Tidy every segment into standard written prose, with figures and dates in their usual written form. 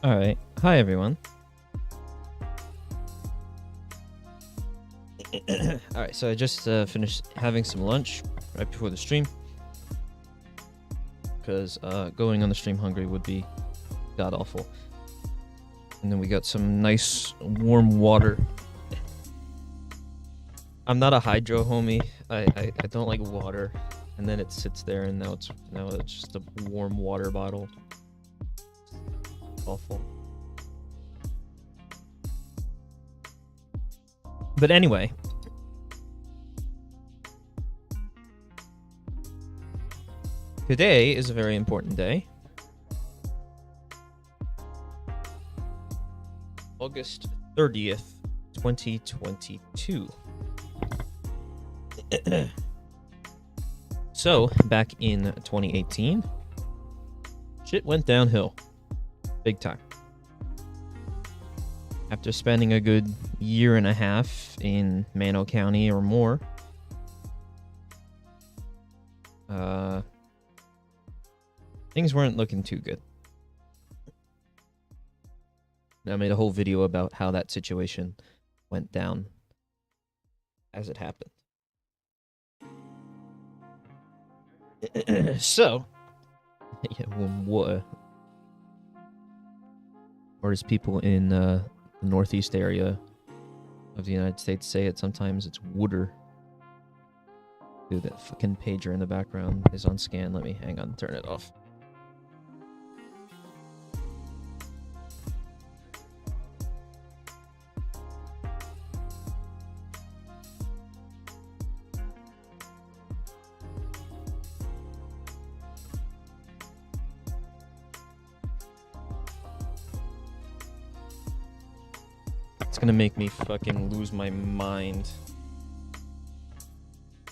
Alright, hi everyone. Alright, so I just finished having some lunch right before the stream. Because going on the stream hungry would be god-awful. And then we got some nice warm water. I'm not a hydro homie. I don't like water. And then it sits there and now it's just a warm water bottle. Awful. But anyway, today is a very important day. August 30th, 2022. So, back in 2018, shit went downhill. Big time. After spending a good year and a half in Mano County or more, things weren't looking too good. I made a whole video about how that situation went down as it happened. So, yeah, water. Or as people in the northeast area of the United States say it, sometimes it's wooder. Dude, that fucking pager in the background is on scan. Let me hang on, turn it off. It's gonna make me fucking lose my mind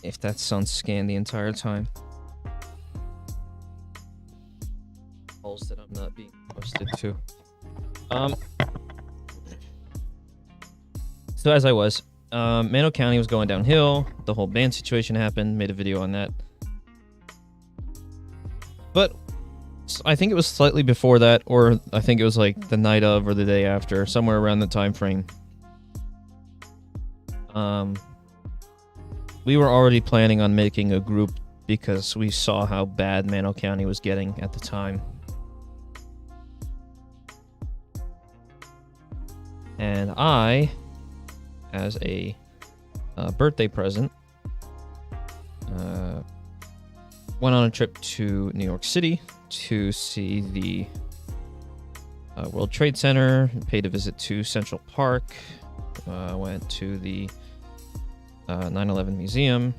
if that's on scan the entire time. Calls that I'm not being posted to. So as I was, Mano County was going downhill. The whole band situation happened. Made a video on that. But I think it was slightly before that, or I think it was like the night of or the day after, somewhere around the time frame. We were already planning on making a group because we saw how bad Mano County was getting at the time. And I, as a birthday present, went on a trip to New York City to see the World Trade Center, paid a visit to Central Park, went to the 9/11 Museum.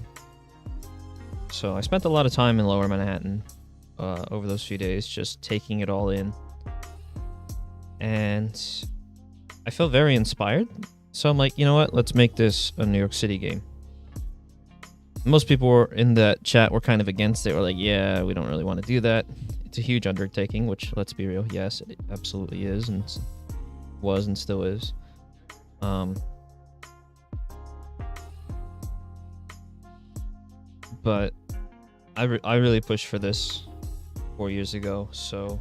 So I spent a lot of time in Lower Manhattan over those few days, just taking it all in. And I feel very inspired. So I'm like, you know what? Let's make this a New York City game. Most people were in that chat were kind of against it. Were like, yeah, we don't really want to do that. It's a huge undertaking, which, let's be real, yes, it absolutely is, and was and still is. But I really pushed for this 4 years ago. So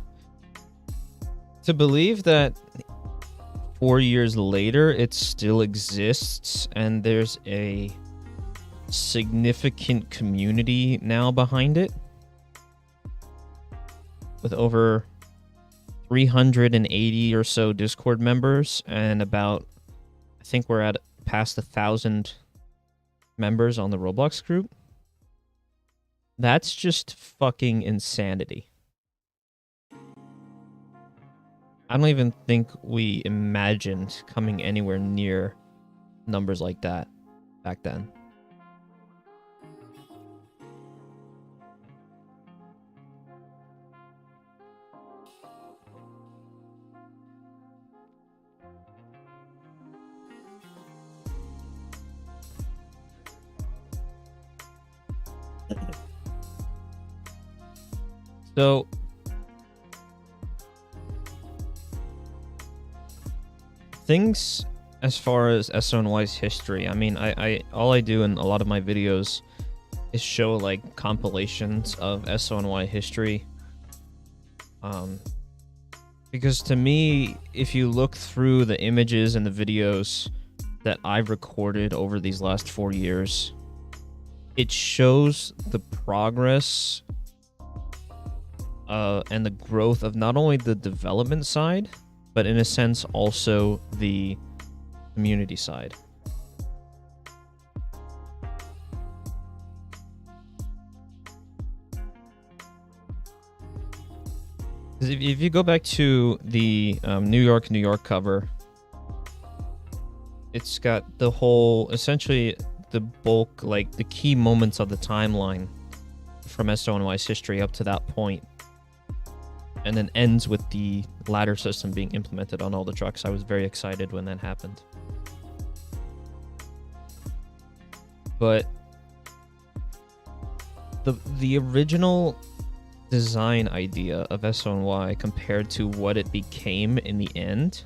to believe that 4 years later it still exists and there's a significant community now behind it, with over 380 or so Discord members and about, I think we're at past 1,000 members on the Roblox group. That's just fucking insanity. I don't even think we imagined coming anywhere near numbers like that back then. So things as far as SoNY's history, I mean, I all I do in a lot of my videos is show like compilations of SoNY history. Because to me, if you look through the images and the videos that I've recorded over these last 4 years, it shows the progress and the growth of not only the development side, but in a sense also the community side. If you go back to the New York cover, it's got the whole, essentially the bulk, like the key moments of the timeline from SoNY's history up to that point, and then ends with the ladder system being implemented on all the trucks. I was very excited when that happened. But the original design idea of SoNY compared to what it became in the end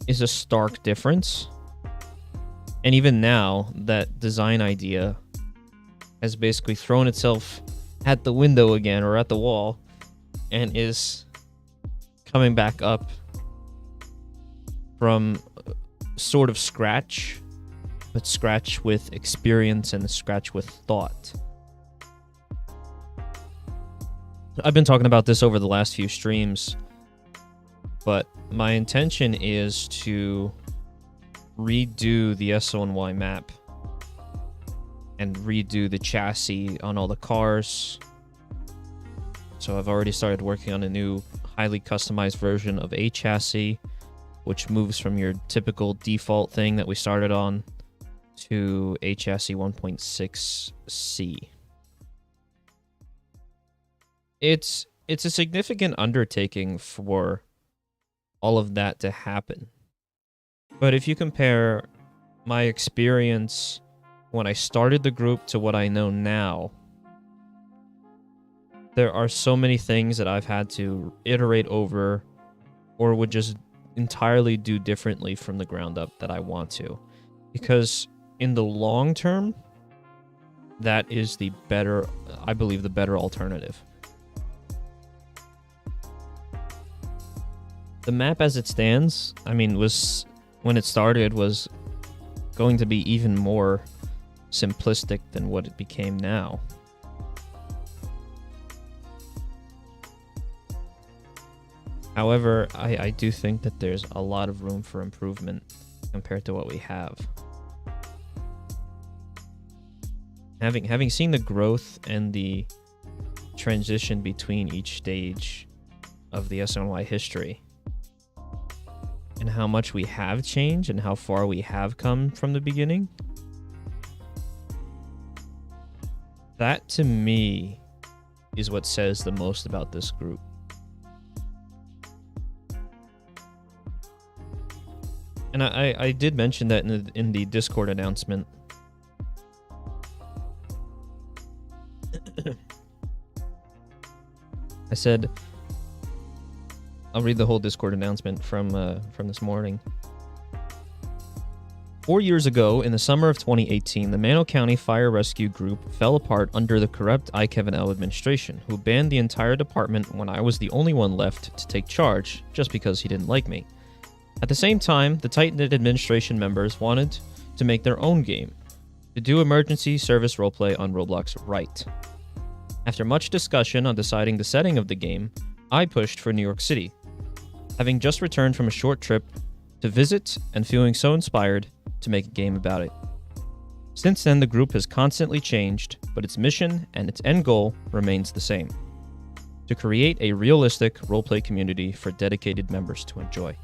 is a stark difference. And even now, that design idea has basically thrown itself at the window again, or at the wall, and is coming back up from sort of scratch, but scratch with experience and scratch with thought. I've been talking about this over the last few streams, but my intention is to redo the SoNY map and redo the chassis on all the cars. So I've already started working on a new highly customized version of a chassis, which moves from your typical default thing that we started on to a chassis 1.6C. It's a significant undertaking for all of that to happen. But if you compare my experience when I started the group to what I know now, there are so many things that I've had to iterate over or would just entirely do differently from the ground up that I want to. Because in the long term, that is the better, I believe, the better alternative. The map as it stands, I mean, was, when it started, was going to be even more simplistic than what it became now. However, I do think that there's a lot of room for improvement compared to what we have. Having seen the growth and the transition between each stage of the SoNY history, and how much we have changed and how far we have come from the beginning, that to me is what says the most about this group. And I did mention that in the Discord announcement. I said, I'll read the whole Discord announcement from this morning. 4 years ago, in the summer of 2018, the Mano County Fire Rescue Group fell apart under the corrupt I-Kevin-L administration, who banned the entire department when I was the only one left to take charge, just because he didn't like me. At the same time, the tight-knit administration members wanted to make their own game, to do emergency service roleplay on Roblox right. After much discussion on deciding the setting of the game, I pushed for New York City, having just returned from a short trip to visit and feeling so inspired to make a game about it. Since then, the group has constantly changed, but its mission and its end goal remains the same: to create a realistic roleplay community for dedicated members to enjoy.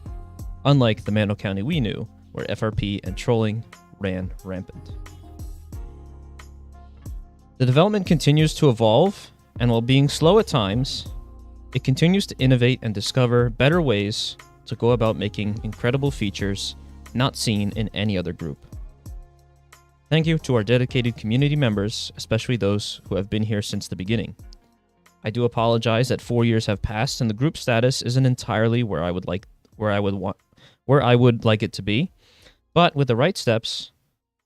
Unlike the Mano County we knew, where FRP and trolling ran rampant. The development continues to evolve, and while being slow at times, it continues to innovate and discover better ways to go about making incredible features not seen in any other group. Thank you to our dedicated community members, especially those who have been here since the beginning. I do apologize that 4 years have passed and the group status isn't entirely where I would like it to be, but with the right steps,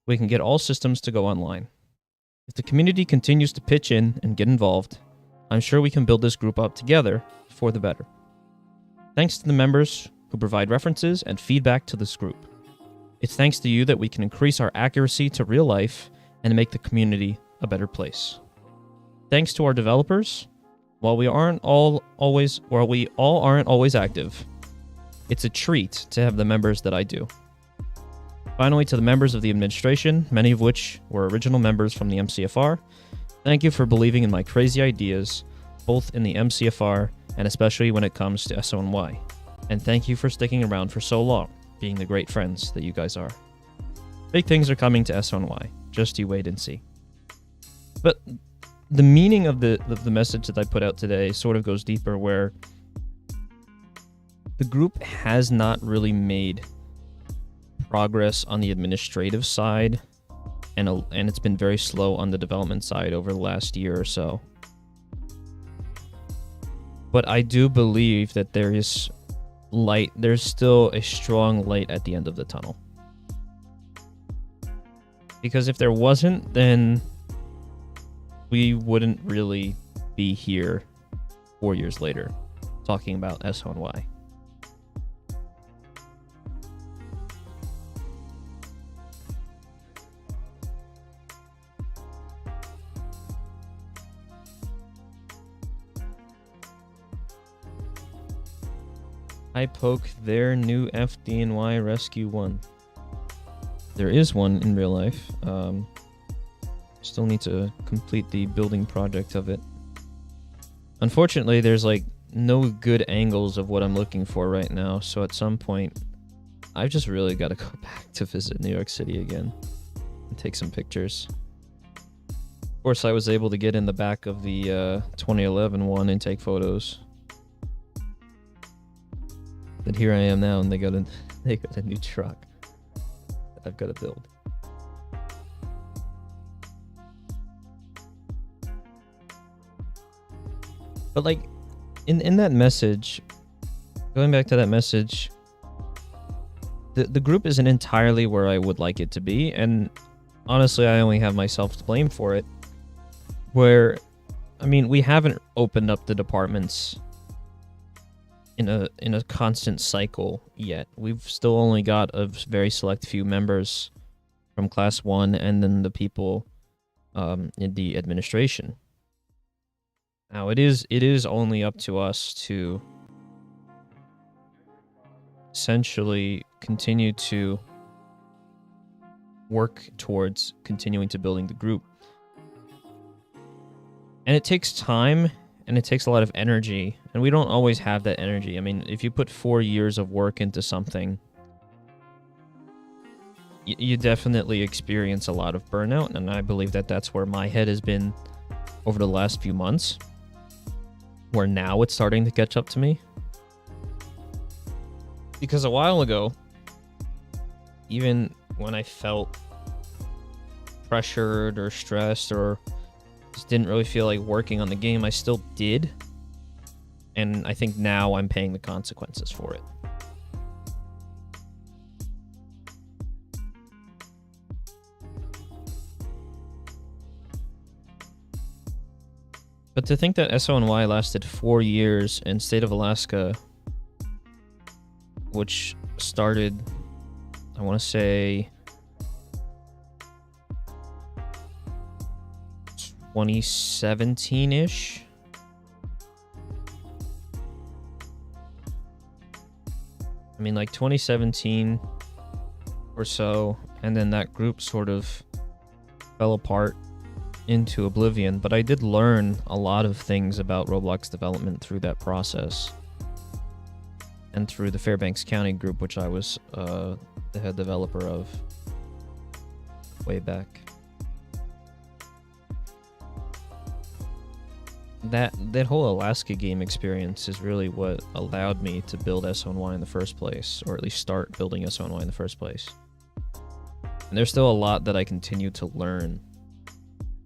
we can get all systems to go online. If the community continues to pitch in and get involved, I'm sure we can build this group up together for the better. Thanks to the members who provide references and feedback to this group. It's thanks to you that we can increase our accuracy to real life and make the community a better place. Thanks to our developers, while we all aren't always active, it's a treat to have the members that I do. Finally, to the members of the administration, many of which were original members from the MCFR, thank you for believing in my crazy ideas, both in the MCFR and especially when it comes to SoNY. And thank you for sticking around for so long, being the great friends that you guys are. Big things are coming to SoNY. Just you wait and see. But the meaning of the message that I put out today sort of goes deeper, where the group has not really made progress on the administrative side, and it's been very slow on the development side over the last year or so. But I do believe that there is light. There's still a strong light at the end of the tunnel. Because if there wasn't, then we wouldn't really be here 4 years later talking about SoNY. I poke their new FD&Y Rescue 1. There is one in real life. Still need to complete the building project of it. Unfortunately, there's like no good angles of what I'm looking for right now, so at some point, I've just really got to go back to visit New York City again and take some pictures. Of course, I was able to get in the back of the 2011 one and take photos. But here I am now, and they got a new truck that I've got to build. But like, in that message, going back to that message, the group isn't entirely where I would like it to be, and honestly, I only have myself to blame for it. Where, I mean, we haven't opened up the departments in a constant cycle yet. We've still only got a very select few members from Class 1 and then the people in the administration. Now, it is only up to us to essentially continue to work towards continuing to building the group. And it takes time, and it takes a lot of energy, and we don't always have that energy. I mean, if you put 4 years of work into something, you definitely experience a lot of burnout, and I believe that that's where my head has been over the last few months, where now it's starting to catch up to me. Because a while ago, even when I felt pressured or stressed or just didn't really feel like working on the game, I still did. And I think now I'm paying the consequences for it. But to think that SoNY lasted 4 years and State of Alaska, which started, I want to say, 2017-ish. I mean, like 2017 or so, and then that group sort of fell apart into oblivion. But I did learn a lot of things about Roblox development through that process, and through the Fairbanks County group, which I was the head developer of way back. That whole Alaska game experience is really what allowed me to build SoNY in the first place, or at least start building SoNY in the first place. And there's still a lot that I continue to learn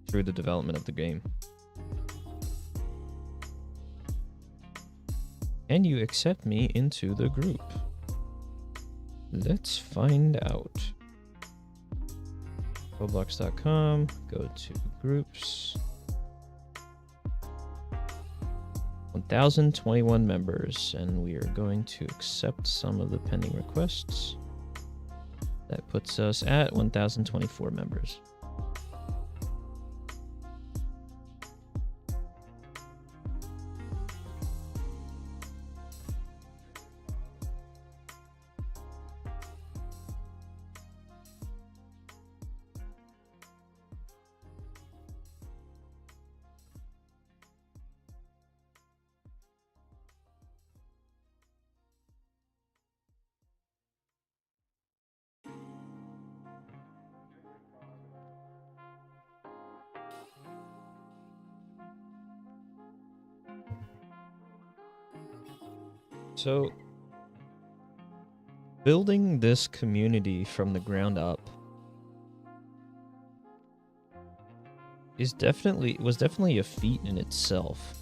through the development of the game. Can you accept me into the group? Let's find out. Roblox.com, go to groups. 1,021 members, and we are going to accept some of the pending requests. That puts us at 1,024 members. So, building this community from the ground up was definitely a feat in itself.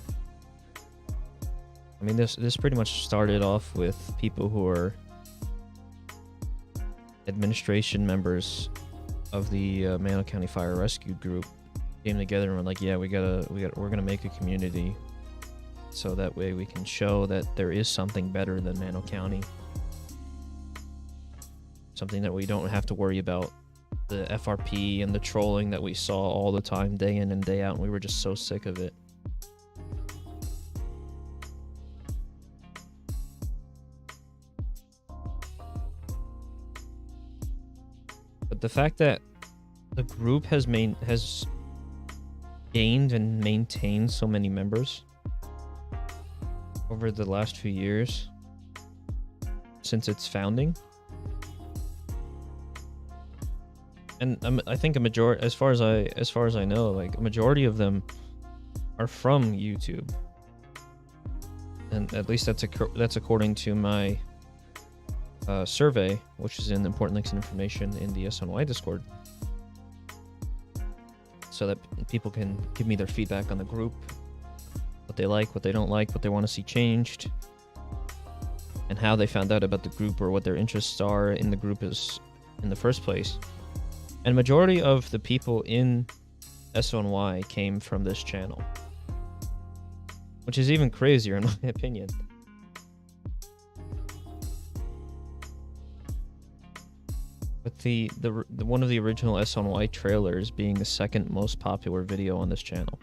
I mean, this pretty much started off with people who are administration members of the Mano County Fire Rescue Group came together and were like, yeah, we're gonna make a community. So that way we can show that there is something better than Mano County. Something that we don't have to worry about the FRP and the trolling that we saw all the time, day in and day out, and we were just so sick of it. But the fact that the group has gained and maintained so many members over the last few years since its founding, and I think a majority, as far as I know, like a majority of them are from YouTube, and at least that's according to my survey, which is in important links and information in the SoNY Discord, so that people can give me their feedback on the group. What they like, what they don't like, what they want to see changed, and how they found out about the group or what their interests are in the group is in the first place. And majority of the people in SoNY came from this channel, which is even crazier in my opinion. With the one of the original SoNY trailers being the second most popular video on this channel.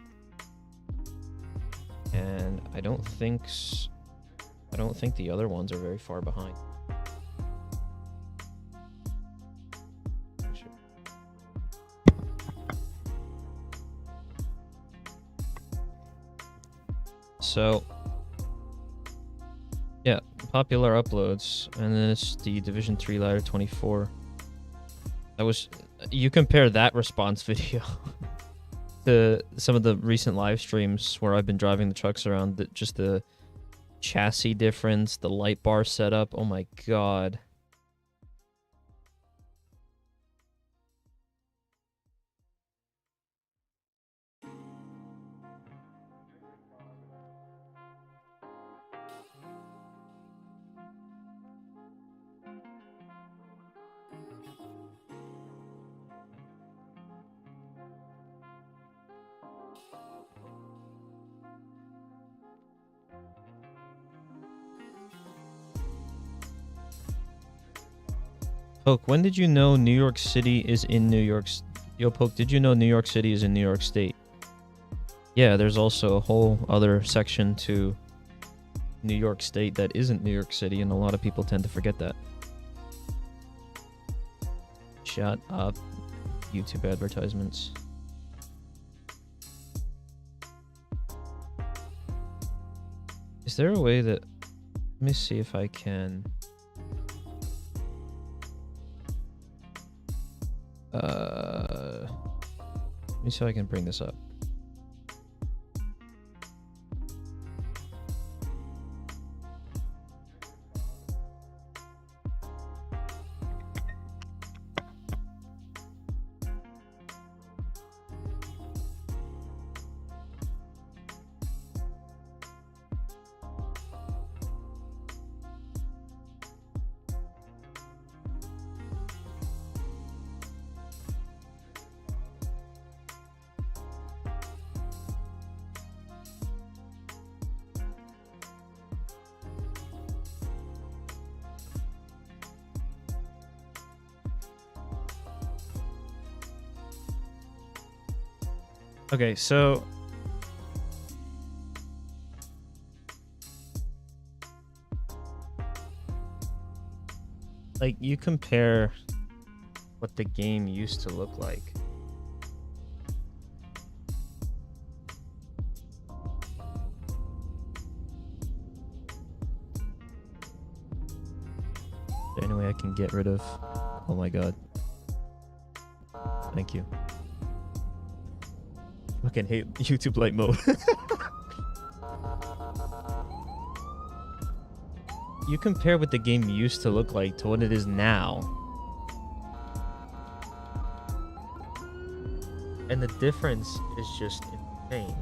And I don't think the other ones are very far behind. So, yeah, popular uploads, and then it's the Division 3 Ladder 24. You compare that response video to some of the recent live streams where I've been driving the trucks around, just the chassis difference, the light bar setup. Oh my god. Poke, when did you know New York City is in New York? Yo, Poke, did you know New York City is in New York State? Yeah, there's also a whole other section to New York State that isn't New York City, and a lot of people tend to forget that. Shut up, YouTube advertisements. Is there a way that... Let me see if I can... Let me see if I can bring this up. Okay, so like you compare what the game used to look like. Is there any way I can get rid of? Oh my god. Thank you. I fucking hate YouTube light mode. You compare what the game used to look like to what it is now. And the difference is just insane.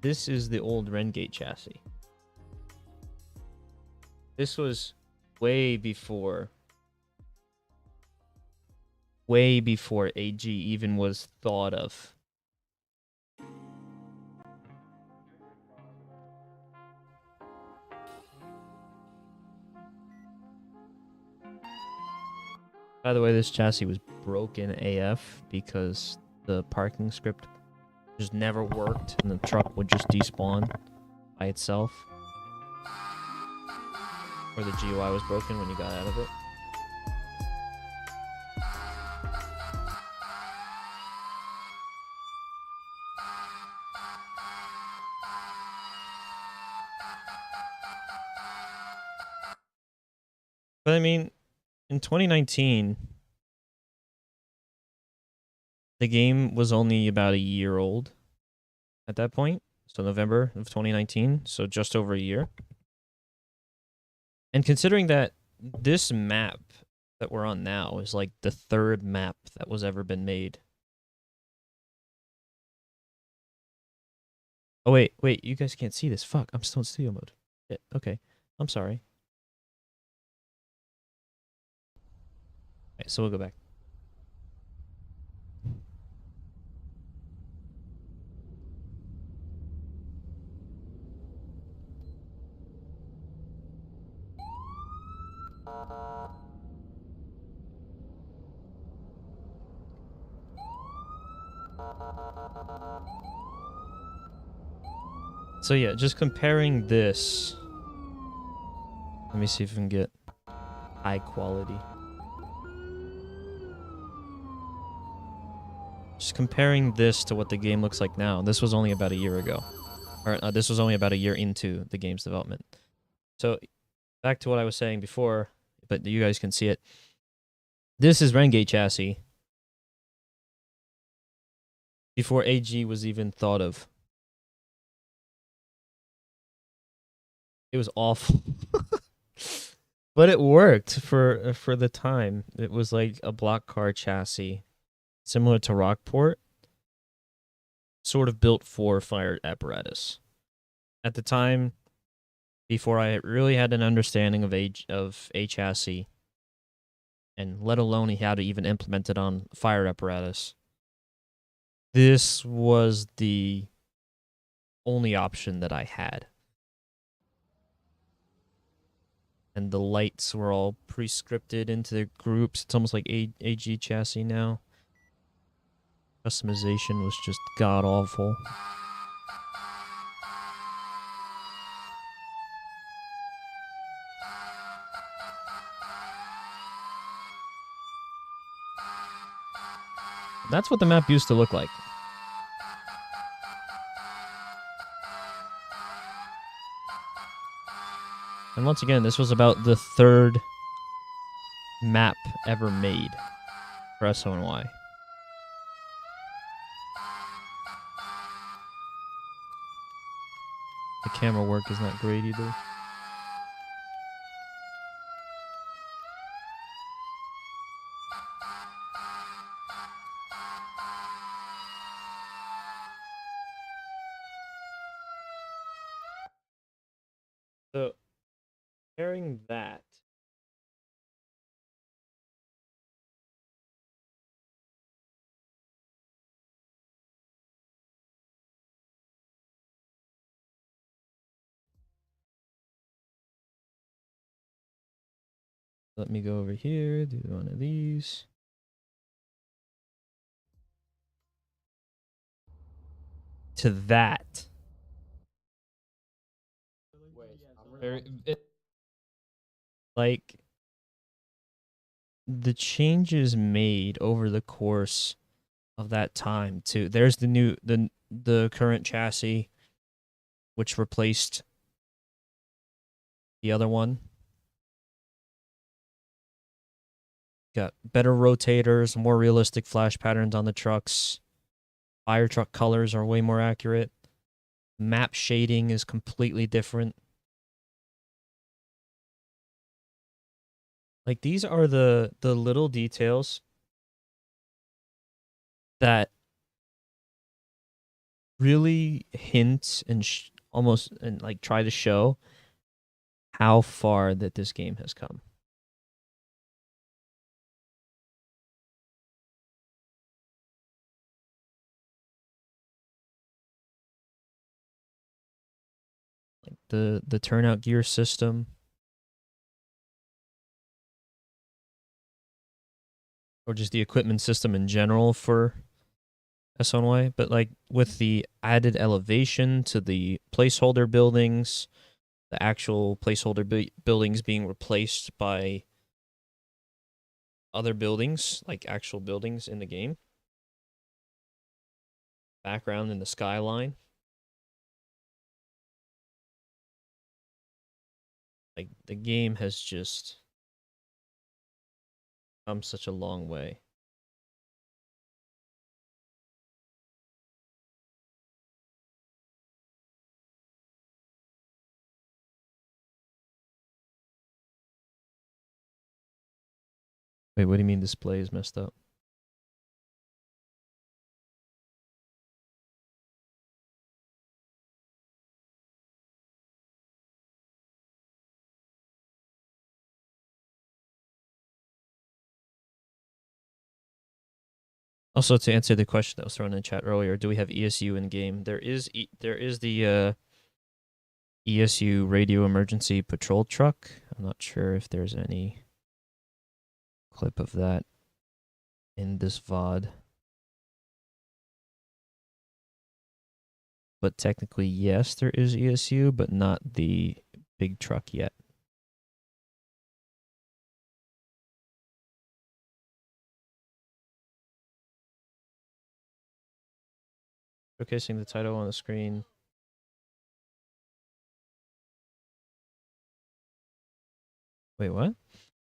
This is the old Rengate chassis. This was way before AG even was thought of. By the way, this chassis was broken AF because the parking script just never worked and the truck would just despawn by itself. Or the GUI was broken when you got out of it. But I mean, in 2019, the game was only about a year old at that point. So November of 2019, so just over a year. And considering that this map that we're on now is like the third map that was ever been made. Oh, wait, you guys can't see this. Fuck, I'm still in studio mode. Yeah, okay, I'm sorry. Alright, so we'll go back. So yeah, just comparing this. Let me see if we can get high quality. Just comparing this to what the game looks like now. This was only about a year ago. Or this was only about a year into the game's development. So back to what I was saying before, but you guys can see it. This is Rengate chassis before AG was even thought of. It was awful. But it worked for the time. It was like a block car chassis, similar to Rockport, sort of built for fire apparatus. At the time, before I really had an understanding of a chassis, and let alone how to even implement it on fire apparatus, this was the only option that I had. And the lights were all pre-scripted into the groups. It's almost like AG chassis now. Customization was just god-awful. That's what the map used to look like. And once again, this was about the third map ever made for SoNY. The camera work is not great either. So, comparing that Let me go over here, do one of these. To that. Like the changes made over the course of that time too. There's the current chassis, which replaced the other one. Got better rotators, more realistic flash patterns on the trucks. Fire truck colors are way more accurate. Map shading is completely different. Like these are the little details that really hint and almost and like try to show how far that this game has come. Like the turnout gear system, or just the equipment system in general for SoNY, but like with the added elevation to the placeholder buildings, the actual placeholder buildings being replaced by other buildings, like actual buildings in the game. Background in the skyline. Like the game has just come such a long way. Wait, what do you mean display is messed up? Also, to answer the question that was thrown in the chat earlier, do we have ESU in game? There is the ESU radio emergency patrol truck. I'm not sure if there's any clip of that in this VOD. But technically, yes, there is ESU, but not the big truck yet. Showcasing the title on the screen. Wait, what?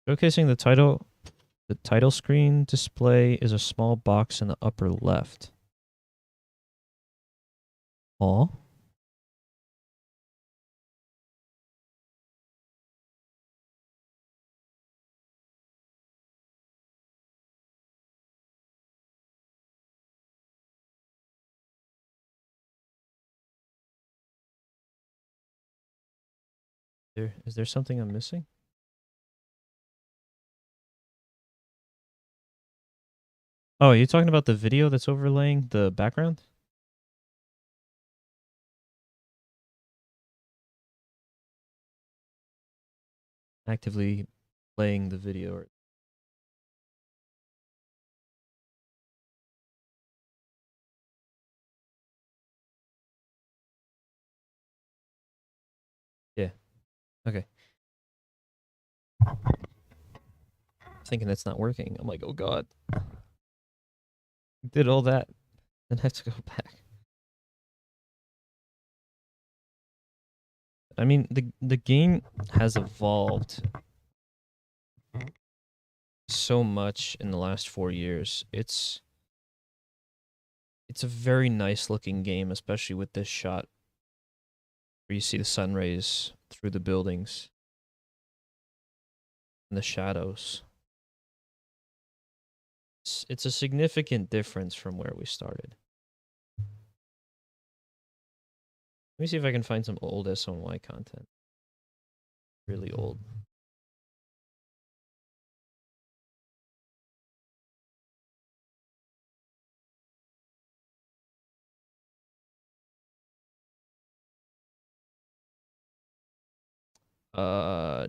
Showcasing the title screen display is a small box in the upper left. Oh. Is there something I'm missing? Oh, are you talking about the video that's overlaying the background? Actively playing the video. Yeah. Okay. Thinking that's not working. I'm like, oh god. Did all that. Then I have to go back. I mean, the game has evolved so much in the last 4 years. It's a very nice looking game, especially with this shot where you see the sun rays through the buildings and the shadows. It's a significant difference from where we started. Let me see if I can find some old SoNY content. Really old. Uh,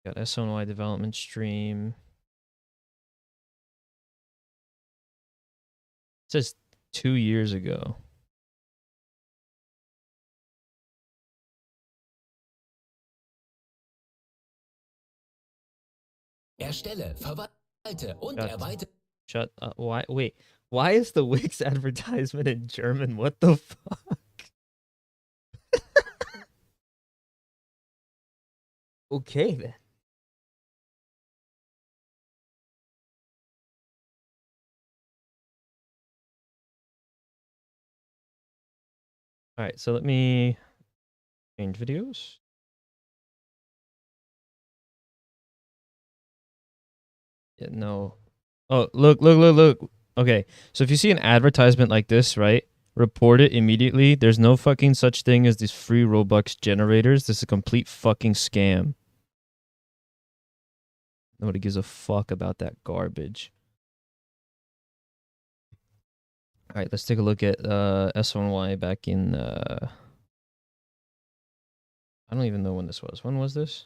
Got SoNY development stream. It says 2 years ago. Erstelle, verwalte und erweitere. Shut up. Why? Wait. Why is the Wix advertisement in German? What the fuck? Okay then. All right, so let me change videos. Yeah, no. Oh, look. Okay, so if you see an advertisement like this, right, report it immediately. There's no fucking such thing as these free Robux generators. This is a complete fucking scam. Nobody gives a fuck about that garbage. All right, let's take a look at SoNY back in I don't even know when this was. When was this?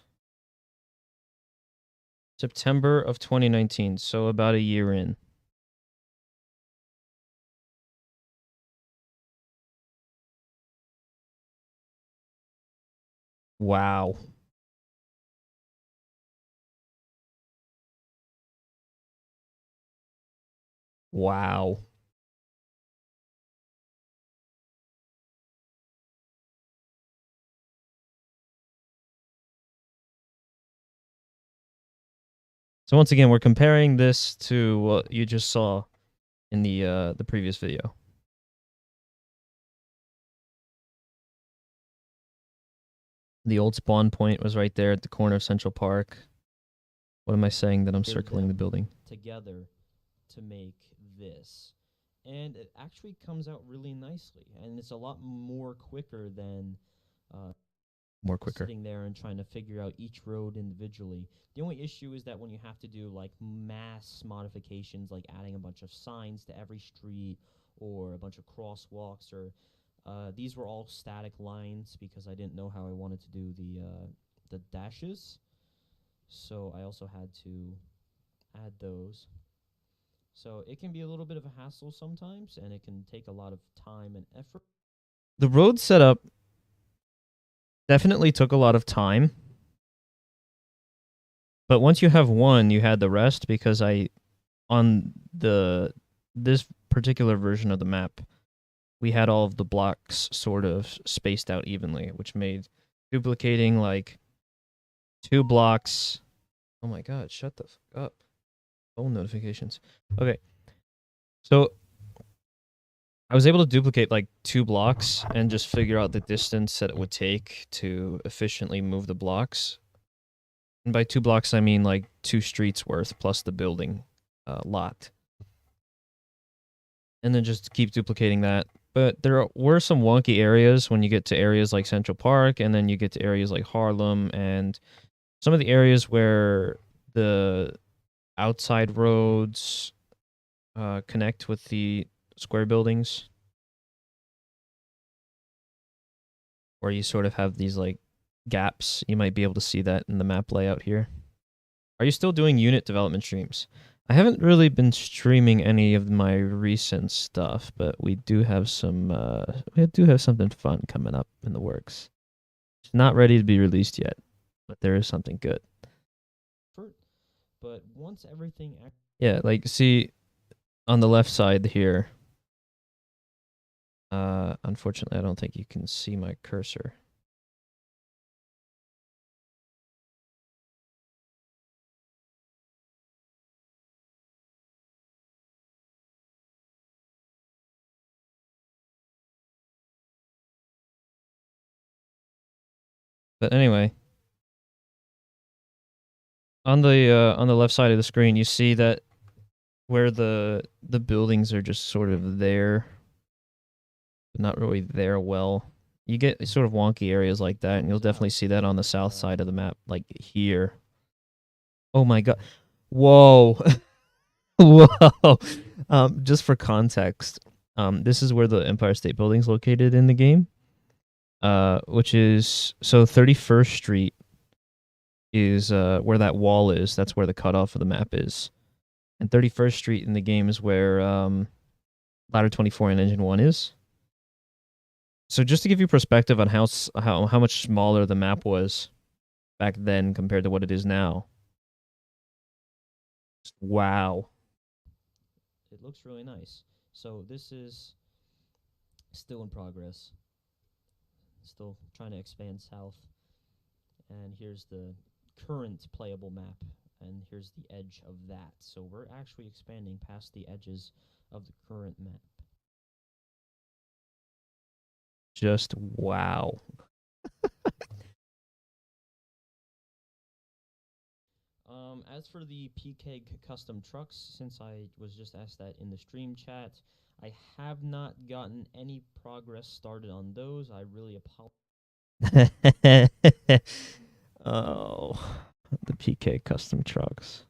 September of 2019, so about a year in. Wow. Wow. So once again, we're comparing this to what you just saw in the previous video. The old spawn point was right there at the corner of Central Park. What am I saying that I'm circling the building? Together to make this. And it actually comes out really nicely. And it's a lot more quicker than sitting there and trying to figure out each road individually. The only issue is that when you have to do like mass modifications, like adding a bunch of signs to every street or a bunch of crosswalks, or these were all static lines because I didn't know how I wanted to do the dashes. So I also had to add those. So it can be a little bit of a hassle sometimes, and it can take a lot of time and effort. The road setup definitely took a lot of time. But once you have one, you had the rest, because on this particular version of the map, we had all of the blocks sort of spaced out evenly, which made duplicating like 2 blocks. Oh my god, shut the fuck up. Phone notifications. Okay. So I was able to duplicate like 2 blocks and just figure out the distance that it would take to efficiently move the blocks. And by 2 blocks, I mean like 2 streets worth plus the building lot. And then just keep duplicating that. But there were some wonky areas when you get to areas like Central Park, and then you get to areas like Harlem, and some of the areas where the outside roads connect with the square buildings, where you sort of have these like gaps. You might be able to see that in the map layout here. Are you still doing unit development streams? I haven't really been streaming any of my recent stuff, but we do have some something fun coming up in the works. It's not ready to be released yet, but there is something good. But once everything yeah, like see on the left side here. Unfortunately, I don't think you can see my cursor. But anyway, on the left side of the screen, you see that where the buildings are just sort of there, but not really there well. You get sort of wonky areas like that, and you'll definitely see that on the south side of the map, like here. Oh my god. Whoa. Whoa. Just for context, this is where the Empire State Building is located in the game. Which is, so 31st Street is where that wall is. That's where the cutoff of the map is. And 31st Street in the game is where Ladder 24 in Engine 1 is. So just to give you perspective on how much smaller the map was back then compared to what it is now. Wow. It looks really nice. So this is still in progress. Still trying to expand south. And here's the current playable map. And here's the edge of that. So we're actually expanding past the edges of the current map. Just wow. As for the PK custom trucks, since I was just asked that in the stream chat, I have not gotten any progress started on those. I really apologize. Oh, the PK custom trucks.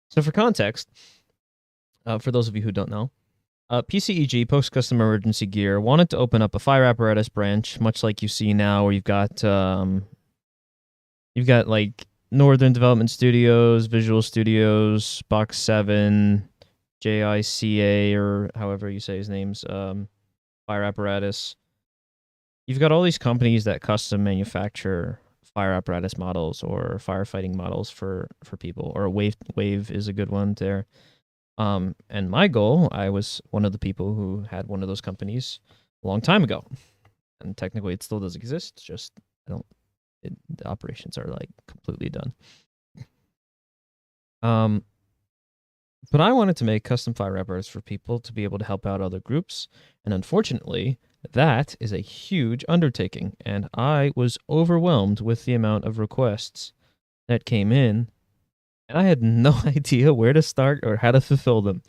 So for context, for those of you who don't know, PCEG, Post Custom Emergency Gear, wanted to open up a fire apparatus branch, much like you see now, where you've got like Northern Development Studios, Visual Studios, Box 7, JICA, or however you say his name's, Fire Apparatus. You've got all these companies that custom manufacture fire apparatus models or firefighting models for people, or Wave is a good one there. And my goal, I was one of the people who had one of those companies a long time ago. And technically it still does exist, just the operations are like completely done. But I wanted to make custom fire apparatus for people to be able to help out other groups. And unfortunately, that is a huge undertaking. And I was overwhelmed with the amount of requests that came in. And I had no idea where to start or how to fulfill them.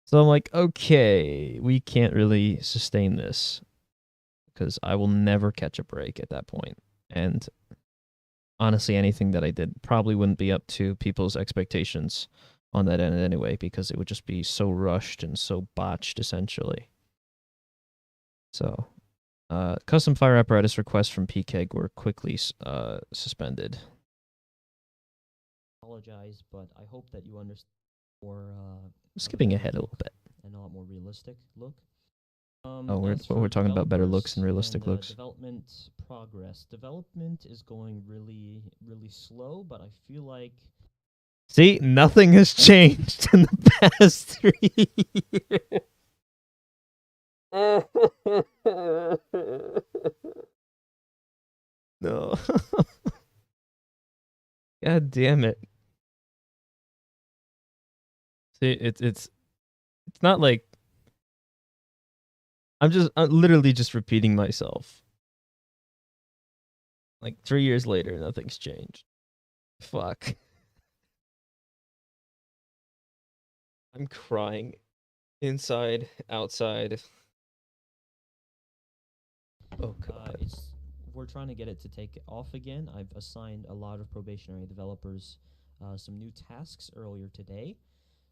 So I'm like, okay, we can't really sustain this because I will never catch a break at that point. And honestly, anything that I did probably wouldn't be up to people's expectations on that end anyway, because it would just be so rushed and so botched, essentially. So, custom fire apparatus requests from PKEG were quickly suspended. Apologize, but I hope that you understand. Or skipping ahead a little bit. And a lot more realistic look. We're talking about better looks and realistic looks. Development progress. Development is going really, really slow, but I feel like. See, nothing has changed in the past 3 years. No. God damn it. See, it's not like I'm literally just repeating myself. Like 3 years later, nothing's changed. Fuck. I'm crying. Inside, outside. Oh god. We're trying to get it to take off again. I've assigned a lot of probationary developers some new tasks earlier today.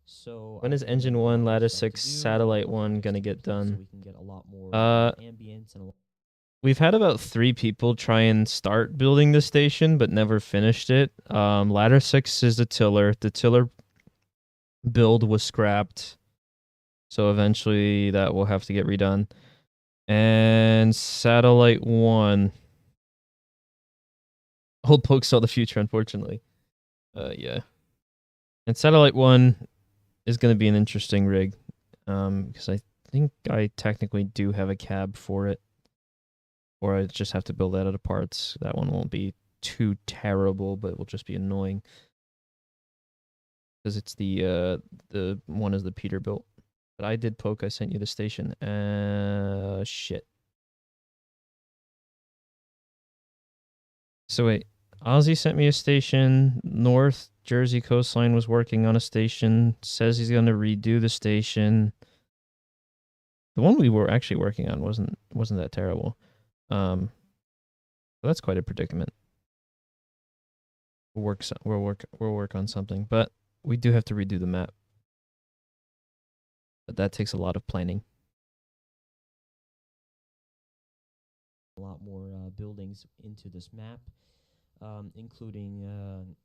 So when is Engine 1, Ladder 6, Satellite 1 gonna get done? So we can get a lot more ambience and we've had about 3 people try and start building the station, but never finished it. Ladder 6 is the tiller. The tiller build was scrapped, so eventually that will have to get redone. And Satellite 1. Old Poke saw the future, unfortunately. Yeah. And Satellite 1 is going to be an interesting rig, because I think I technically do have a cab for it. Or I just have to build that out of parts. That one won't be too terrible, but it will just be annoying. Because it's the one is the Peterbilt. But I did Poke, I sent you the station. Shit. So wait, Ozzy sent me a station. North Jersey Coastline was working on a station. Says he's going to redo the station. The one we were actually working on wasn't that terrible. So that's quite a predicament. We'll work on something, but we do have to redo the map. But that takes a lot of planning. A lot more buildings into this map. including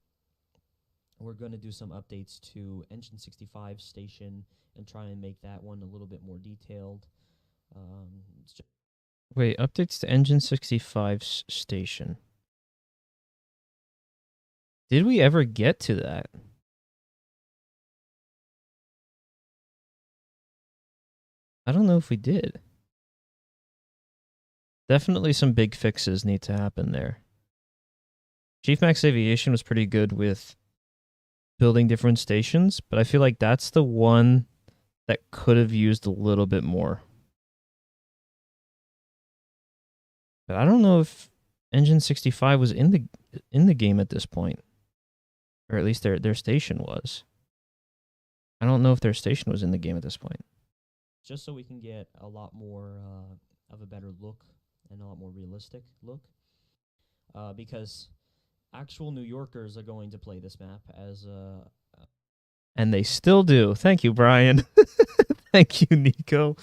we're going to do some updates to Engine 65 station and try and make that one a little bit more detailed. Wait, updates to Engine 65 station. Did we ever get to that? I don't know if we did. Definitely some big fixes need to happen there. Chief Max Aviation was pretty good with building different stations, but I feel like that's the one that could have used a little bit more. But I don't know if Engine 65 was in the game at this point. Or at least their station was. I don't know if their station was in the game at this point. Just so we can get a lot more of a better look and a lot more realistic look. Because actual New Yorkers are going to play this map as and they still do. Thank you, Brian. Thank you, Nico.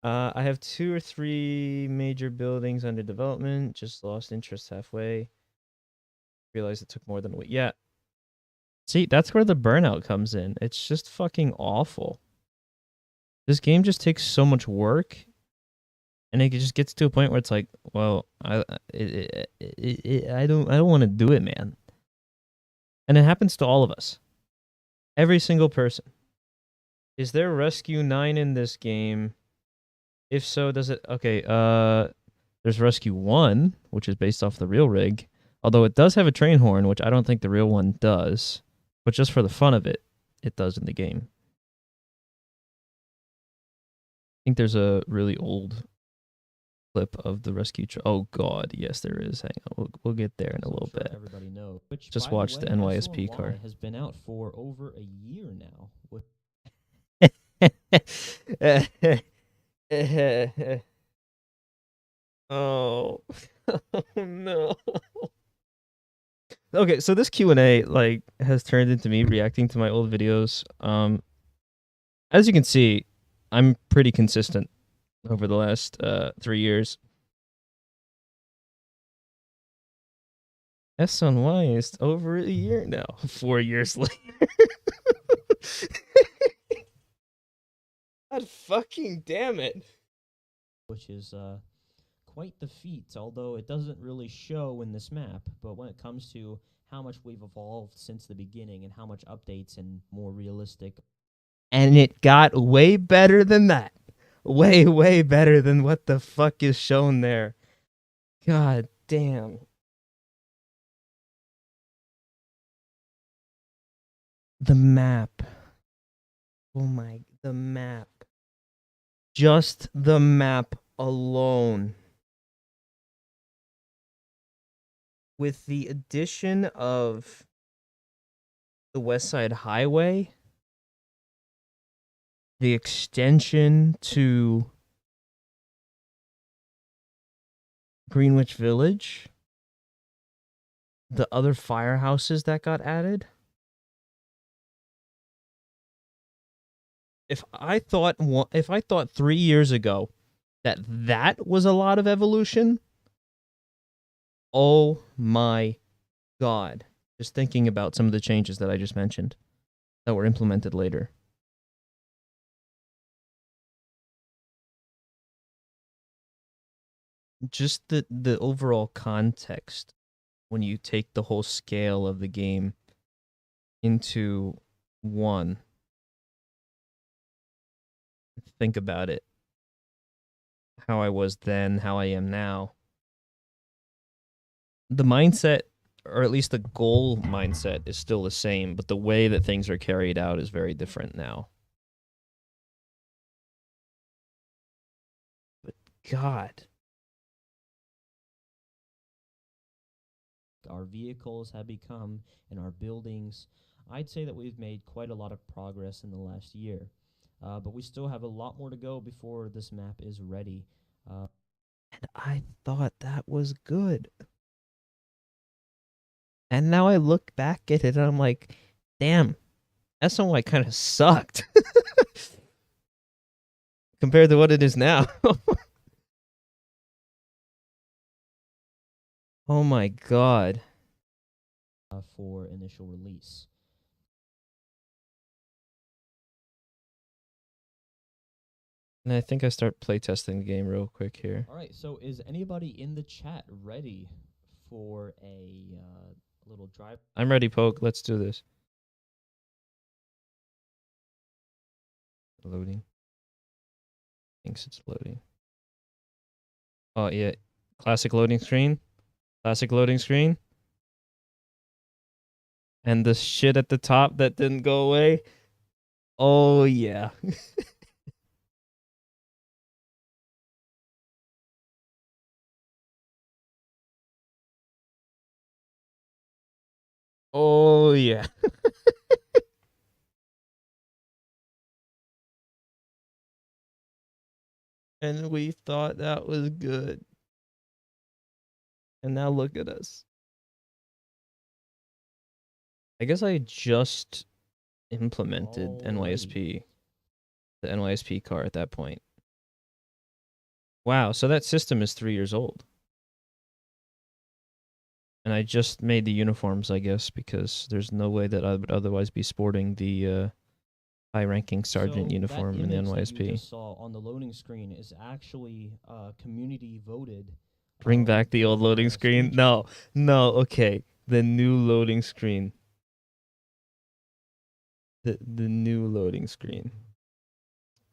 I have 2 or 3 major buildings under development. Just lost interest halfway. Realized it took more than a week. Yeah. See, that's where the burnout comes in. It's just fucking awful. This game just takes so much work, and it just gets to a point where it's like, well, I don't want to do it, man. And it happens to all of us. Every single person. Is there Rescue 9 in this game? If so, does it... Okay, there's Rescue 1, which is based off the real rig. Although it does have a train horn, which I don't think the real one does. But just for the fun of it, it does in the game. I think there's a really old clip of the rescue... Oh, God. Yes, there is. Hang on. We'll get there in a little bit. Everybody knows. Which, just watch the NYSP car. Has been out for over a year now. Oh. Oh no. Okay, so this Q&A like has turned into me reacting to my old videos. As you can see, I'm pretty consistent over the last 3 years. SoNY is over a year now. 4 years later. God fucking damn it. Which is quite the feat, although it doesn't really show in this map. But when it comes to how much we've evolved since the beginning and how much updates and more realistic. And it got way better than that. Way, way better than what the fuck is shown there. God damn. The map. Oh my, the map. Just the map alone. With the addition of the West Side Highway, the extension to Greenwich Village, the other firehouses that got added. If I thought 3 years ago that was a lot of evolution, oh my God. Just thinking about some of the changes that I just mentioned that were implemented later. Just the overall context when you take the whole scale of the game into one. Think about it. How I was then, how I am now. The mindset, or at least the goal mindset, is still the same, but the way that things are carried out is very different now. But God. Our vehicles have become, and our buildings, I'd say that we've made quite a lot of progress in the last year. But we still have a lot more to go before this map is ready. And I thought that was good. And now I look back at it and I'm like, damn, SoNY kind of sucked. Compared to what it is now. Oh my god. For initial release. And I think I start playtesting the game real quick here. All right, so is anybody in the chat ready for a little drive? I'm ready, Poke. Let's do this. Loading. Thinks it's loading. Oh, yeah. Classic loading screen. Classic loading screen. And the shit at the top that didn't go away. Oh, yeah. Oh, yeah. And we thought that was good. And now look at us. I guess I just implemented NYSP, the NYSP car at that point. Wow, so that system is 3 years old. And I just made the uniforms, I guess, because there's no way that I would otherwise be sporting the high-ranking sergeant uniform in the NYSP. That you just saw on the loading screen is actually community voted. Bring back the old loading screen? No, okay. The new loading screen. The new loading screen.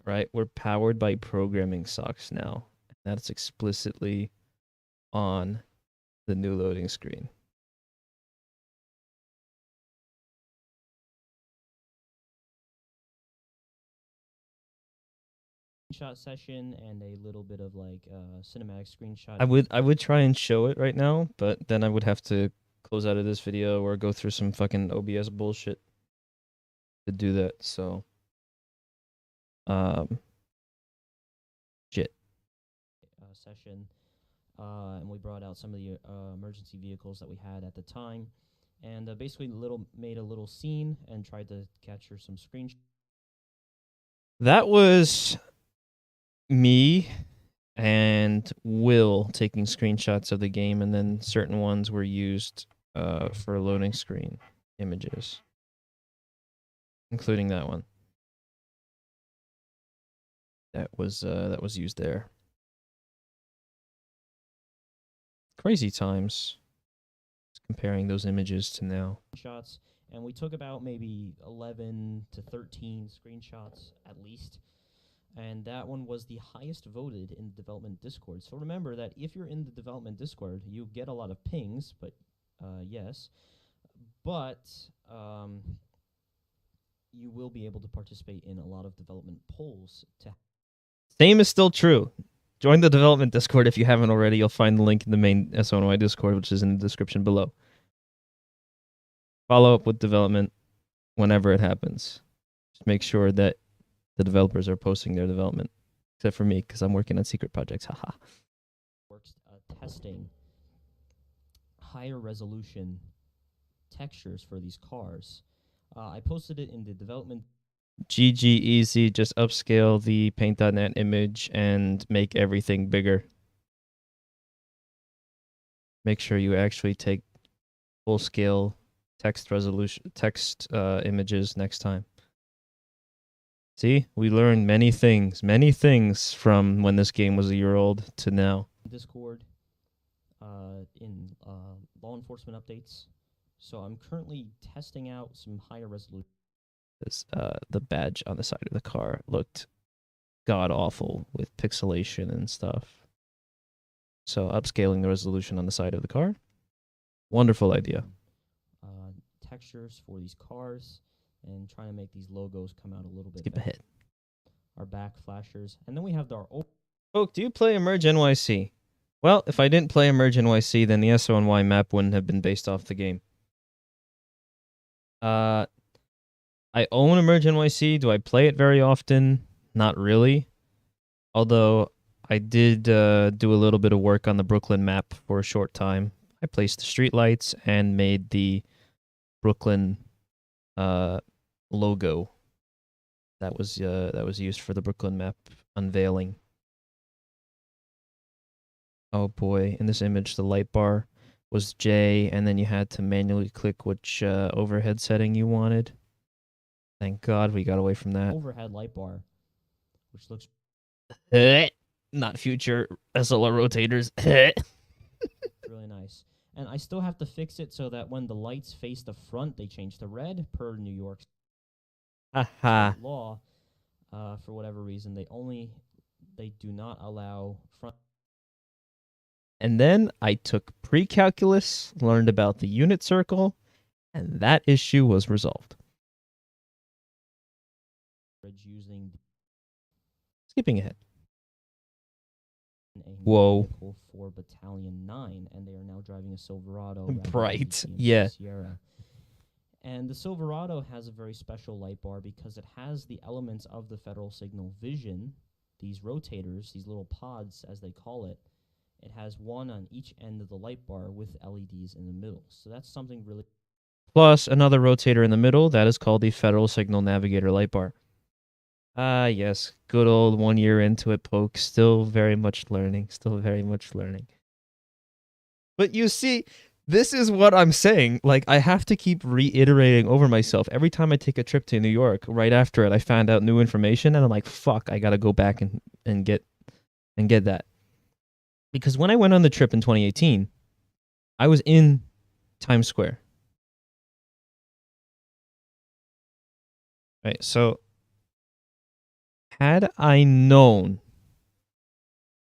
Right? We're powered by programming socks now. That's explicitly on the new loading screen. Screenshot session and a little bit of like cinematic screenshot. I would try and show it right now, but then I would have to close out of this video or go through some fucking OBS bullshit to do that. So shit. Session, and we brought out some of the emergency vehicles that we had at the time, and basically made a little scene and tried to capture some screenshots. That was me and Will taking screenshots of the game, and then certain ones were used for loading screen images, including that one. That was used there. Crazy times. Comparing those images to now. Shots, and we took about maybe 11 to 13 screenshots at least. And that one was the highest voted in the development Discord. So remember that if you're in the development Discord, you get a lot of pings, but yes. But you will be able to participate in a lot of development polls. Same is still true. Join the development Discord if you haven't already. You'll find the link in the main SoNY Discord, which is in the description below. Follow up with development whenever it happens. Just make sure that the developers are posting their development. Except for me, because I'm working on secret projects. Haha. Works testing higher resolution textures for these cars. I posted it in the development. GG easy, just upscale the paint.net image and make everything bigger. Make sure you actually take full scale text resolution, images next time. See, we learned many things from when this game was a year old to now. Discord, in law enforcement updates. So I'm currently testing out some higher resolution. The badge on the side of the car looked god awful with pixelation and stuff. So upscaling the resolution on the side of the car, wonderful idea. Textures for these cars and trying to make these logos come out a little bit. Skip ahead. Our back flashers, and then we have our. Oh, do you play Emerge NYC? Well, if I didn't play Emerge NYC, then the SoNY map wouldn't have been based off the game. I own Emerge NYC. Do I play it very often? Not really. Although I did do a little bit of work on the Brooklyn map for a short time. I placed the streetlights and made the Brooklyn logo that was used for the Brooklyn map unveiling. Oh boy, in this image the light bar was J, and then you had to manually click which overhead setting you wanted. Thank God we got away from that. Overhead light bar, which looks Not future SLR rotators. really nice. And I still have to fix it so that when the lights face the front, they change to red per New York Haha. law. For whatever reason, they do not allow front. And then I took pre-calculus, learned about the unit circle, and that issue was resolved. Using Skipping ahead. a Whoa. vehicle for Battalion 9, and they are now driving a Silverado. rather than Right, the GMC yeah. Sierra. And the Silverado has a very special light bar because it has the elements of the Federal Signal Vision, these rotators, these little pods as they call it. It has one on each end of the light bar with LEDs in the middle. So that's something really... Plus another rotator in the middle, that is called the Federal Signal Navigator light bar. Ah, yes. Good old 1 year into it, Poke. Still very much learning. But you see, this is what I'm saying. Like, I have to keep reiterating over myself. Every time I take a trip to New York, right after it, I found out new information, and I'm like, fuck, I gotta go back and get that. Because when I went on the trip in 2018, I was in Times Square. Right, so had I known,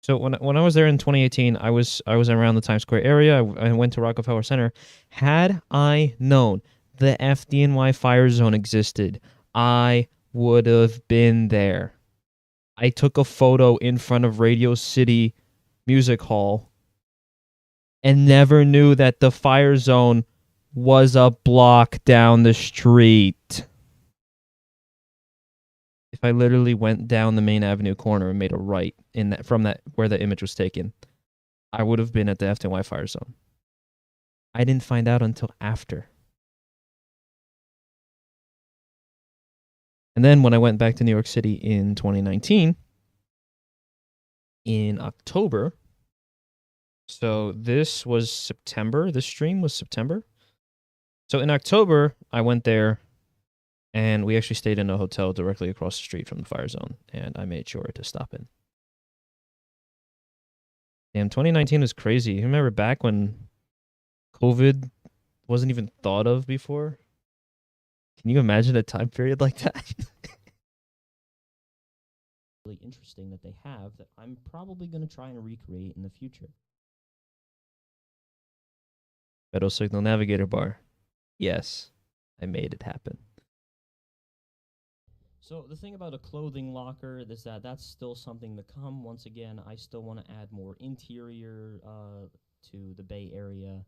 so when I was there in 2018, I was around the Times Square area. I went to Rockefeller Center. Had I known the FDNY fire zone existed, I would have been there. I took a photo in front of Radio City Music Hall and never knew that the fire zone was a block down the street. If I literally went down the main avenue corner and made a right in that from that where the image was taken, I would have been at the FDNY fire zone. I didn't find out until after. And then when I went back to New York City in 2019, in October, so this was September, this stream was September. So in October, I went there, and we actually stayed in a hotel directly across the street from the fire zone, and I made sure to stop in. Damn, 2019 was crazy. You remember back when COVID wasn't even thought of before? Can you imagine a time period like that? really interesting that they have that I'm probably going to try and recreate in the future. Federal Signal Navigator bar. Yes, I made it happen. So the thing about a clothing locker is that that's still something to come. Once again, I still want to add more interior to the Bay Area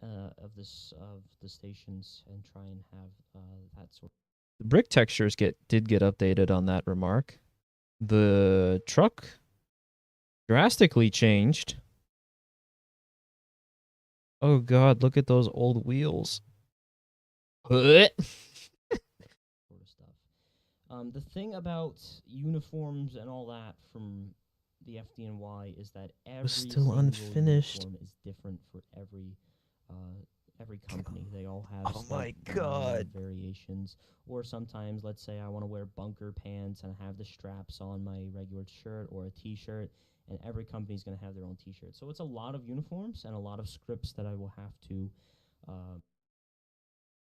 of the stations and try and have that sort. The brick textures did get updated on that remark. The truck drastically changed. Oh God, look at those old wheels. Sort of stuff. The thing about uniforms and all that from the FDNY is that every still single unfinished. uniform is different for every company. They all have Oh my slight God. variations. Or sometimes, let's say I want to wear bunker pants and have the straps on my regular shirt or a T-shirt, and every company's going to have their own T-shirt. So it's a lot of uniforms and a lot of scripts that I will have to.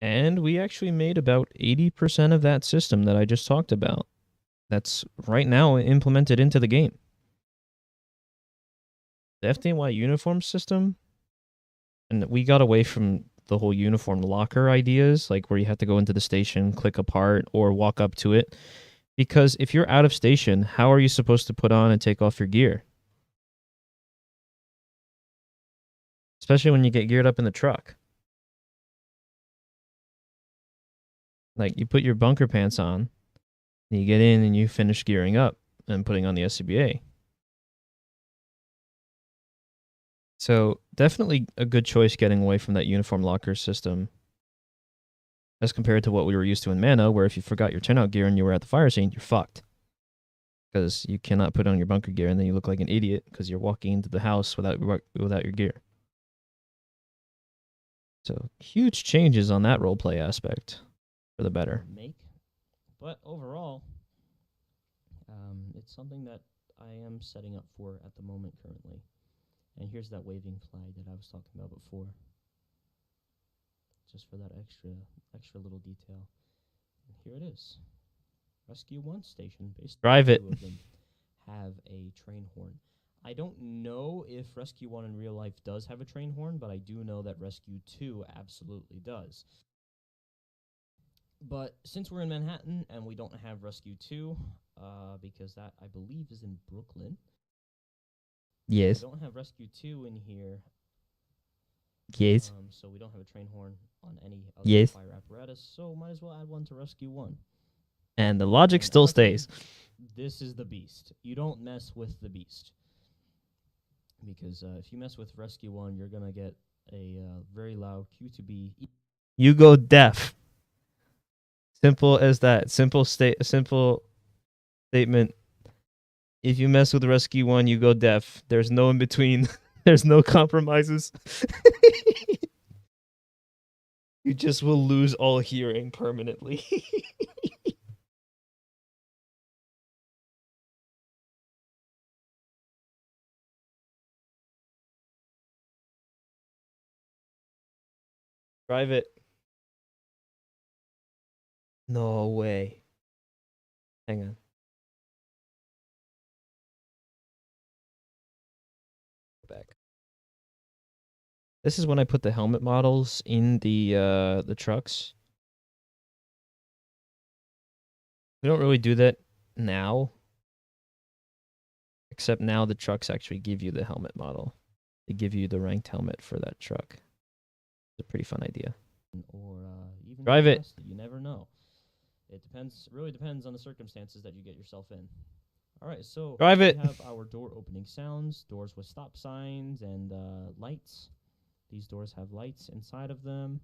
And we actually made about 80% of that system that I just talked about. That's right now implemented into the game. The FDNY uniform system, and we got away from the whole uniform locker ideas, like where you have to go into the station, click a part, or walk up to it. Because if you're out of station, how are you supposed to put on and take off your gear? Especially when you get geared up in the truck. Like, you put your bunker pants on, and you get in and you finish gearing up and putting on the SCBA. So definitely a good choice getting away from that uniform locker system as compared to what we were used to in Mana, where if you forgot your turnout gear and you were at the fire scene, you're fucked. Because you cannot put on your bunker gear and then you look like an idiot because you're walking into the house without your gear. So huge changes on that roleplay aspect for the better. Make, but overall, it's something that I am setting up for at the moment currently. And here's that waving flag that I was talking about before, just for that extra little detail. And here it is, Rescue 1 station. Basically, Drive it. 2 of them have a train horn. I don't know if Rescue 1 in real life does have a train horn, but I do know that Rescue 2 absolutely does. But since we're in Manhattan and we don't have Rescue 2, because that, I believe, is in Brooklyn. Yes. We don't have Rescue 2 in here. Yes. So we don't have a train horn on any other Yes. fire apparatus, so might as well add one to Rescue 1. And the logic And still honestly, stays. This is the beast. You don't mess with the beast. Because if you mess with Rescue 1, you're going to get a very loud Q2B. You go deaf. Simple as that. Simple statement. If you mess with Rescue 1, you go deaf. There's no in between. There's no compromises. You just will lose all hearing permanently. Drive it. No way. Hang on. Back. This is when I put the helmet models in the trucks. We don't really do that now. Except now the trucks actually give you the helmet model. They give you the ranked helmet for that truck. It's a pretty fun idea. Or even Drive it. You never know. It depends. Really depends on the circumstances that you get yourself in. All right, so Drive it. We have our door opening sounds, doors with stop signs and lights. These doors have lights inside of them.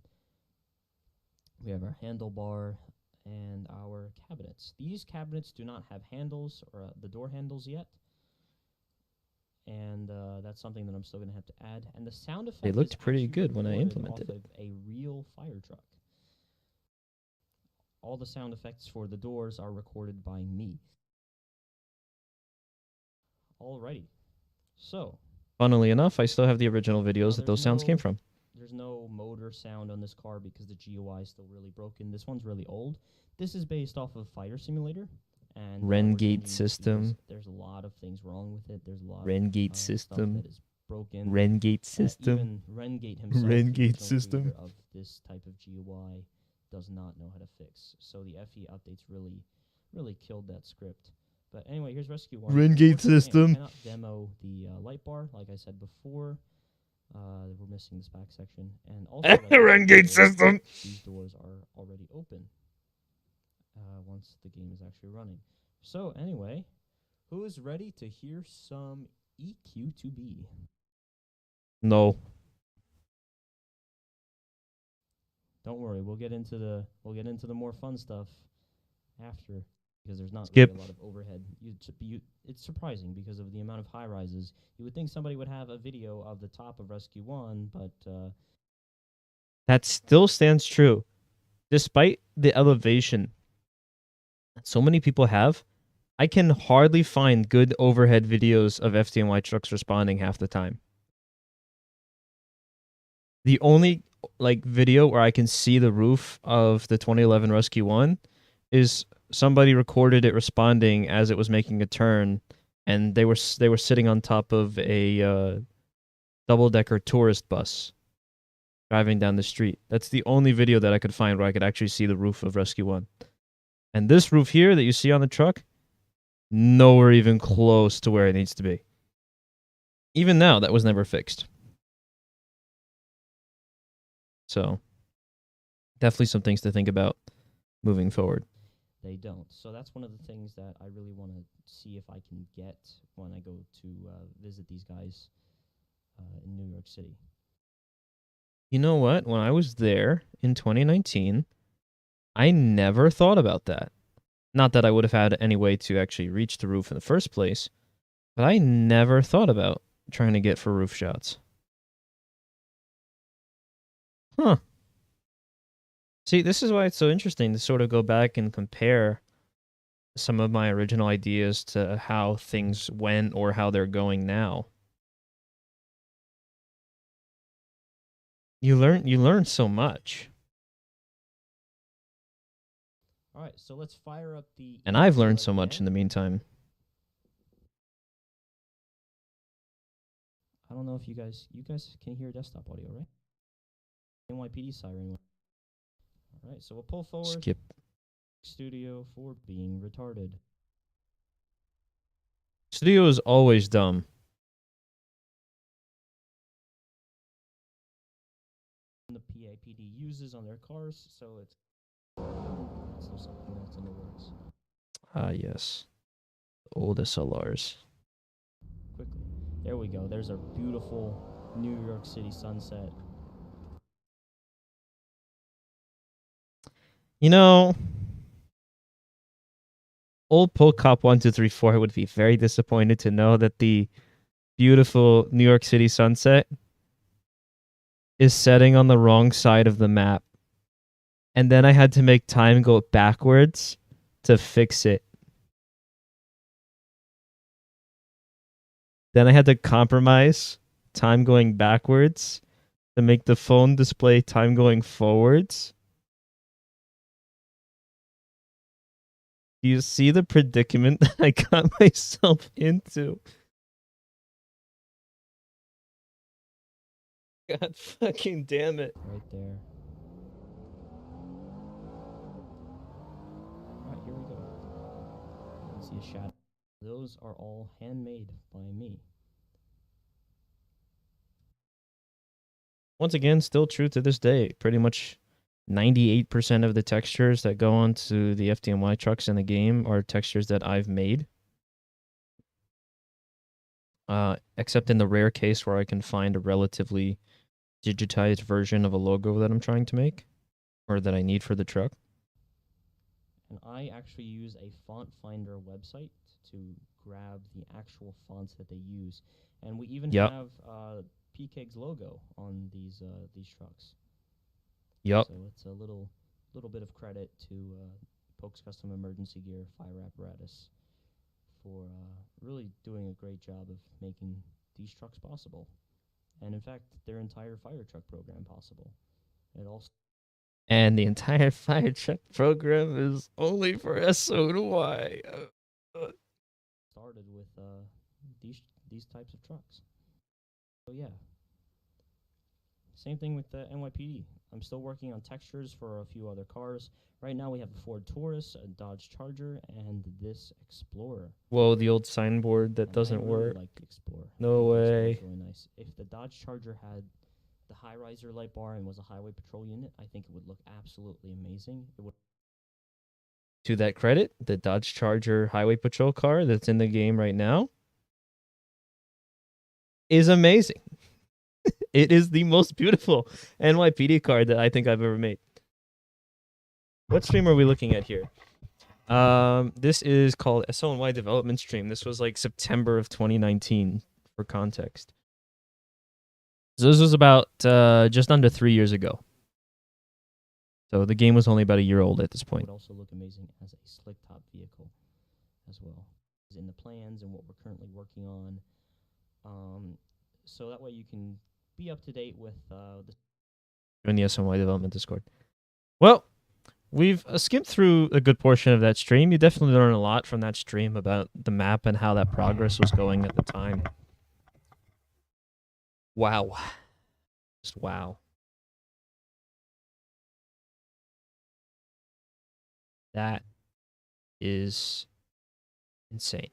We have our handlebar and our cabinets. These cabinets do not have handles or the door handles yet. And that's something that I'm still going to have to add. And the sound effect They looked is pretty actually good when I recorded implemented off it. of a real fire truck. All the sound effects for the doors are recorded by me. Alrighty. So, Funnily enough, I still have the original videos that those sounds came from. there's no motor sound on this car because the GUI is still really broken. This one's really old. This is based off of Fire Simulator. And we're Rengate changing this system. because there's a lot of things wrong with it. There's a lot Rengate of system. stuff that is broken. Rengate system. Even Rengate himself, the Rengate original system. creator of this type of GUI, does not know how to fix. So the FE updates really killed that script. But anyway, here's Rescue 1. Rengate Unfortunately, I system. cannot demo the light bar, like I said before. We're missing this back section. And also, like I said Rengate before, system. these doors are already open once the game is actually running. So anyway, who is ready to hear some EQ2B? No. Don't worry, we'll get into the more fun stuff after, because there's not Skip. really a lot of overhead. It's surprising because of the amount of high rises. You would think somebody would have a video of the top of Rescue 1, but That still stands true. Despite the elevation that so many people have, I can hardly find good overhead videos of FDNY trucks responding half the time. The only video where I can see the roof of the 2011 Rescue 1 is somebody recorded it responding as it was making a turn, and they were sitting on top of a double-decker tourist bus driving down the street. That's the only video that I could find where I could actually see the roof of Rescue 1. And this roof here that you see on the truck, nowhere even close to where it needs to be. Even now, that was never fixed. So, definitely some things to think about moving forward. they don't. So that's one of the things that I really want to see if I can get when I go to visit these guys in New York City. You know what? When I was there in 2019, I never thought about that. Not that I would have had any way to actually reach the roof in the first place, but I never thought about trying to get for roof shots. Huh. See, this is why it's so interesting to sort of go back and compare some of my original ideas to how things went or how they're going now. You learn so much. All right, so let's fire up the. And I've learned so much in the meantime. I don't know if you guys can hear desktop audio, right? NYPD siren. All right, so we'll pull forward. Skip. Studio for being retarded. Studio is always dumb. The PAPD uses on their cars, so it's something else in the works. Ah, yes. Old SLRs. Quickly. There we go. There's our beautiful New York City sunset. You know, old Polk Cop 1234 would be very disappointed to know that the beautiful New York City sunset is setting on the wrong side of the map. And then I had to make time go backwards to fix it. Then I had to compromise time going backwards to make the phone display time going forwards. Do you see the predicament that I got myself into? God fucking damn it. Right there. Alright, here we go. You can see a shadow. Those are all handmade by me. Once again, still true to this day. Pretty much 98% of the textures that go onto the FDNY trucks in the game are textures that I've made. Except in the rare case where I can find a relatively digitized version of a logo that I'm trying to make or that I need for the truck. And I actually use a font finder website to grab the actual fonts that they use. And we even have PK's logo on these trucks. Yep. So it's a little bit of credit to Polk's Custom Emergency Gear Fire Apparatus for really doing a great job of making these trucks possible. And in fact, their entire fire truck program possible. It also and the entire fire truck program is only for SoNY. Started with these types of trucks. So yeah. Same thing with the NYPD. I'm still working on textures for a few other cars. Right now we have a Ford Taurus, a Dodge Charger, and this Explorer. Whoa, the old signboard that doesn't work. I like the Explorer. No way. Really nice. If the Dodge Charger had the high riser light bar and was a highway patrol unit, I think it would look absolutely amazing. It would. To that credit, the Dodge Charger highway patrol car that's in the game right now is amazing. It is the most beautiful NYPD car that I think I've ever made. What stream are we looking at here? This is called SoNY Development Stream. This was like September of 2019 for context. So this was about just under 3 years ago. So the game was only about a year old at this point. It would also look amazing as a slick top vehicle as well. It's in the plans and what we're currently working on. So that way you can be up to date with in the SoNY Development Discord. Well, we've skimmed through a good portion of that stream. You definitely learned a lot from that stream about the map and how that progress was going at the time. Wow. Just wow. That is insane.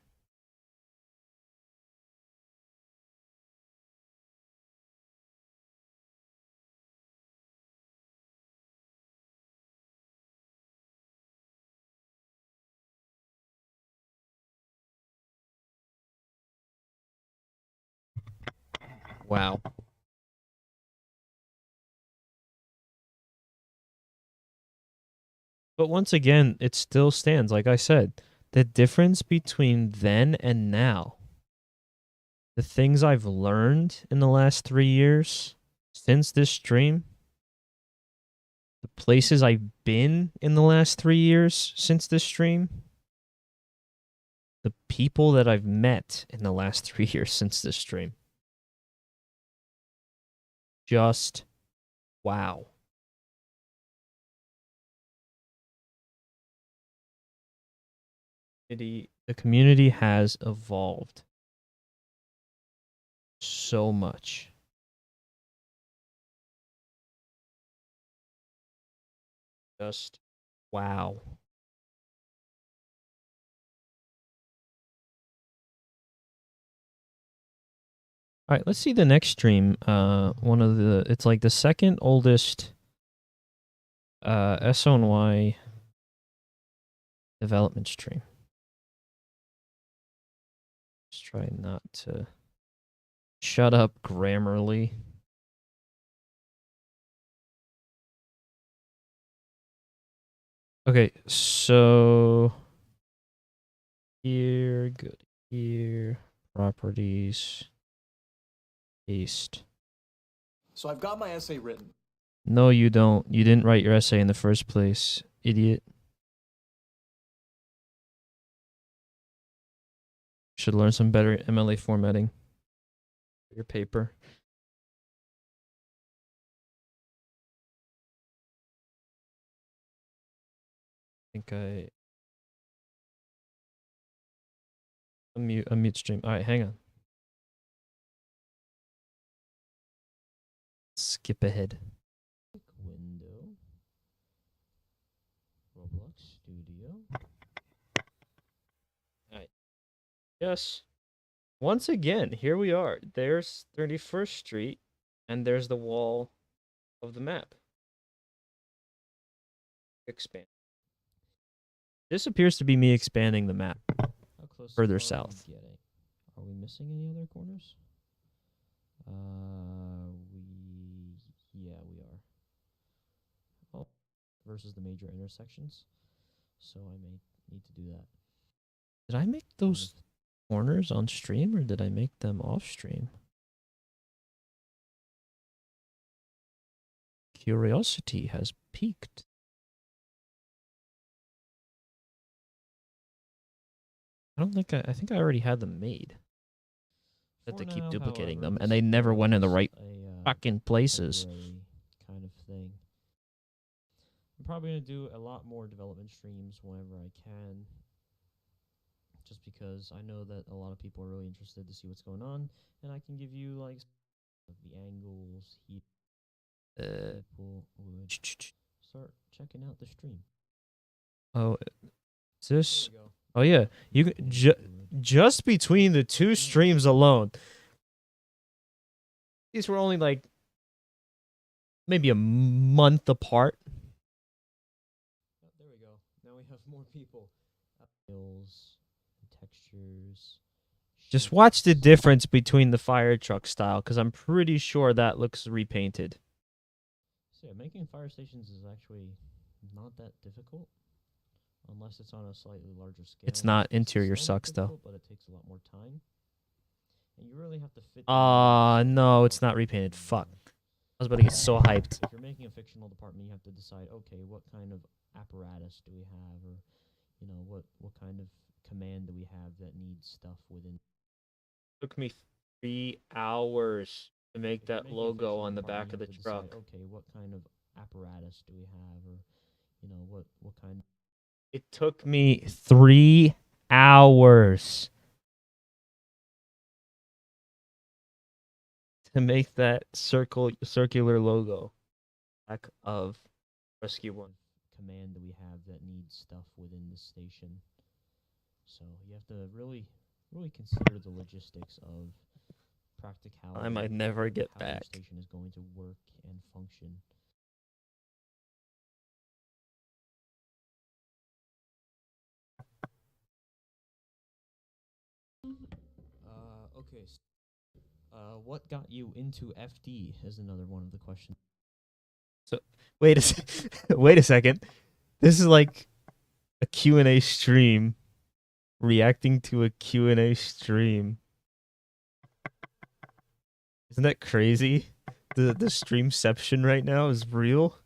Wow. But once again, it still stands. Like I said, the difference between then and now, the things I've learned in the last 3 years since this stream places I've been in the last 3 years since this stream, the people that I've met in the last 3 years since this stream. Just wow. The community has evolved so much. Just wow. All right, let's see the next stream. It's like the second oldest SoNY development stream. Just try not to shut up, Grammarly. Okay, so here, good. Here, properties, paste. So I've got my essay written. No, you don't. You didn't write your essay in the first place, idiot. Should learn some better MLA formatting for your paper. I think I unmute stream. All right, hang on. Skip ahead. Window. Roblox Studio. All right. Yes. Once again, here we are. There's 31st Street, and there's the wall of the map. Expand. This appears to be me expanding the map. How close Further are we south. getting? Are we missing any other corners? Yeah, we are. Oh, versus the major intersections. So I may need to do that. Did I make those corners on stream, or did I make them off stream? Curiosity has peaked. I think I already had them made. That they keep duplicating them, and they never went in the right fucking places. Kind of thing. I'm probably gonna do a lot more development streams whenever I can, just because I know that a lot of people are really interested to see what's going on, and I can give you like the angles. People would start checking out the stream. Oh, is this? Oh yeah, you just between the two streams alone. These were only like maybe a month apart. Oh, there we go. Now we have more people. Hills, textures. Just watch the difference between the fire truck style, because I'm pretty sure that looks repainted. So yeah, making fire stations is actually not that difficult. Unless it's on a slightly larger scale. It's not. Interior sucks though. But it takes a lot more time. And you really have to fit. No, it's not repainted. Fuck. I was about to get so hyped. If you're making a fictional department, you have to decide, okay, what kind of apparatus do we have, or you know, what kind of command do we have that needs stuff within. Took me 3 hours to make that logo on the back of the truck. Decide, okay, what kind of apparatus do we have, or you know, what kind. It took me 3 hours to make that circular logo back of Rescue 1. Command do we have that needs stuff within the station? So you have to really consider the logistics of practicality. I might never get how back. The station is going to work and function. Okay. What got you into FD is another one of the questions. So wait a second. This is like a Q&A stream, reacting to a Q&A stream. Isn't that crazy? The streamception right now is real.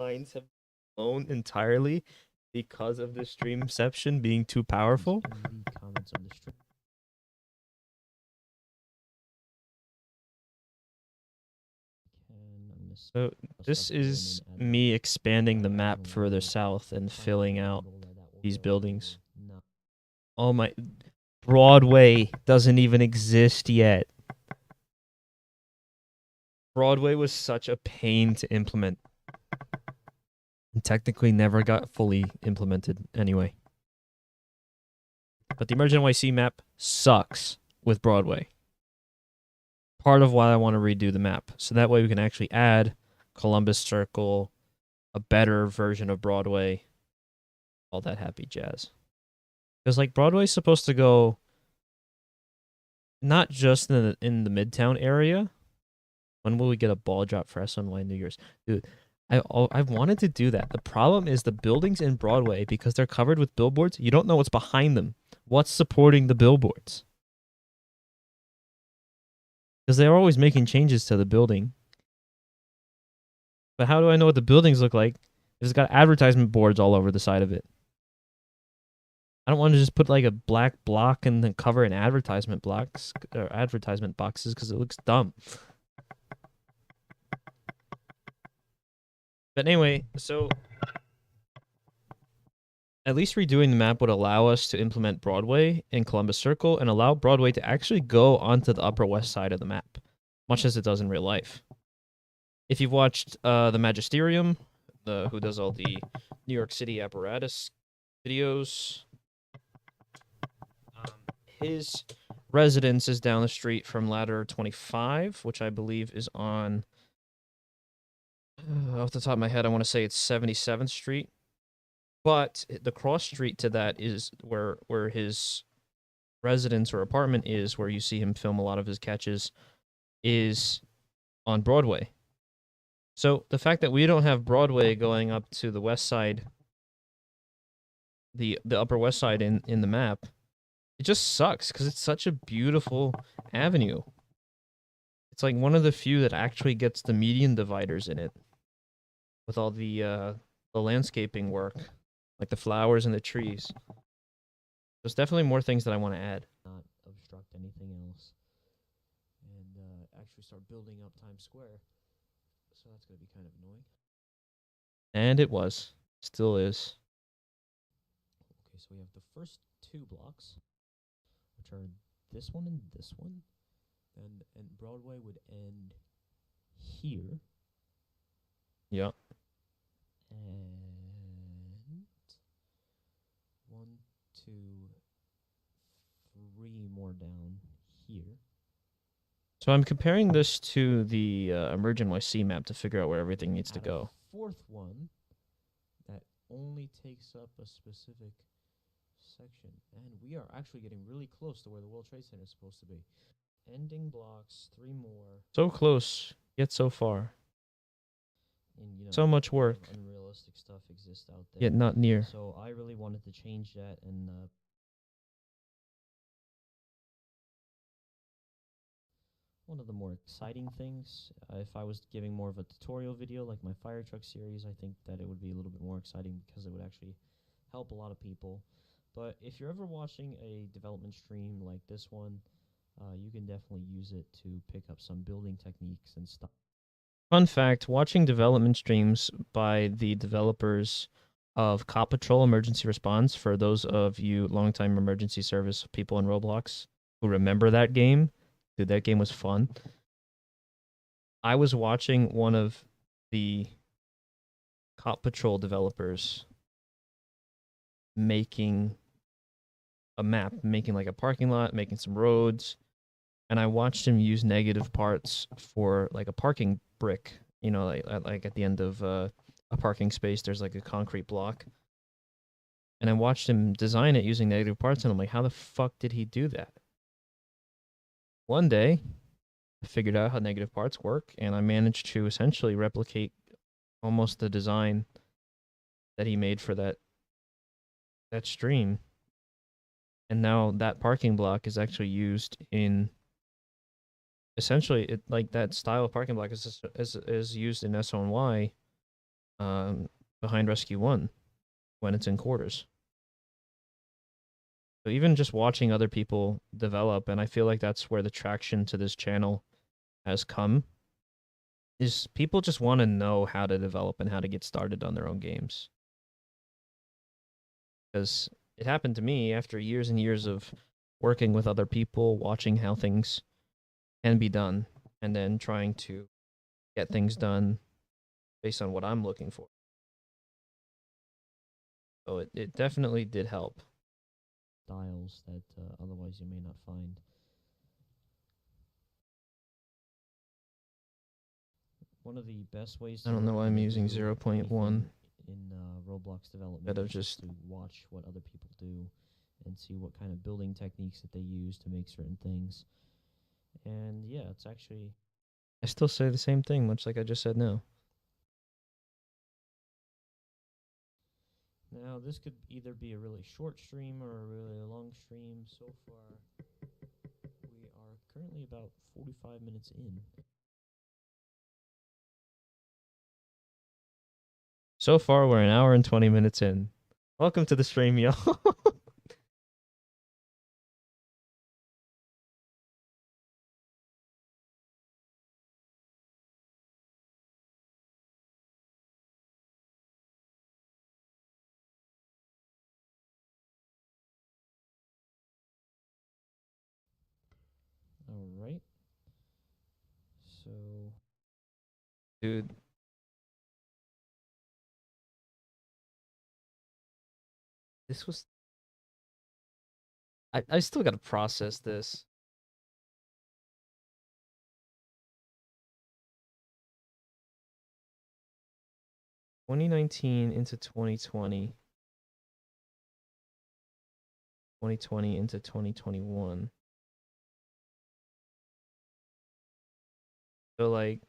minds have blown entirely because of the streamception being too powerful. Just gonna read comments on the stream. So this is me expanding the map further south and filling out these buildings. Oh my, Broadway doesn't even exist yet. Broadway was such a pain to implement. And technically never got fully implemented anyway. But the Emergent NYC map sucks with Broadway. Part of why I want to redo the map. So that way we can actually add Columbus Circle, a better version of Broadway, all that happy jazz. Because like Broadway's supposed to go not just in the Midtown area. When will we get a ball drop for SoNY New Year's? Dude, I've wanted to do that. The problem is the buildings in Broadway, because they're covered with billboards, you don't know what's behind them. What's supporting the billboards? Because they're always making changes to the building. But how do I know what the buildings look like if it's got advertisement boards all over the side of it? I don't want to just put like a black block and then cover in advertisement blocks or advertisement boxes because it looks dumb. But anyway, so at least redoing the map would allow us to implement Broadway in Columbus Circle and allow Broadway to actually go onto the Upper West Side of the map, much as it does in real life. If you've watched the Magisterium, who does all the New York City Apparatus videos, his residence is down the street from Ladder 25, which I believe is on, off the top of my head, I want to say it's 77th Street. But the cross street to that is where his residence or apartment is, where you see him film a lot of his catches, is on Broadway. So the fact that we don't have Broadway going up to the west side, the Upper West Side in the map, it just sucks because it's such a beautiful avenue. It's like one of the few that actually gets the median dividers in it, with all the landscaping work. Like the flowers and the trees. There's definitely more things that I want to add. Not obstruct anything else. And actually start building up Times Square. So that's going to be kind of annoying. And it was. Still is. Okay, so we have the first two blocks, which are this one and this one. And Broadway would end here. Yeah. And 1, 2, 3 more down here. So I'm comparing this to the Emergent NYC map to figure out where everything needs to go. Fourth one that only takes up a specific section. And we are actually getting really close to where the World Trade Center is supposed to be. Ending blocks, 3 more. So close, yet so far. And, you know, so much work. Unrealistic stuff exists out there. Yet not near. So I really wanted to change that, and one of the more exciting things, if I was giving more of a tutorial video like my fire truck series, I think that it would be a little bit more exciting because it would actually help a lot of people. But if you're ever watching a development stream like this one, you can definitely use it to pick up some building techniques and stuff. Fun fact, watching development streams by the developers of Cop Patrol Emergency Response, for those of you longtime emergency service people in Roblox who remember that game, dude, that game was fun. I was watching one of the Cop Patrol developers making a map, making like a parking lot, making some roads, and I watched him use negative parts for like a parking brick, you know, like at the end of a parking space, there's like a concrete block. And I watched him design it using negative parts, and I'm like, how the fuck did he do that? One day, I figured out how negative parts work, and I managed to essentially replicate almost the design that he made for that stream. And now that parking block is actually used in, essentially, it like that style of parking block is used in SoNY behind Rescue 1 when it's in quarters. So even just watching other people develop, and I feel like that's where the traction to this channel has come, is people just want to know how to develop and how to get started on their own games. Because it happened to me after years and years of working with other people, watching how things can be done, and then trying to get things done based on what I'm looking for. So it definitely did help. Styles that otherwise you may not find. One of the best ways to I don't know learn why how I'm to using do 0.1 anything in Roblox development instead of is just to watch what other people do and see what kind of building techniques that they use to make certain things. And yeah, it's actually I still say the same thing, much like I just said now. now this could either be a really short stream or a really long stream. So far, we are currently about 45 minutes in. So far, we're an hour and 20 minutes in. Welcome to the stream, y'all. All right. So Dude. This was... I still gotta process this. ...2019 into 2020. 2020 into 2021. So, like...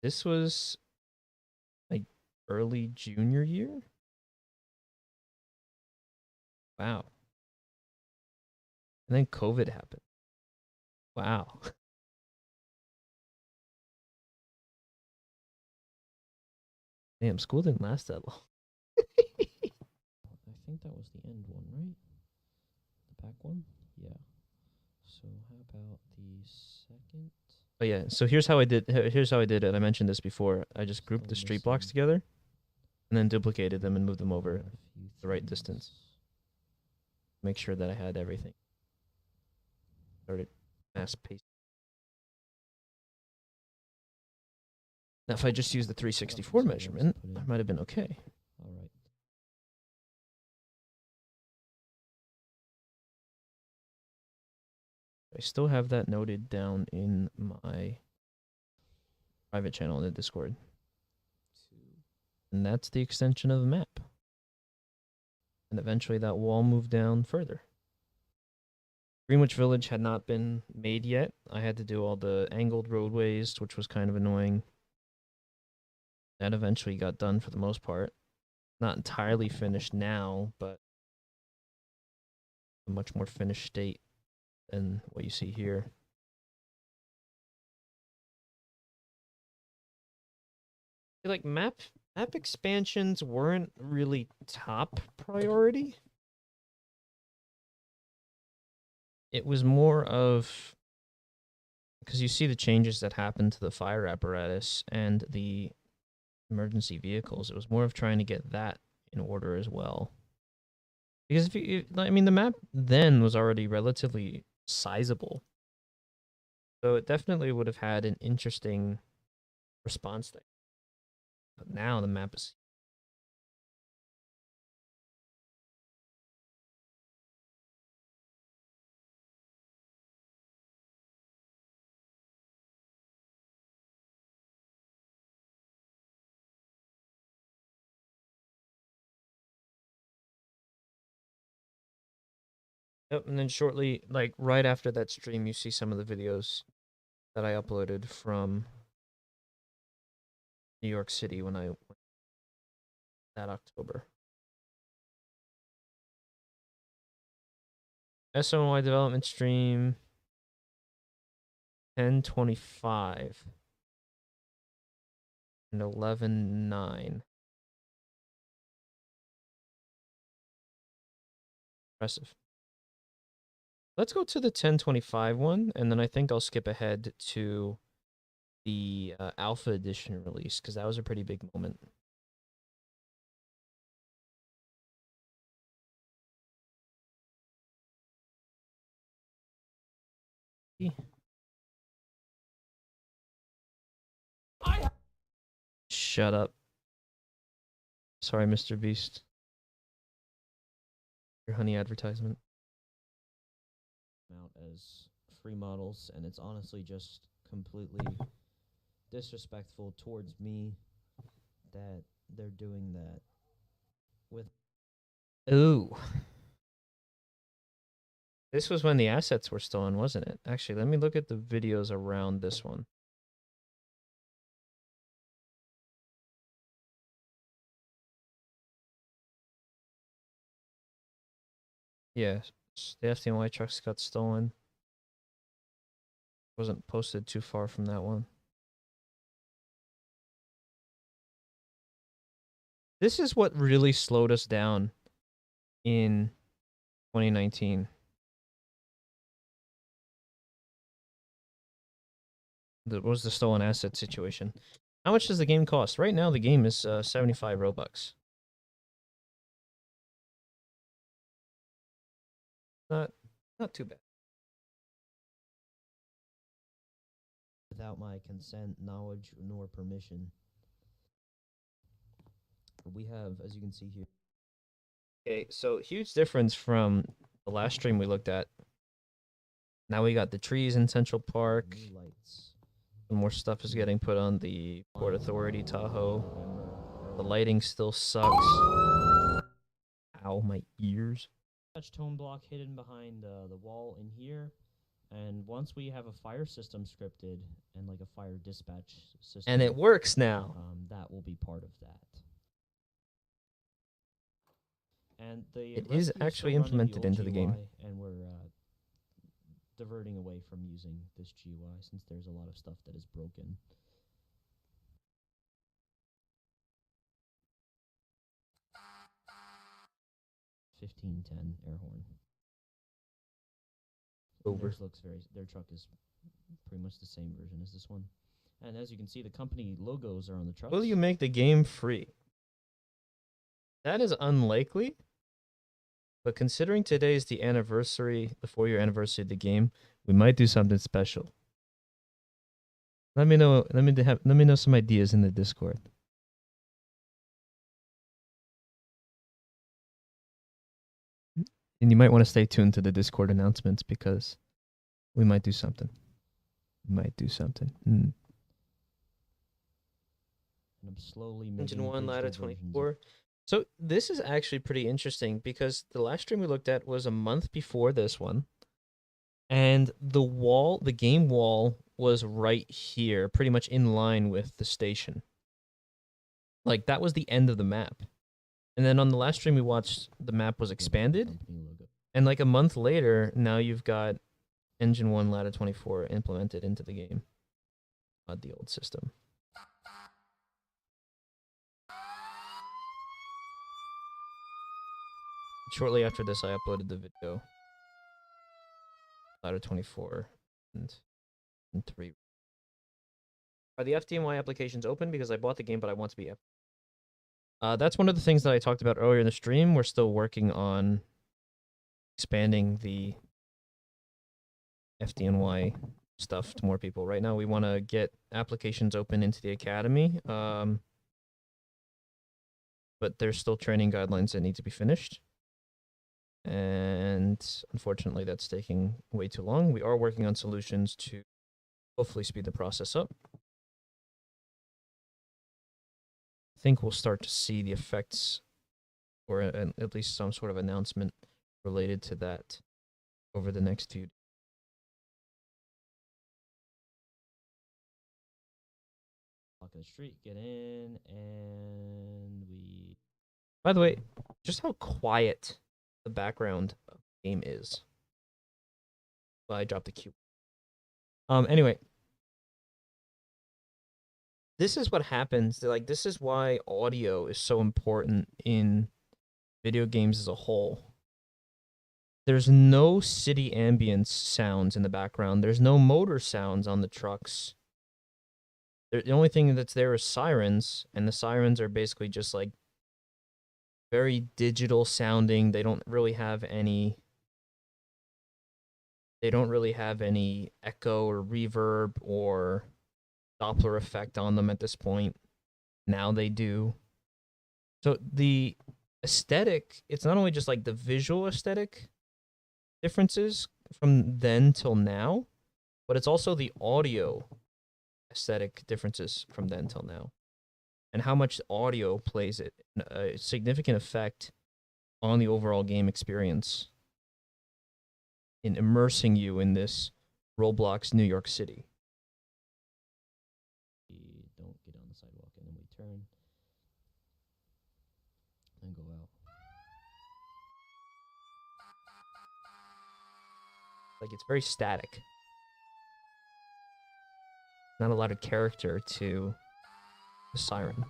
this was... like, early junior year? Wow. And then COVID happened. Wow. Damn, school didn't last that long. I think that was the end one, right? The back one? Yeah. So how about the second? Oh yeah, so here's how I did it. I mentioned this before. I just grouped Still the street blocks missing together and then duplicated them and moved them over a few the right things. distance. Make sure that I had everything. Started mass paste. Now if I just use the 364 measurement, I might have been okay. All right. I still have that noted down in my private channel in the Discord. And that's the extension of the map. And eventually that wall moved down further. Greenwich Village had not been made yet. I had to do all the angled roadways, which was kind of annoying. That eventually got done for the most part. Not entirely finished now, but a much more finished state than what you see here. Like map expansions weren't really top priority. It was more of, because you see the changes that happened to the fire apparatus and the emergency vehicles. It was more of trying to get that in order as well. Because I mean, the map then was already relatively sizable. So it definitely would have had an interesting response thing. But now the map is... Yep, and then shortly, like right after that stream, you see some of the videos that I uploaded from New York City when I went that October. SoNY development stream 10/25. and 11.9. Impressive. Let's go to the 1025 one, and then I think I'll skip ahead to the Alpha Edition release, because that was a pretty big moment. Shut up. Sorry, Mr. Beast. Your honey advertisement. Out as free models, and it's honestly just completely disrespectful towards me that they're doing that with. Ooh. This was when the assets were stolen, wasn't it? Actually, let me look at the videos around this one. Yeah, the SDNY trucks got stolen. Wasn't posted too far from that one. This is what really slowed us down in 2019. That was the stolen asset situation. How much does the game cost? Right now, the game is 75 Robux. Not too bad. Without my consent, knowledge, nor permission. We have, as you can see here. Okay, so huge difference from the last stream we looked at. Now we got the trees in Central Park. New lights. Some more stuff is getting put on the Port Authority Tahoe. The lighting still sucks. Ow, my ears. Touch tone block hidden behind the wall in here. And once we have a fire system scripted and like a fire dispatch system, And it works now. that will be part of that. And It is actually implemented into the game. And we're diverting away from using this GUI since there's a lot of stuff that is broken. $15.10 air horn. Over. Theirs looks their truck is pretty much the same version as this one. And as you can see, the company logos are on the trucks. Will you make the game free? That is unlikely. But considering today is the anniversary, the 4-year anniversary of the game, we might do something special. Let me know. Let me know some ideas in the Discord. And you might want to stay tuned to the Discord announcements because we might do something. We might do something. And I'm slowly making Engine 1, ladder digital versions 24. So this is actually pretty interesting because the last stream we looked at was a month before this one. And the game wall was right here, pretty much in line with the station. Like, that was the end of the map. And then on the last stream we watched, the map was expanded. And like a month later, now you've got Engine 1, ladder 24 implemented into the game. Not the old system. Shortly after this, I uploaded the video. Ladder 24 and 3. Are the FDNY applications open? Because I bought the game, but I want to be. That's one of the things that I talked about earlier in the stream. We're still working on expanding the FDNY stuff to more people. Right now, we want to get applications open into the academy. But there's still training guidelines that need to be finished. And unfortunately, that's taking way too long. We are working on solutions to hopefully speed the process up. I think we'll start to see the effects, or at least some sort of announcement related to that over the next few days. Block of the street, get in, and we. By the way, just how quiet the background of the game is. Well, I dropped the cube. Anyway, this is what happens. Like, this is why audio is so important in video games as a whole. There's no city ambience sounds in the background. There's no motor sounds on the trucks. The only thing that's there is sirens, and the sirens are basically just like very digital sounding. They don't really have any echo or reverb or Doppler effect on them at this point. Now they do. So the aesthetic, it's not only just like the visual aesthetic differences from then till now, but it's also the audio aesthetic differences from then till now, and how much audio plays a significant effect on the overall game experience in immersing you in this Roblox New York City. We don't get on the sidewalk, and then we turn and go out. Like, it's very static. Not a lot of character to the siren.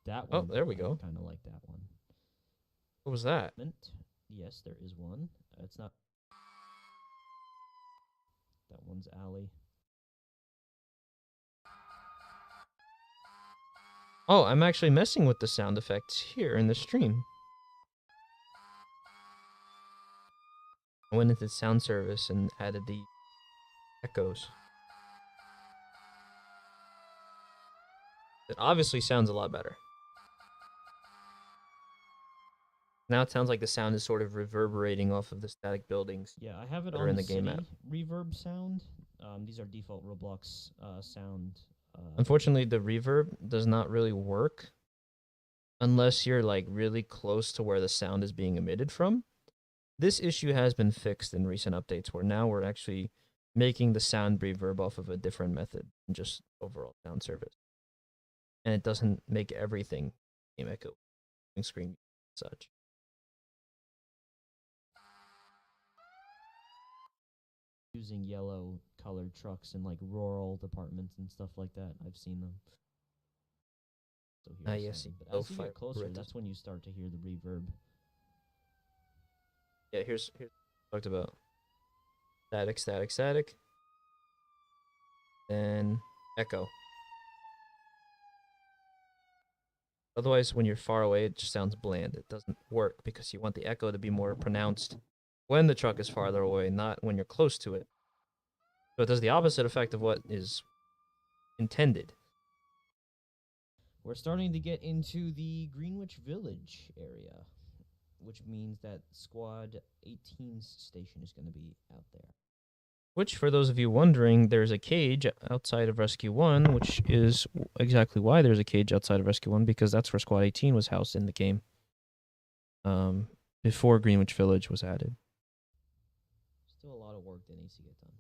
That Oh, one. there we go. Kind of like that one. What was that? Yes, there is one. It's not. That one's alley. Oh, I'm actually messing with the sound effects here in the stream. I went into sound service and added the echoes. It obviously sounds a lot better. Now it sounds like the sound is sort of reverberating off of the static buildings. Yeah, I have it that on are in the the game city map. reverb sound. These are default Roblox sound. Unfortunately, the reverb does not really work unless you're like really close to where the sound is being emitted from. This issue has been fixed in recent updates where now we're actually making the sound reverb off of a different method than just overall sound service. And it doesn't make everything game echo, screen, and such. Using yellow colored trucks in like rural departments and stuff like that. I've seen them. So Yes. but as you get closer, that's when you start to hear the reverb. Yeah, here's talked about static, static, static, then echo. Otherwise, when you're far away, it just sounds bland. It doesn't work because you want the echo to be more pronounced when the truck is farther away, not when you're close to it. So it does the opposite effect of what is intended. We're starting to get into the Greenwich Village area, which means that Squad 18's station is going to be out there. Which, for those of you wondering, there's a cage outside of Rescue 1, which is exactly why there's a cage outside of Rescue 1, because that's where Squad 18 was housed in the game. Before Greenwich Village was added. Still a lot of work that needs to get done.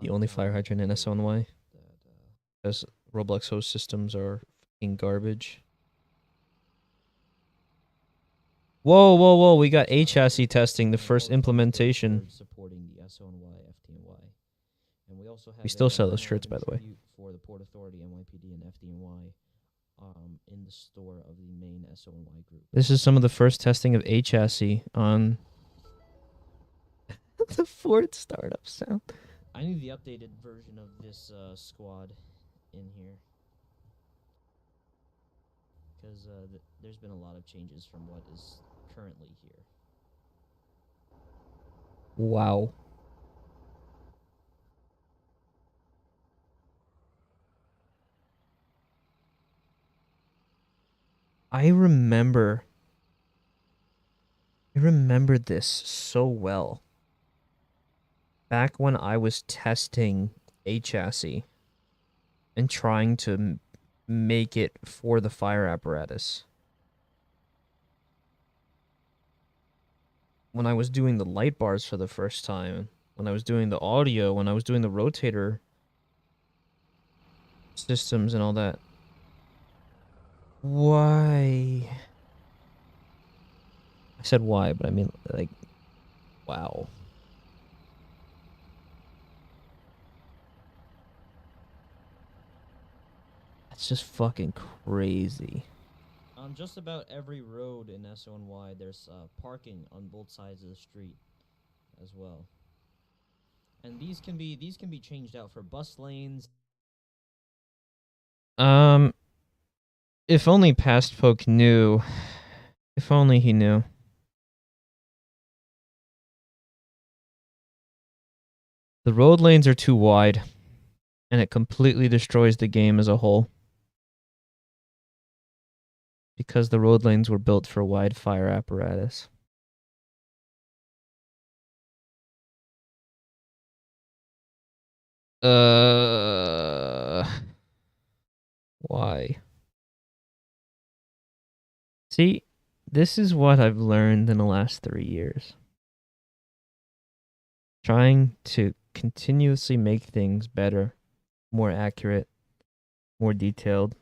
The only fire hydrant in SoNY. Because Roblox host systems are fucking garbage. Whoa, whoa, whoa, we got A-chassis testing, the first implementation. Supporting the SoNY, FDNY. And we also have We still sell those shirts, by the way. For the Port Authority, NYPD, and FDNY in the store of the main SoNY group. This is some of the first testing of A-chassis on the Ford startup sound. I need the updated version of this squad in here. Because there's been a lot of changes from what is currently here. Wow. I remember this so well. Back when I was testing A-chassis and trying to make it for the fire apparatus. When I was doing the light bars for the first time, when I was doing the audio, when I was doing the rotator systems and all that. Why? I said why, but I mean, like, wow. That's just fucking crazy. On just about every road in SoNY, there's parking on both sides of the street as well. And these can be changed out for bus lanes. If only past folk knew. If only he knew. The road lanes are too wide, and it completely destroys the game as a whole. Because the road lanes were built for wide fire apparatus. Why? See, this is what I've learned in the last 3 years. Trying to continuously make things better, more accurate, more detailed.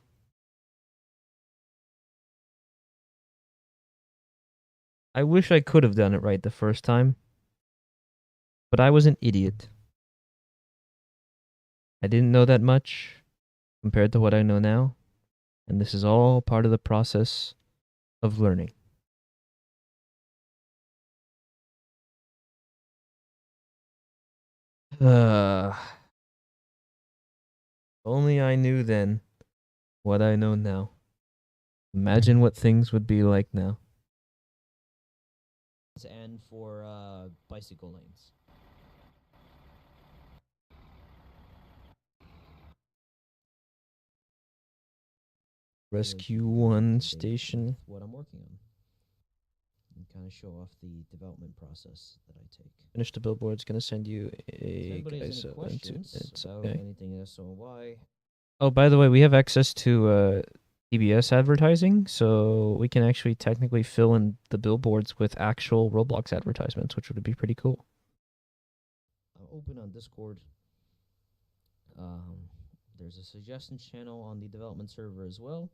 I wish I could have done it right the first time, but I was an idiot. I didn't know that much compared to what I know now, and this is all part of the process of learning. Only I knew then what I know now. Imagine what things would be like now. And for bicycle lanes. Rescue 1 station. What I'm working on. And kind of show off the development process that I take. Finish the billboard's gonna send you If a anybody has any guys questions it's about okay. anything SoNY, Oh, by the way, we have access to PBS advertising, so we can actually technically fill in the billboards with actual Roblox advertisements, which would be pretty cool. I'm open on Discord. There's a suggestion channel on the development server as well.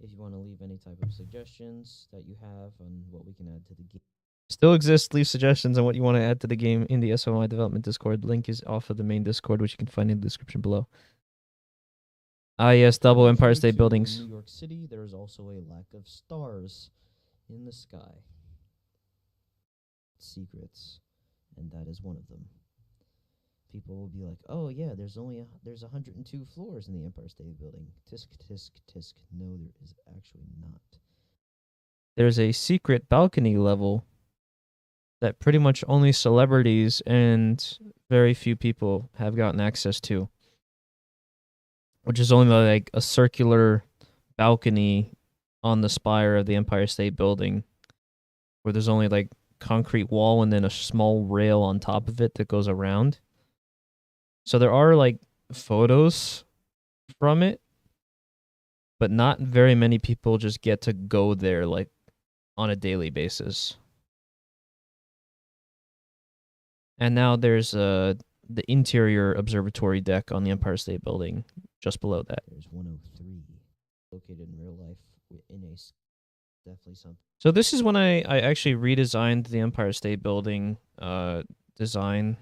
If you want to leave any type of suggestions that you have on what we can add to the game. Still exists. Leave suggestions on what you want to add to the game in the SONY development Discord. Link is off of the main Discord, which you can find in the description below. Ah, yes, double Empire Due State to Buildings. New York City, there is also a lack of stars in the sky. Secrets, and that is one of them. People will be like, "Oh yeah, there's 102 floors in the Empire State Building." Tisk tisk tisk. No, there is actually not. There's a secret balcony level that pretty much only celebrities and very few people have gotten access to, which is only like a circular balcony on the spire of the Empire State Building, where there's only like concrete wall and then a small rail on top of it that goes around. So there are like photos from it, but not very many people just get to go there like on a daily basis. And now there's the interior observatory deck on the Empire State Building just below that. There's 103 located in real life in a definitely something. So this is when I actually redesigned the Empire State Building design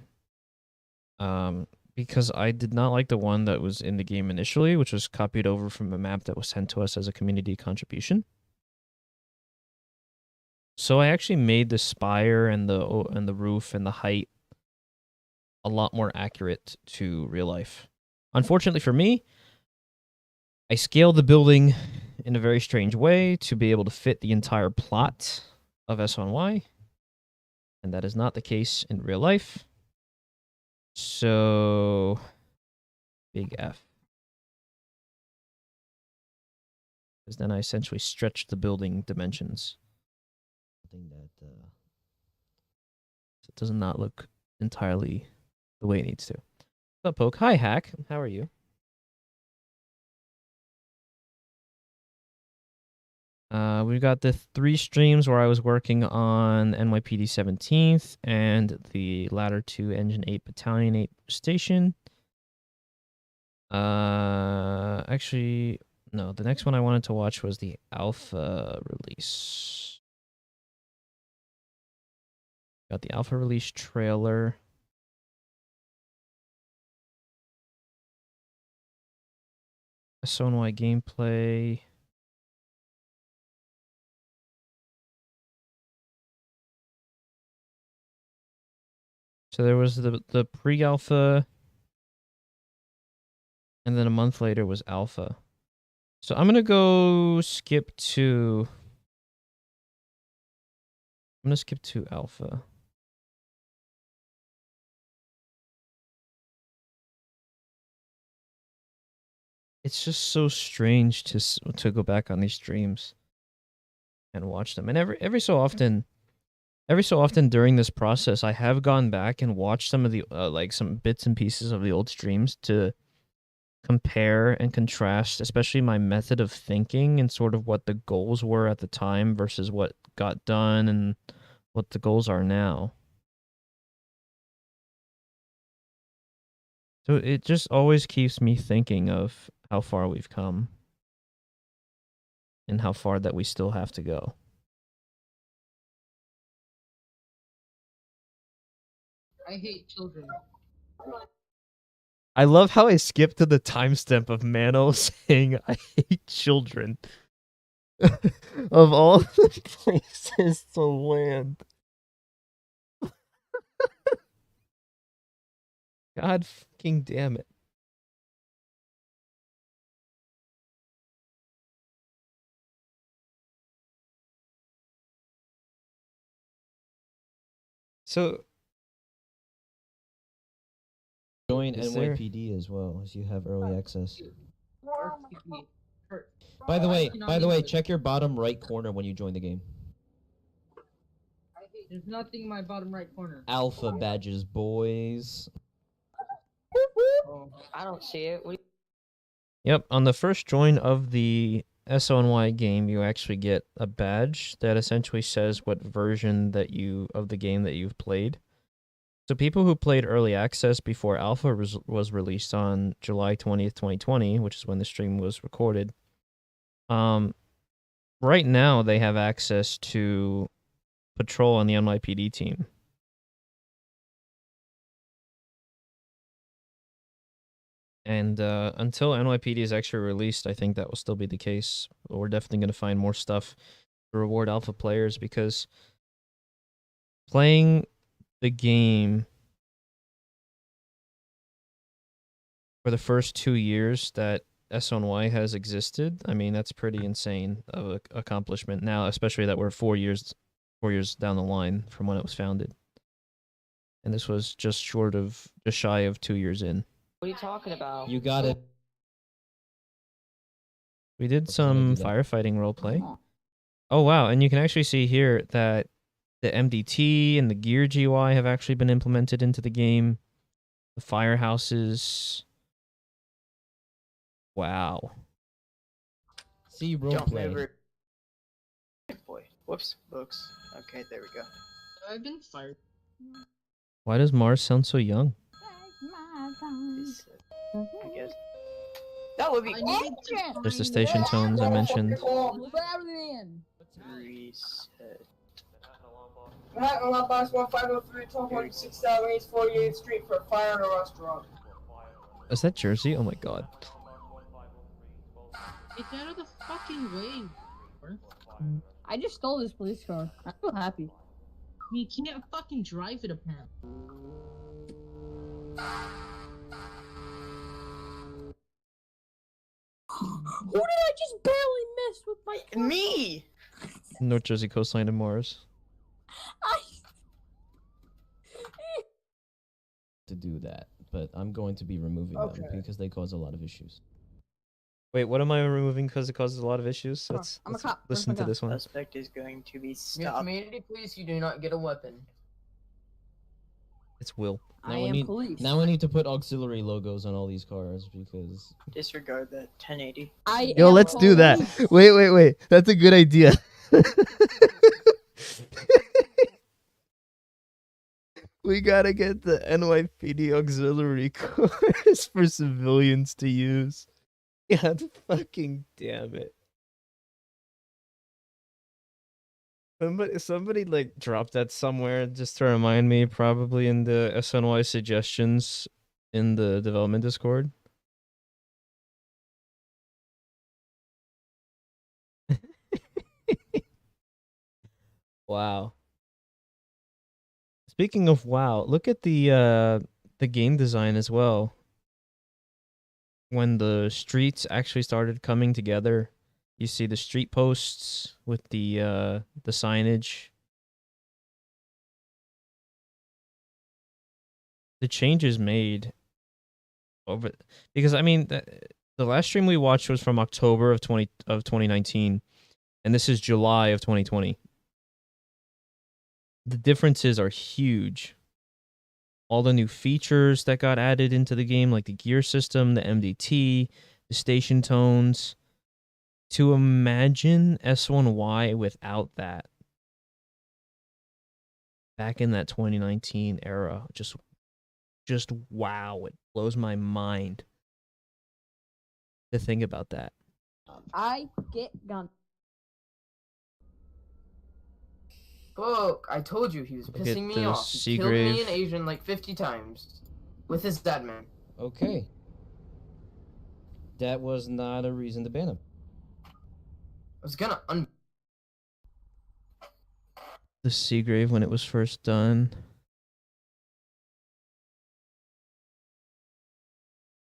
because I did not like the one that was in the game initially, which was copied over from a map that was sent to us as a community contribution. So I actually made the spire and the roof and the height a lot more accurate to real life. Unfortunately for me, I scaled the building in a very strange way to be able to fit the entire plot of SoNY, and that is not the case in real life. So, big F. Because then I essentially stretched the building dimensions. Something that So it does not look entirely the way it needs to. What's up, Poke? Hi, Hack. How are you? We've got the 3 streams where I was working on NYPD 17th and the latter 2 Engine 8 Battalion 8 Station. Actually, no, the next one I wanted to watch was the Alpha release. Got the alpha release trailer. A SoNY gameplay. So there was the pre-alpha, and then a month later was alpha. So I'm gonna go skip to. I'm gonna skip to alpha. It's just so strange to go back on these streams and watch them. And every so often during this process, I have gone back and watched some of the like some bits and pieces of the old streams to compare and contrast, especially my method of thinking and sort of what the goals were at the time versus what got done and what the goals are now. So it just always keeps me thinking of how far we've come and how far that we still have to go. I hate children. I love how I skipped to the timestamp of Mano saying I hate children. Of all the places to land. God fucking damn it. So Join Is there- NYPD as well, as you have early access. RTP. By the way, check your bottom right corner when you join the game. There's nothing in my bottom right corner. Alpha badges, boys. Oh, I don't see it. What Yep, on the first join of the SoNY game, you actually get a badge that essentially says what version of the game that you've played. So people who played early access before alpha was released on July 20th, 2020, which is when the stream was recorded. Right now they have access to patrol on the NYPD team. And until NYPD is actually released, I think that will still be the case. We're definitely going to find more stuff to reward alpha players because playing the game for the first 2 years that SoNY has existed, I mean, that's pretty insane of an accomplishment now, especially that we're 4 years down the line from when it was founded. And this was just shy of 2 years in. are you talking about? You got it. We did What can I some do that? firefighting roleplay. Oh wow, and you can actually see here that the MDT and the gear GUI have actually been implemented into the game. The firehouses. Wow. See Don't roleplay. ever. Boy, whoops, books. Okay, there we go. I've been fired. Why does Mars sound so young? It's, I guess that would be I need to There's the station tones I mentioned. reset. Manhattan Lot Box 1503, 1206 South 48th Street for a fire in a restaurant. Is that Jersey? Oh my god. Get out of the fucking way. I just stole this police car. I'm so happy. You can't fucking drive it apparently. Who did I just barely miss with my car? Me. North Jersey coastline to Mars. I... To do that, but I'm going to be removing them because they cause a lot of issues. Wait, what am I removing because it causes a lot of issues? Let's, I'm a let's cop. listen to this one. Suspect is going to be Your stopped. community police, you do not get a weapon. It's Will. I Now we am need- police. Now I need to put auxiliary logos on all these cars because Disregard that 1080. I Yo, am let's do that. police. Wait. That's a good idea. We gotta get the NYPD auxiliary cars for civilians to use. God fucking damn it. Somebody like dropped that somewhere just to remind me, probably in the SoNY suggestions in the development Discord. Wow. Speaking of wow, look at the game design as well. When the streets actually started coming together, you see the street posts with the signage. The changes made over, because I mean the last stream we watched was from October of 2019, and this is July of 2020. The differences are huge. All the new features that got added into the game, like the gear system, the MDT, the station tones. To imagine SoNY without that, back in that 2019 era, just wow, it blows my mind to think about that. I get gun. Look, I told you he was Look pissing at me the off. He killed me Seagrave. in Asian like 50 times. With his dad man. Okay. That was not a reason to ban him. I was gonna The Seagrave when it was first done.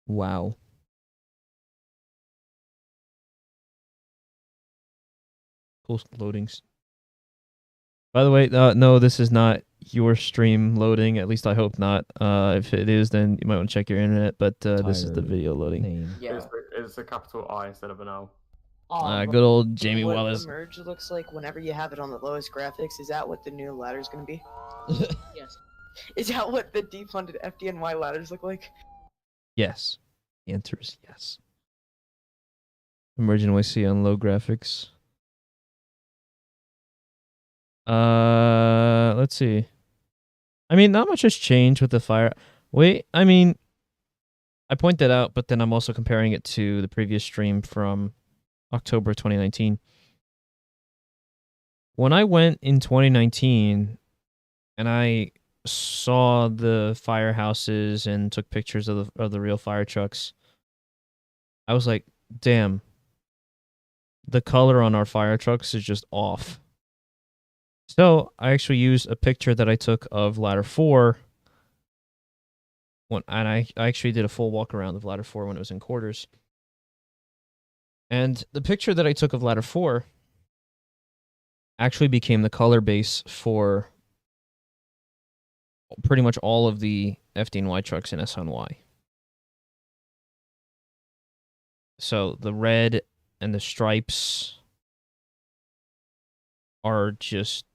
Wow. Cool loadings. By the way, no, this is not your stream loading. At least I hope not. If it is, then you might want to check your internet. But this is the Tired video loading. Name. Yeah. It's a capital I instead of an O. Good old Jamie what Wallace. the merge looks like whenever you have it on the lowest graphics, is that what the new ladder's gonna be? Yes. Is that what the defunded FDNY ladders look like? Yes. The answer is yes. Emergent YC on low graphics. Let's see. I mean, not much has changed with the fire. Wait, I mean, I point that out, but then I'm also comparing it to the previous stream from October 2019. When I went in 2019 and I saw the firehouses and took pictures of the real fire trucks, I was like, damn, the color on our fire trucks is just off. So I actually used a picture that I took of Ladder 4 and I actually did a full walk around of Ladder 4 when it was in quarters. And the picture that I took of Ladder 4 actually became the color base for pretty much all of the FDNY trucks in SoNY. So the red and the stripes are just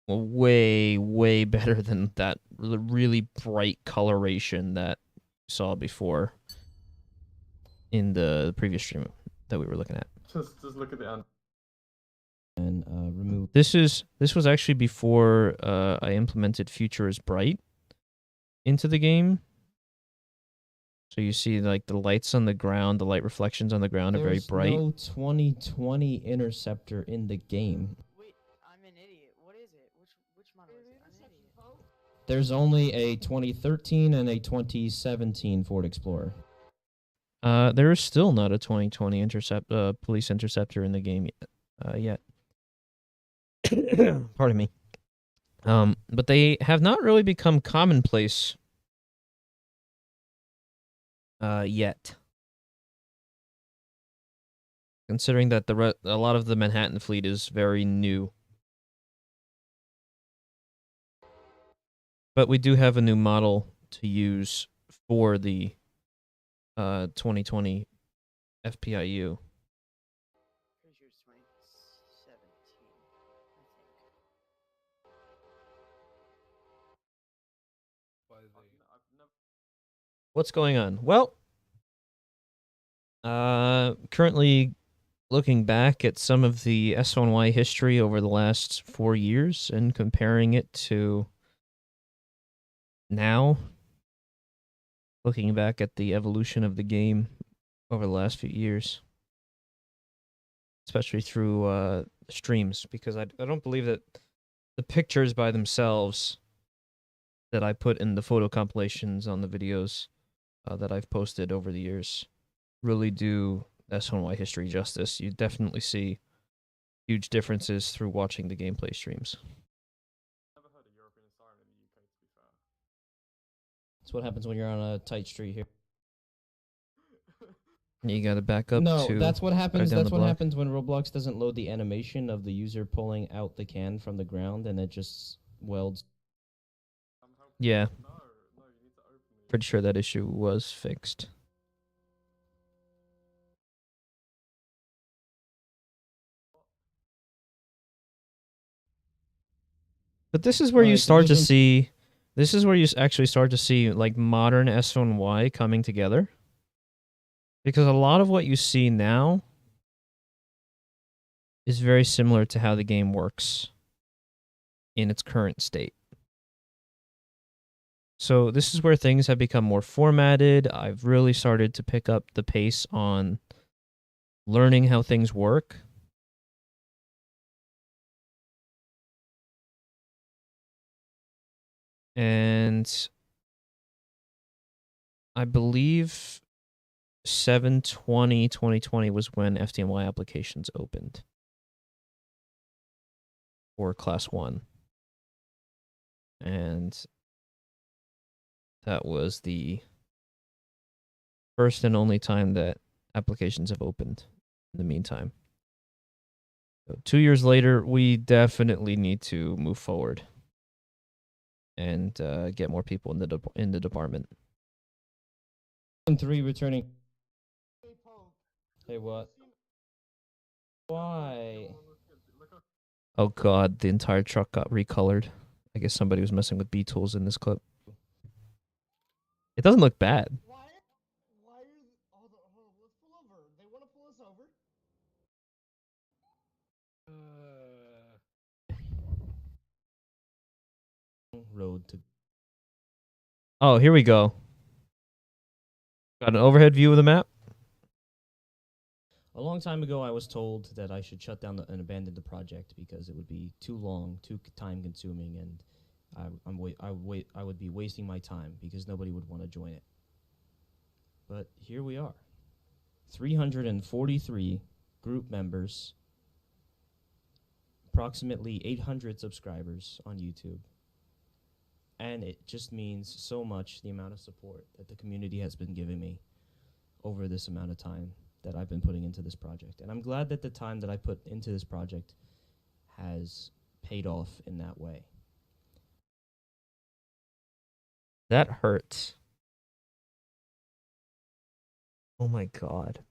way, way better than that really bright coloration that you saw before in the previous stream that we were looking at. Just look at the end. And remove. This was actually before I implemented Future is Bright into the game. So you see like the lights on the ground, the light reflections on the ground are very bright. There's no 2020 interceptor in the game. Wait, I'm an idiot. What is it? Which model is it? I'm an idiot. There's only a 2013 and a 2017 Ford Explorer. There is still not a 2020 police interceptor in the game yet. Pardon me. But they have not really become commonplace yet. Considering that a lot of the Manhattan fleet is very new. But we do have a new model to use for the 2020 FPIU. Pretty sure it's 2017, I think. What's going on? Well, currently looking back at some of the SoNY history over the last 4 years and comparing it to now, looking back at the evolution of the game over the last few years, especially through streams, because I don't believe that the pictures by themselves that I put in the photo compilations on the videos that I've posted over the years really do SoNY history justice. You definitely see huge differences through watching the gameplay streams. Never heard a European siren in the UK, to be fair. That's what happens when you're on a tight street here. You gotta back up No, to that's what happens. down That's the what block. happens when Roblox doesn't load the animation of the user pulling out the can from the ground, and it just welds. Yeah, No, you need to open it. pretty sure that issue was fixed. But this is where you Alright, start to Division- see. This is where you actually start to see like modern SoNY coming together. Because a lot of what you see now is very similar to how the game works in its current state. So this is where things have become more formatted. I've really started to pick up the pace on learning how things work. And I believe 7/20/2020 was when FDNY applications opened for Class 1. And that was the first and only time that applications have opened in the meantime. So 2 years later, we definitely need to move forward and get more people in the department. 3 returning. Hey, what? Why? Oh god, the entire truck got recolored. I guess somebody was messing with B-tools in this clip. It doesn't look bad. Why are hold on, let's pull over. They want to pull us over? Road to. Oh, here we go. Got an overhead view of the map. A long time ago, I was told that I should shut down and abandon the project because it would be too long, too time-consuming, and I would be wasting my time because nobody would want to join it. But here we are, 343 group members, approximately 800 subscribers on YouTube, and it just means so much the amount of support that the community has been giving me over this amount of time that I've been putting into this project. And I'm glad that the time that I put into this project has paid off in that way. That hurts. Oh my god.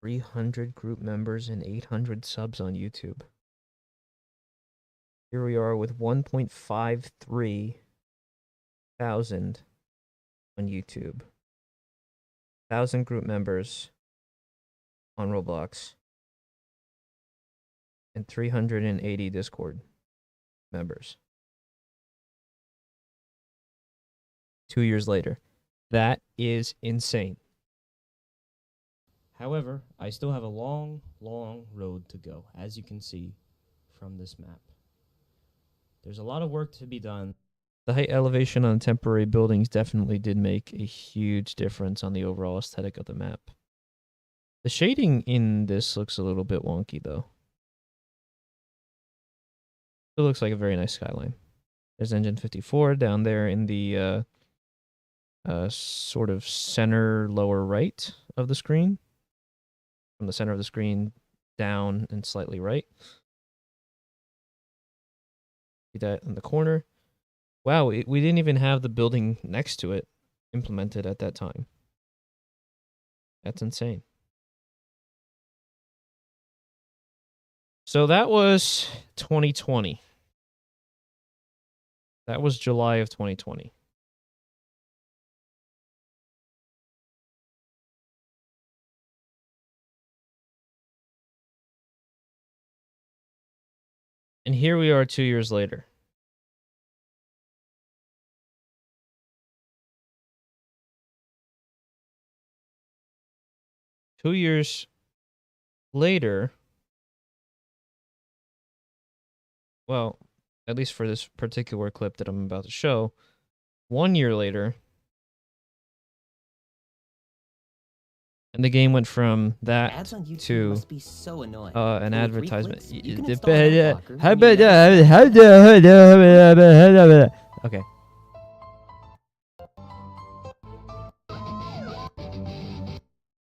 300 group members and 800 subs on YouTube. Here we are with 1.53 thousand on YouTube. 1,000 group members on Roblox. And 380 Discord members. 2 years later. That is insane. However, I still have a long, long road to go, as you can see from this map. There's a lot of work to be done. The height elevation on temporary buildings definitely did make a huge difference on the overall aesthetic of the map. The shading in this looks a little bit wonky, though. It looks like a very nice skyline. There's Engine 54 down there in the sort of center lower right of the screen. From the center of the screen down and slightly right. See that in the corner. Wow, we didn't even have the building next to it implemented at that time. That's insane. So that was 2020. That was July of 2020. And here we are 2 years later. Two years later, well, at least for this particular clip that I'm about to show, 1 year later, and the game went from that Ads on YouTube to must be so annoying. an But with 3 advertisement. clicks, you can install an ad blocker and you never Okay.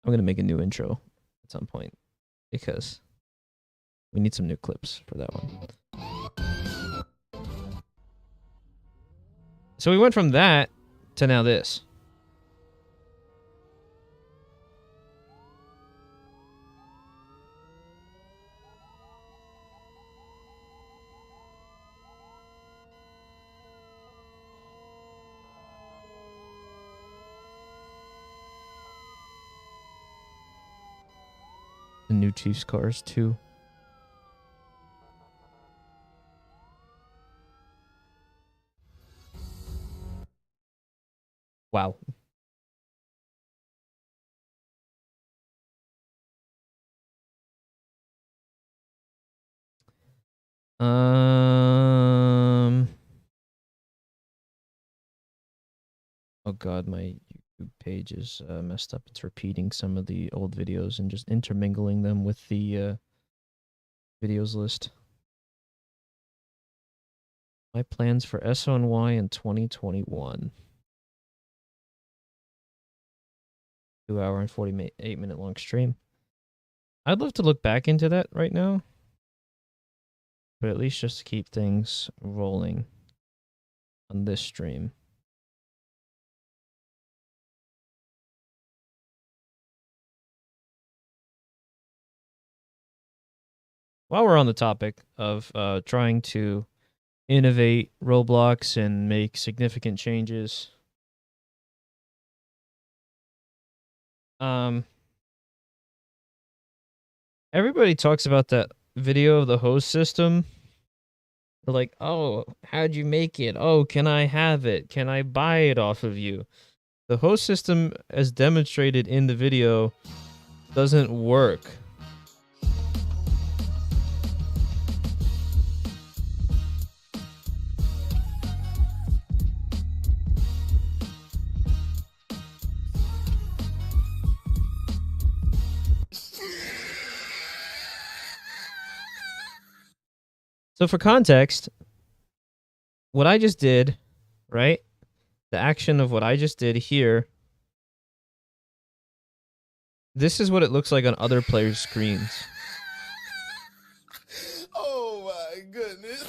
I'm gonna make a new intro at some point because we need some new clips for that one. So we went from that to now this. The new Chiefs cars too. Wow. Oh god, my YouTube page is messed up. It's repeating some of the old videos and just intermingling them with the videos list. My plans for SoNY in 2021. 2-hour and 48-minute long stream. I'd love to look back into that right now, but at least just to keep things rolling on this stream. While we're on the topic of trying to innovate Roblox and make significant changes, everybody talks about that video of the host system. They're like, oh, how'd you make it? Oh, can I have it? Can I buy it off of you? The host system, as demonstrated in the video, doesn't work. So for context, what I just did, right? The action of what I just did here, this is what it looks like on other players' screens. Oh my goodness.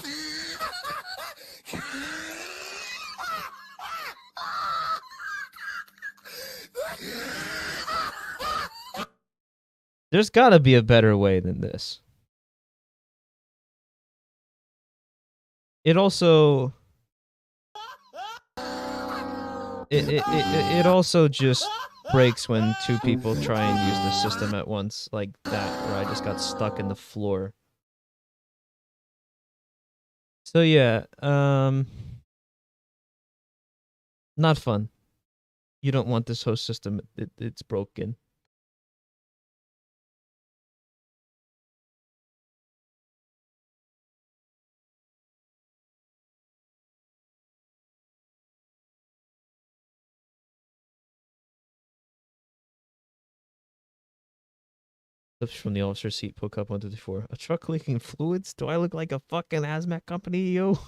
There's got to be a better way than this. It also it also just breaks when two people try and use the system at once, like that, where I just got stuck in the floor. So yeah, not fun. You don't want this host system. It's broken. Clips from the officer's seat, poke up 154. A truck leaking fluids? Do I look like a fucking hazmat company, yo?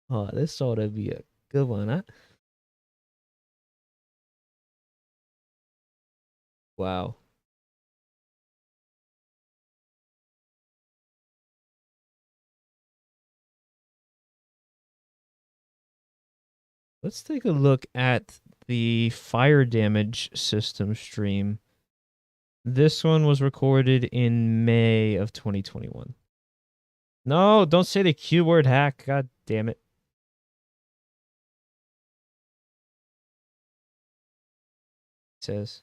Oh, this ought to be a good one, huh? Wow. Let's take a look at the fire damage system stream. This one was recorded in May of 2021. No, don't say the Q word hack. God damn it. It says.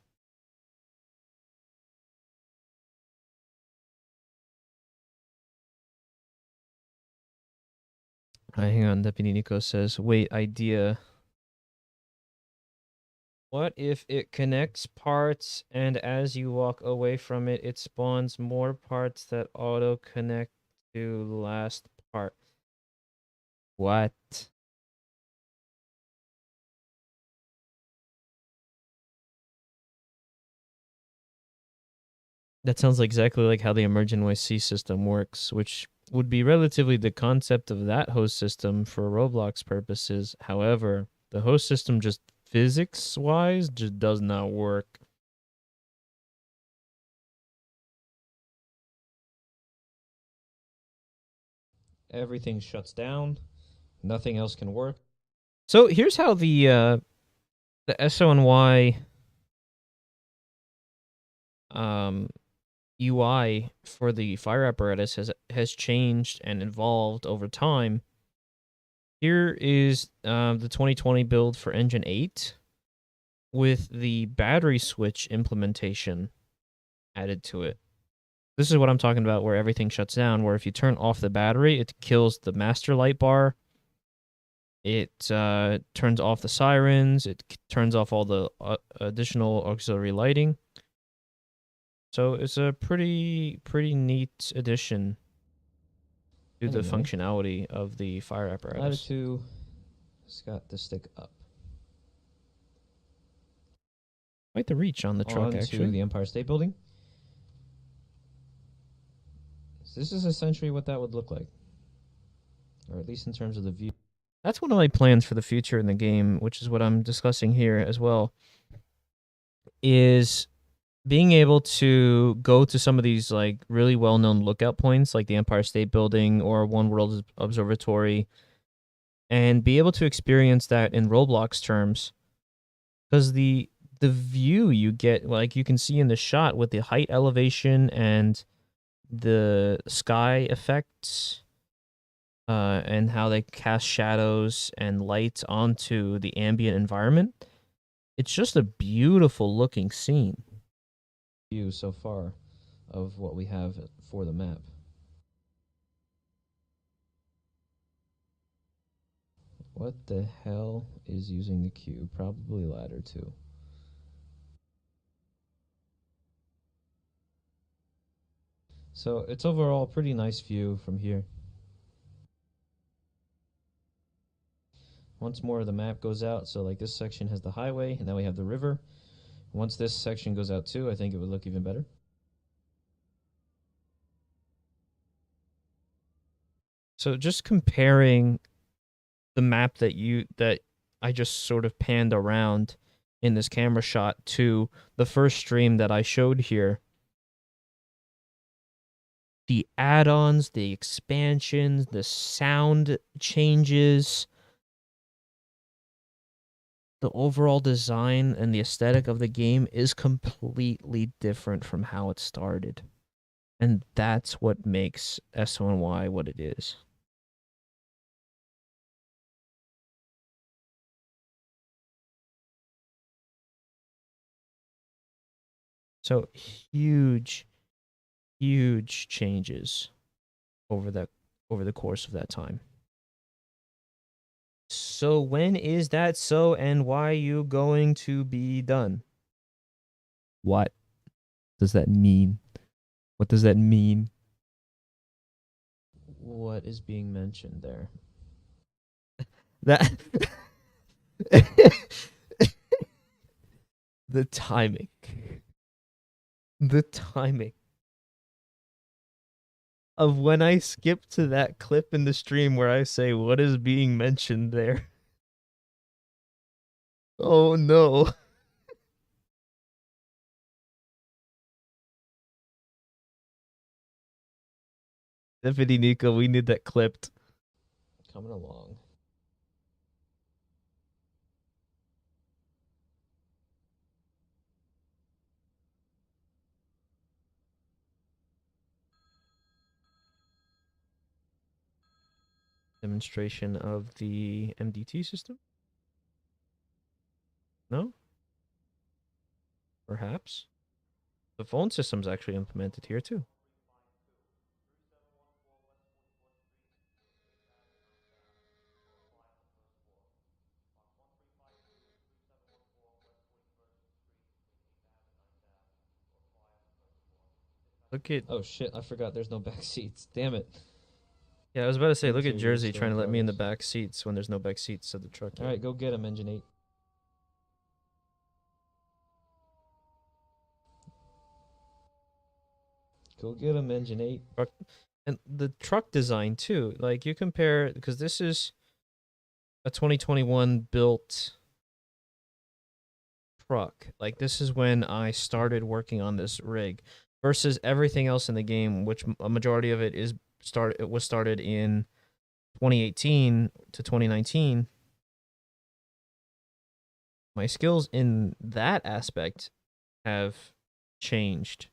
Hang on. Deputy Nico says, wait, idea. What if it connects parts and as you walk away from it, it spawns more parts that auto-connect to last part. What? That sounds exactly like how the emergent NYC system works, which would be relatively the concept of that host system for Roblox purposes. However, the host system just physics-wise just does not work. Everything shuts down. Nothing else can work. So here's how the SoNY UI for the fire apparatus has changed and evolved over time. Here is the 2020 build for Engine 8 with the battery switch implementation added to it. This is what I'm talking about, where everything shuts down, where if you turn off the battery, it kills the master light bar. It turns off the sirens. It turns off all the additional auxiliary lighting. So it's a pretty neat addition to the functionality of the fire apparatus. Latitude has got the stick up. Quite the reach on the truck, actually. To the Empire State Building. So this is essentially what that would look like. Or at least in terms of the view. That's one of my plans for the future in the game, which is what I'm discussing here as well, is being able to go to some of these like really well-known lookout points like the Empire State Building or One World Observatory and be able to experience that in Roblox terms, because the view you get, like you can see in the shot with the height elevation and the sky effects and how they cast shadows and light onto the ambient environment, it's just a beautiful looking scene. View so far of what we have for the map. What the hell is using the cube? Probably ladder 2. So it's overall a pretty nice view from here. Once more the map goes out, so like this section has the highway, and then we have the river. Once this section goes out too, I think it would look even better. So just comparing the map that I just sort of panned around in this camera shot to the first stream that I showed here. The add-ons, the expansions, the sound changes, the overall design and the aesthetic of the game is completely different from how it started. And that's what makes SoNY what it is. So huge changes over the course of that time. So when is that so, and why are you going to be done? What does that mean? What does that mean? What is being mentioned there? That the timing. The timing of when I skip to that clip in the stream where I say, what is being mentioned there? Oh no. Deputy Nico, we need that clipped. Coming along. Demonstration of the MDT system? No? Perhaps? The phone system's actually implemented here too. Look at... Oh shit, I forgot there's no back seats. Damn it. Yeah, I was about to say, look at Interior Jersey still trying to let me in the progress. back seats when there's no back seats of the truck. All right, go get him, Engine 8. Go get him, Engine 8. And the truck design too. Like you compare, because this is a 2021 built truck. Like this is when I started working on this rig, versus everything else in the game, which a majority of it was started in 2018 to 2019. My skills in that aspect have changed.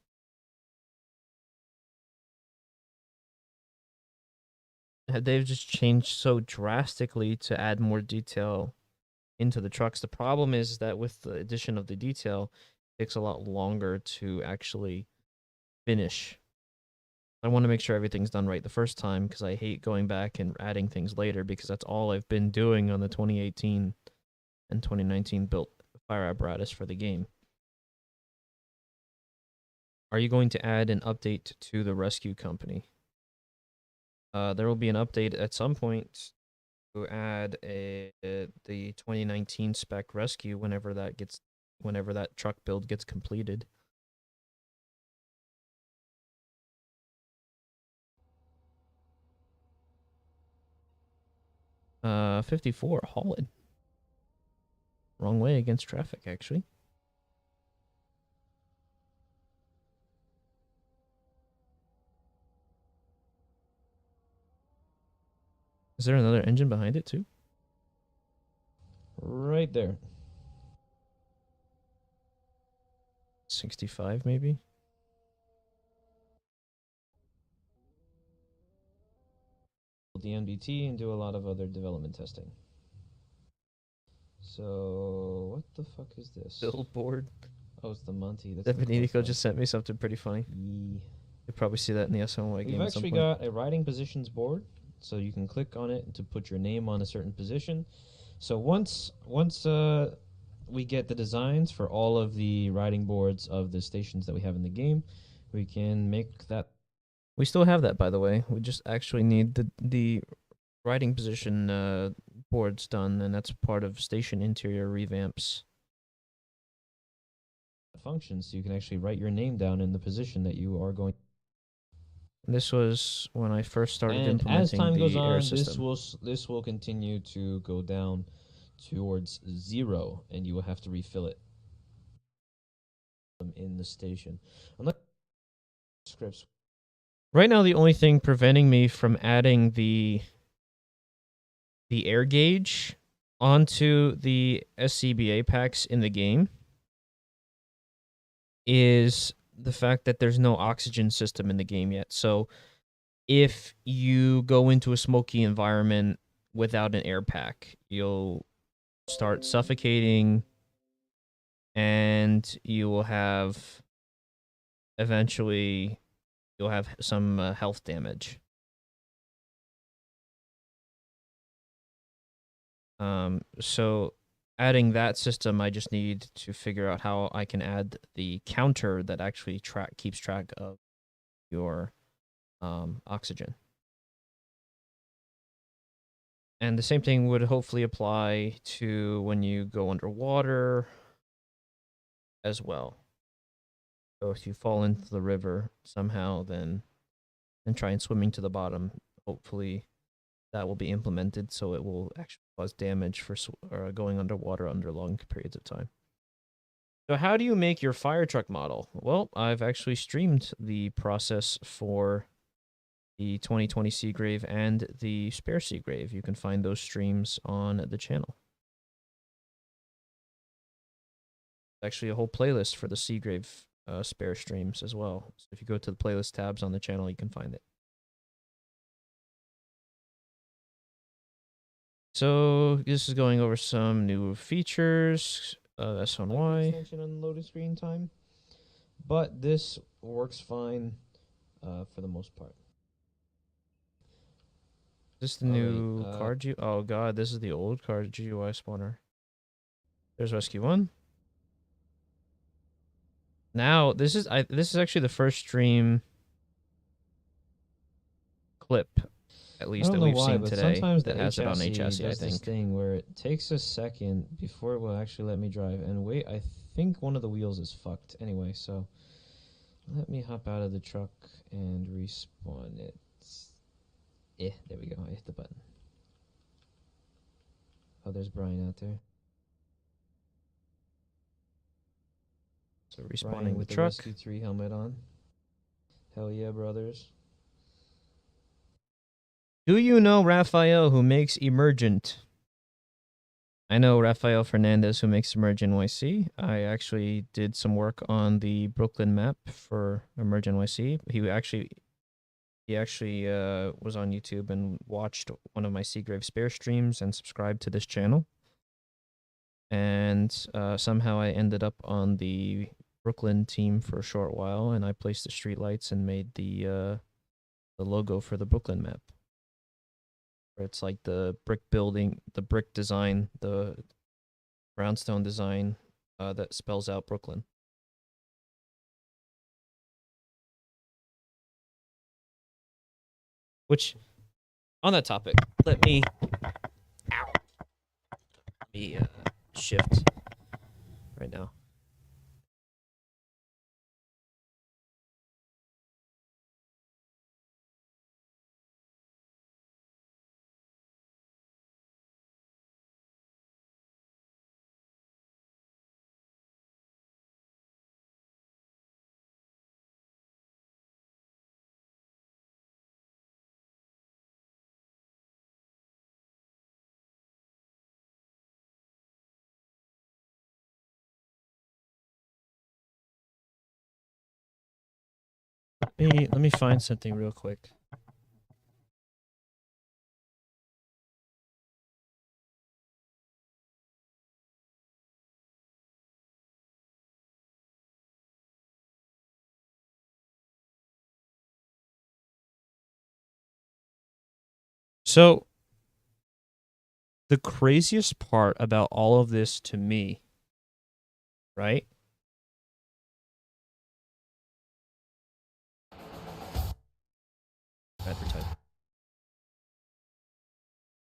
They've just changed so drastically to add more detail into the trucks. The problem is that with the addition of the detail, it takes a lot longer to actually finish. I want to make sure everything's done right the first time, because I hate going back and adding things later, because that's all I've been doing on the 2018 and 2019 built fire apparatus for the game. Are you going to add an update to the rescue company? There will be an update at some point to add the 2019 spec rescue whenever that truck build gets completed. 54 Holland. Wrong way against traffic, actually. Is there another engine behind it too? Right there. 65 maybe? The MDT and do a lot of other development testing. So, what the fuck is this? Billboard. Oh, it's the Monty. That's Stefanico just sent me something pretty funny. You'll probably see that in the SoNY game at some actually point. got a riding positions board, so you can click on it to put your name on a certain position. So once we get the designs for all of the riding boards of the stations that we have in the game, we can make that. We still have that, by the way. We just actually need the riding position boards done, and that's part of station interior revamps. Functions, so you can actually write your name down in the position that you are going. This was when I first started And implementing as time the goes air on, system. this will continue to go down towards 0, and you will have to refill it in the station. Unless scripts. Right now, the only thing preventing me from adding the air gauge onto the SCBA packs in the game is the fact that there's no oxygen system in the game yet. So if you go into a smoky environment without an air pack, you'll start suffocating, and you will have eventually you'll have some health damage. So adding that system, I just need to figure out how I can add the counter that actually keeps track of your oxygen. And the same thing would hopefully apply to when you go underwater as well. So if you fall into the river somehow, then try and swimming to the bottom. Hopefully that will be implemented so it will actually cause damage for going underwater under long periods of time. So how do you make your fire truck model? Well, I've actually streamed the process for the 2020 Seagrave and the spare Seagrave. You can find those streams on the channel. Actually a whole playlist for the Seagrave spare streams as well. So if you go to the playlist tabs on the channel, you can find it. So this is going over some new features of SoNY. Extension on loading screen time, but this works fine for the most part. Is this the new card GUI? Oh god, this is the old card GUI spawner. There's Rescue 1. Now, this is actually the first stream clip. at I least don't that know we've why, seen but today sometimes that the has it on HSE HSE, I does this think. thing where it takes a second before it will actually let me drive. And wait, I think one of the wheels is fucked. Anyway, so let me hop out of the truck and respawn it. Yeah, there we go. I hit the button. Oh, there's Brian out there. So Brian respawning the with the truck. Rescue 3 helmet on. Hell yeah, brothers. Do you know Raphael who makes Emergent? I know Rafael Fernandez who makes Emergent NYC. I actually did some work on the Brooklyn map for Emergent NYC. He actually was on YouTube and watched one of my Seagrave Spare streams and subscribed to this channel. And somehow I ended up on the Brooklyn team for a short while, and I placed the streetlights and made the logo for the Brooklyn map. Where it's like the brick building, the brick design, the brownstone design that spells out Brooklyn. Which, on that topic, let me shift right now. Let me find something real quick. So, the craziest part about all of this to me, right? Advertise.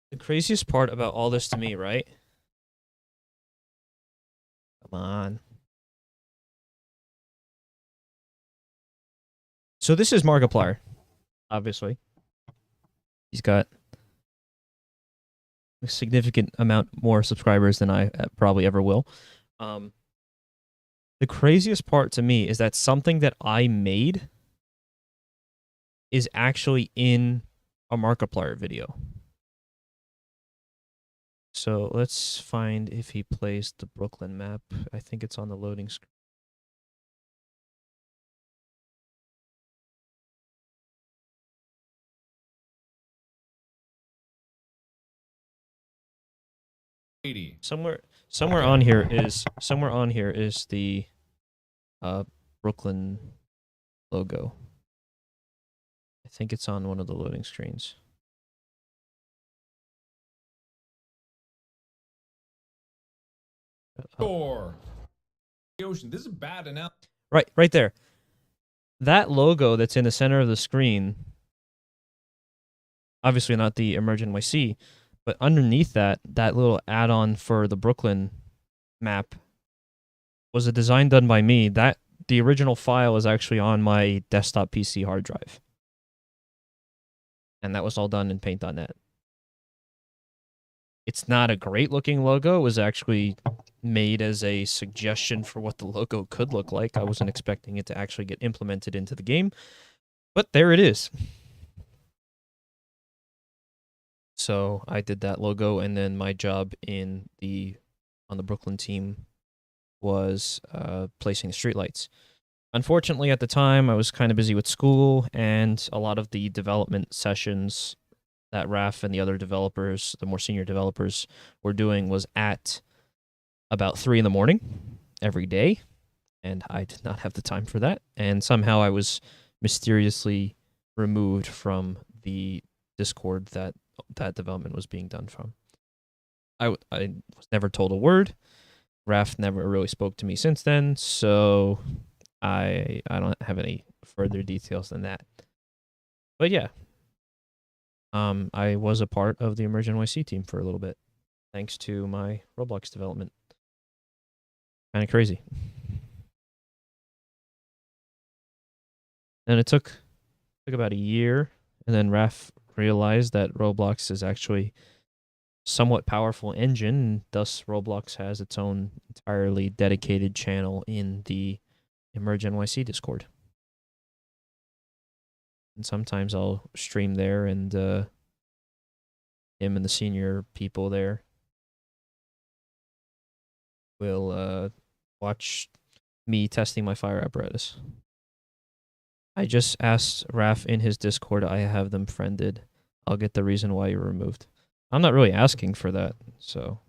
The craziest part about all this to me, right? Come on. So this is Markiplier, obviously. He's got a significant amount more subscribers than I probably ever will. The craziest part to me is that something that I made is actually in a Markiplier video. So let's find if he plays the Brooklyn map. I think it's on the loading screen. Somewhere on here is the Brooklyn logo. I think it's on one of the loading screens. Ocean, this is bad enough. Right there. That logo that's in the center of the screen, obviously not the Emergent NYC, but underneath that little add-on for the Brooklyn map was a design done by me. That the original file is actually on my desktop PC hard drive. And that was all done in paint.net. It's not a great looking logo. It was actually made as a suggestion for what the logo could look like. I wasn't expecting it to actually get implemented into the game, but there it is. So I did that logo, and then my job on the Brooklyn team was placing the streetlights. Unfortunately, at the time, I was kind of busy with school, and a lot of the development sessions that Raf and the other developers, the more senior developers, were doing was at about 3 in the morning every day, and I did not have the time for that. And somehow I was mysteriously removed from the Discord that development was being done from. I was never told a word. Raf never really spoke to me since then, so I don't have any further details than that. But yeah. I was a part of the Emerge NYC team for a little bit, thanks to my Roblox development. Kind of crazy. And it took about a year, and then Raf realized that Roblox is actually somewhat powerful engine, and thus Roblox has its own entirely dedicated channel in the Emerge NYC Discord. And sometimes I'll stream there, and him and the senior people there will watch me testing my fire apparatus. I just asked Raf in his Discord. I have them friended. I'll get the reason why you're removed. I'm not really asking for that, so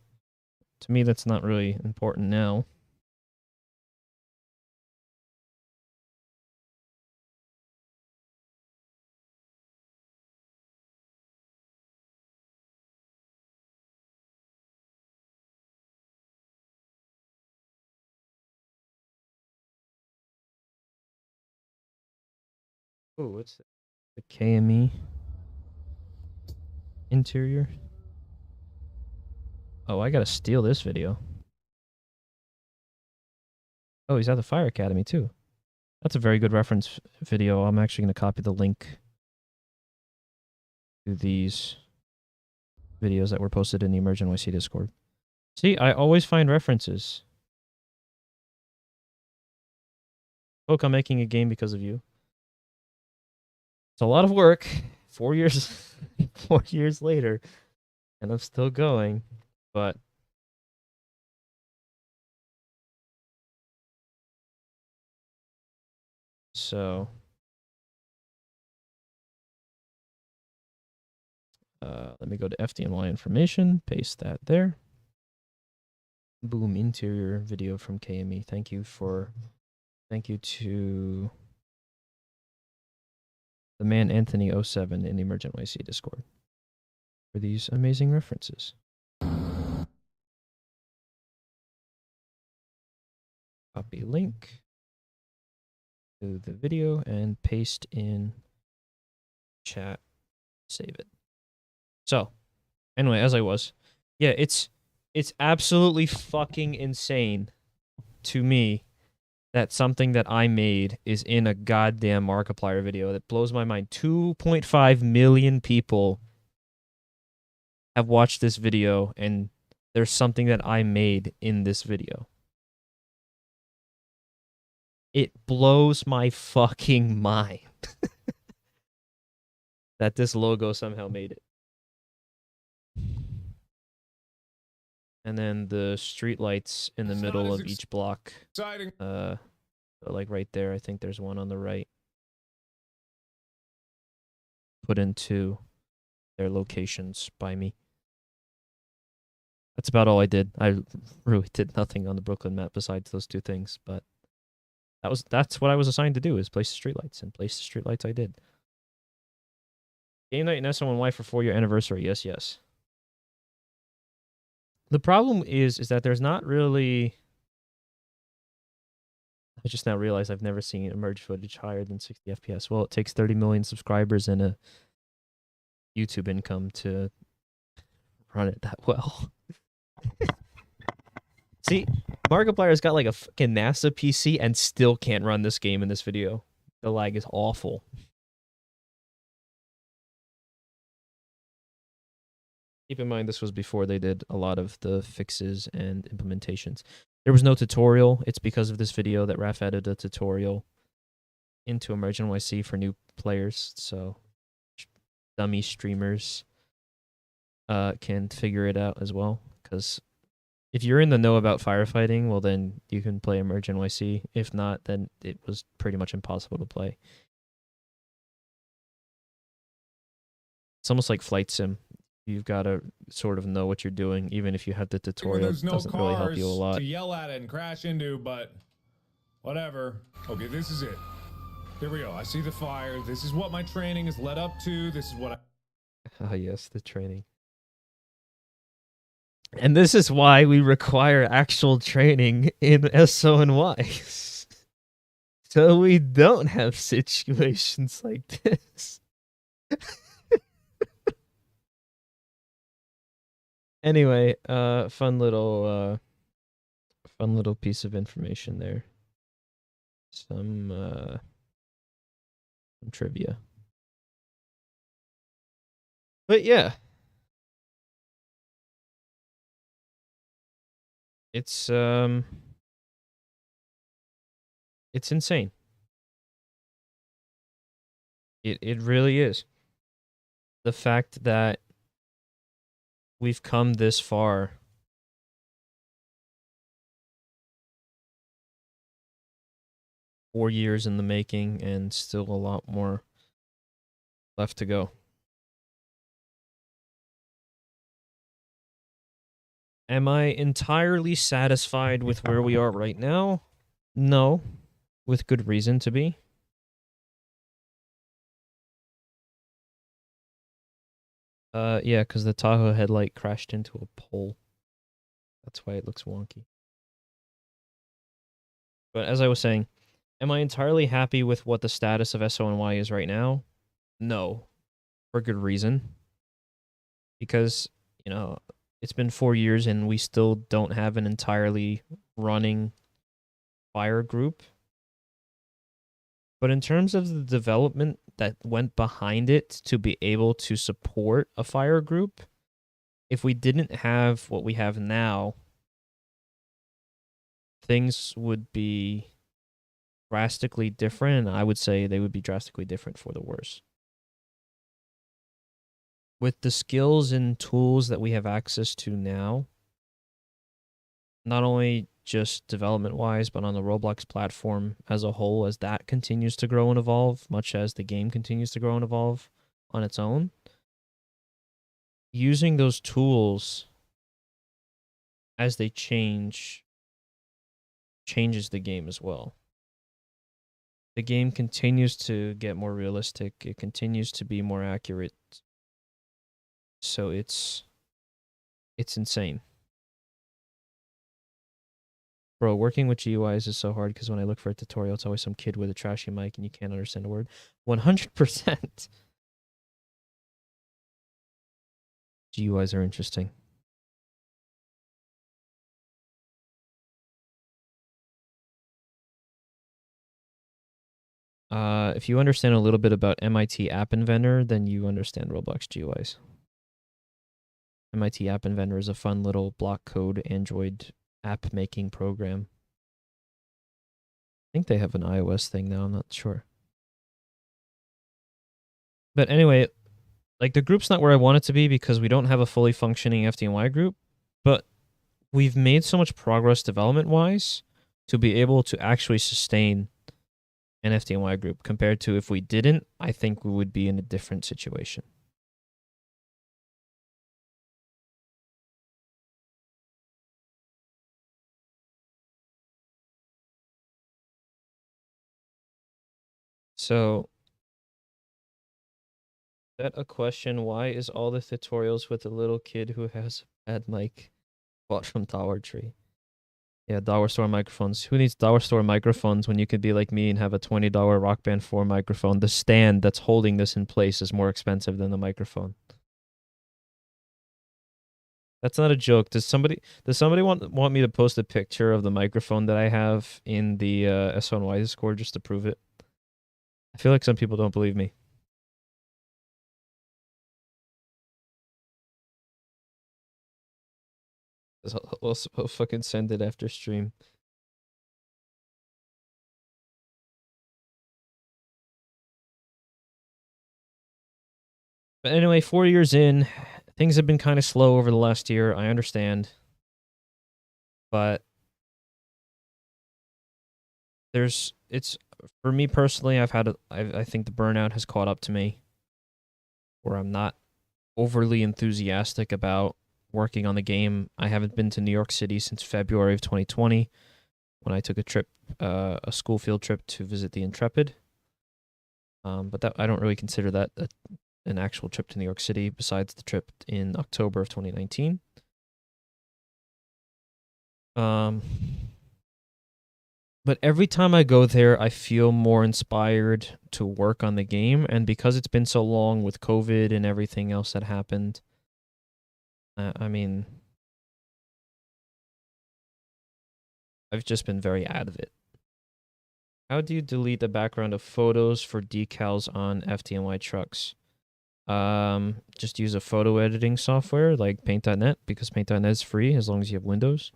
to me that's not really important now. Oh, what's that? The KME interior. Oh, I gotta steal this video. Oh, he's at the Fire Academy too. That's a very good reference video. I'm actually gonna copy the link to these videos that were posted in the Emerge NYC Discord. See, I always find references. Folk, I'm making a game because of you. It's a lot of work. 4 years, 4 years later, and I'm still going. But so let me go to FDNY information, paste that there. Boom, interior video from KME. Thank you to the man Anthony07 in the Emerge NYC Discord for these amazing references. Copy link to the video and paste in chat. Save it. So, anyway, as I was, yeah, it's absolutely fucking insane to me that something that I made is in a goddamn Markiplier video. That blows my mind. 2.5 million people have watched this video, and there's something that I made in this video. It blows my fucking mind that this logo somehow made it. And then the street lights in the middle of each block. Exciting. Like right there, I think there's one on the right. Put into their locations by me. That's about all I did. I really did nothing on the Brooklyn map besides those two things, but that's what I was assigned to do, is place the streetlights, and place the streetlights I did. Game night in SoNY for 4-year anniversary. Yes, yes. The problem is that there's not really... I just now realized I've never seen Emerge footage higher than 60 FPS. Well, it takes 30 million subscribers and a YouTube income to run it that well. See, Markiplier's got like a fucking NASA PC and still can't run this game in this video. The lag is awful. Keep in mind, this was before they did a lot of the fixes and implementations. There was no tutorial. It's because of this video that Raf added a tutorial into Emerge NYC for new players, so dummy streamers can figure it out as well. Because if you're in the know about firefighting, well then you can play Emerge NYC. If not, then it was pretty much impossible to play. It's almost like Flight Sim. You've got to sort of know what you're doing, even if you have the tutorial. It doesn't really help you a lot. To yell at it and crash into, but whatever. Okay, this is it. Here we go. I see the fire. This is what my training has led up to. This is what I... Ah, yes, the training. And this is why we require actual training in SoNY. So we don't have situations like this. Anyway, fun little piece of information there. Some trivia. But yeah. It's insane. It really is. The fact that we've come this far. Four years in the making and still a lot more left to go. Am I entirely satisfied with where we are right now? No, with good reason to be. Yeah, because the Tahoe headlight crashed into a pole. That's why it looks wonky. But as I was saying, am I entirely happy with what the status of SoNY is right now? No, for good reason. Because, you know, it's been 4 years and we still don't have an entirely running fire group. But in terms of the development that went behind it to be able to support a fire group, if we didn't have what we have now, things would be drastically different. I would say they would be drastically different for the worse. With the skills and tools that we have access to now, not only just development-wise, but on the Roblox platform as a whole, as that continues to grow and evolve, much as the game continues to grow and evolve on its own, using those tools as they changes the game as well. The game continues to get more realistic. It continues to be more accurate. So it's insane. Bro, working with GUIs is so hard because when I look for a tutorial, it's always some kid with a trashy mic and you can't understand a word. 100%. GUIs are interesting. If you understand a little bit about MIT App Inventor, then you understand Roblox GUIs. MIT App Inventor is a fun little block code Android app making program. I think they have an iOS thing now, I'm not sure. But anyway, like the group's not where I want it to be because we don't have a fully functioning FDNY group, but we've made so much progress development-wise to be able to actually sustain an FDNY group compared to if we didn't, I think we would be in a different situation. So, that a question, why is all the tutorials with a little kid who has a bad mic bought from Dollar Tree? Yeah, dollar store microphones. Who needs dollar store microphones when you could be like me and have a $20 Rock Band 4 microphone? The stand that's holding this in place is more expensive than the microphone. That's not a joke. Does somebody want me to post a picture of the microphone that I have in the SoNY Discord just to prove it? I feel like some people don't believe me. We'll fucking send it after stream. But anyway, 4 years in, things have been kind of slow over the last year. I understand. But for me personally, I think the burnout has caught up to me where I'm not overly enthusiastic about working on the game. I haven't been to New York City since February of 2020 when I took a trip, a school field trip to visit the Intrepid. But that I don't really consider that an actual trip to New York City besides the trip in October of 2019. But every time I go there, I feel more inspired to work on the game. And because it's been so long with COVID and everything else that happened, I mean, I've just been very out of it. How do you delete the background of photos for decals on FDNY trucks? Just use a photo editing software like Paint.net, because Paint.net is free as long as you have Windows.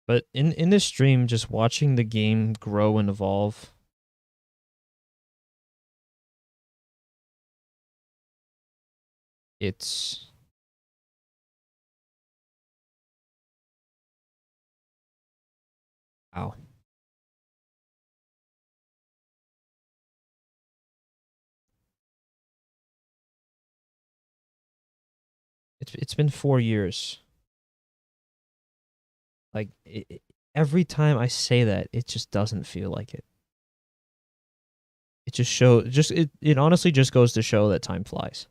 But in this stream, just watching the game grow and evolve, it's wow. It's been 4 years. Like every time I say that, it just doesn't feel like it. It just it honestly just goes to show that time flies.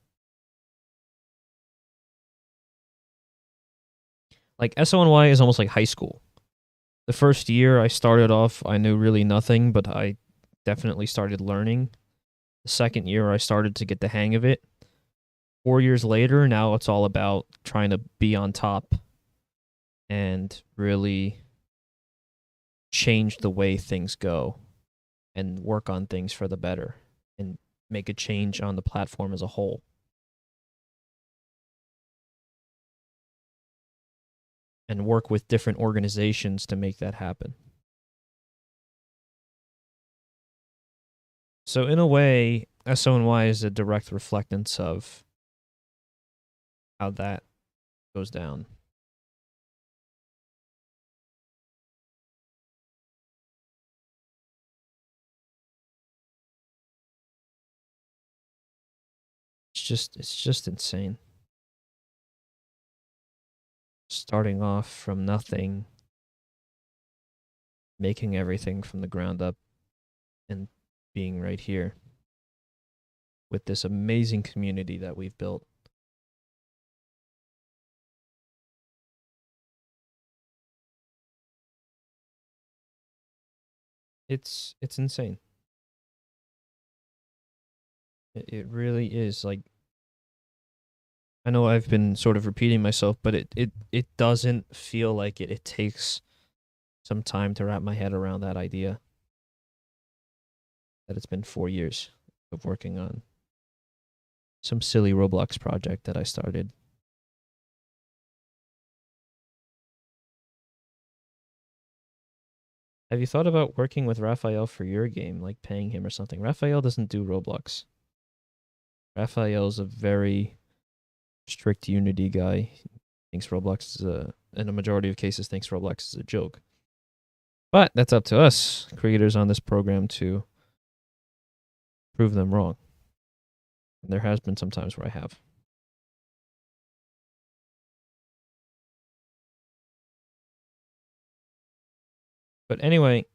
Like SoNY is almost like high school. The first year I started off, I knew really nothing, but I definitely started learning. The second year I started to get the hang of it. 4 years later, now it's all about trying to be on top and really change the way things go and work on things for the better and make a change on the platform as a whole. And work with different organizations to make that happen. So in a way, SoNY is a direct reflectance of how that goes down. It's just insane. Starting off from nothing, making everything from the ground up, and being right here with this amazing community that we've built. It's insane. It really is. Like, I know I've been sort of repeating myself, but it doesn't feel like it. It takes some time to wrap my head around that idea. That it's been 4 years of working on some silly Roblox project that I started. Have you thought about working with Raphael for your game, like paying him or something? Raphael doesn't do Roblox. Raphael's a very strict Unity guy. He thinks Roblox is in a majority of cases, thinks Roblox is a joke. But that's up to us, creators on this program, to prove them wrong. And there has been some times where I have. But anyway,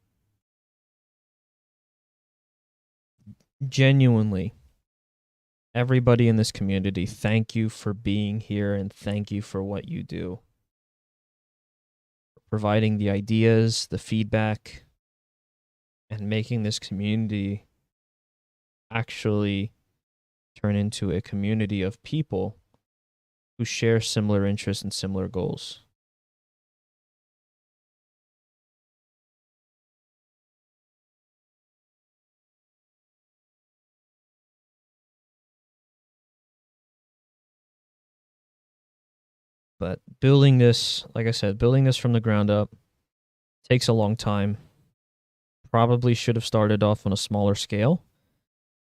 genuinely, everybody in this community, thank you for being here and thank you for what you do. Providing the ideas, the feedback, and making this community actually turn into a community of people who share similar interests and similar goals. But building this, like I said, building this from the ground up takes a long time. Probably should have started off on a smaller scale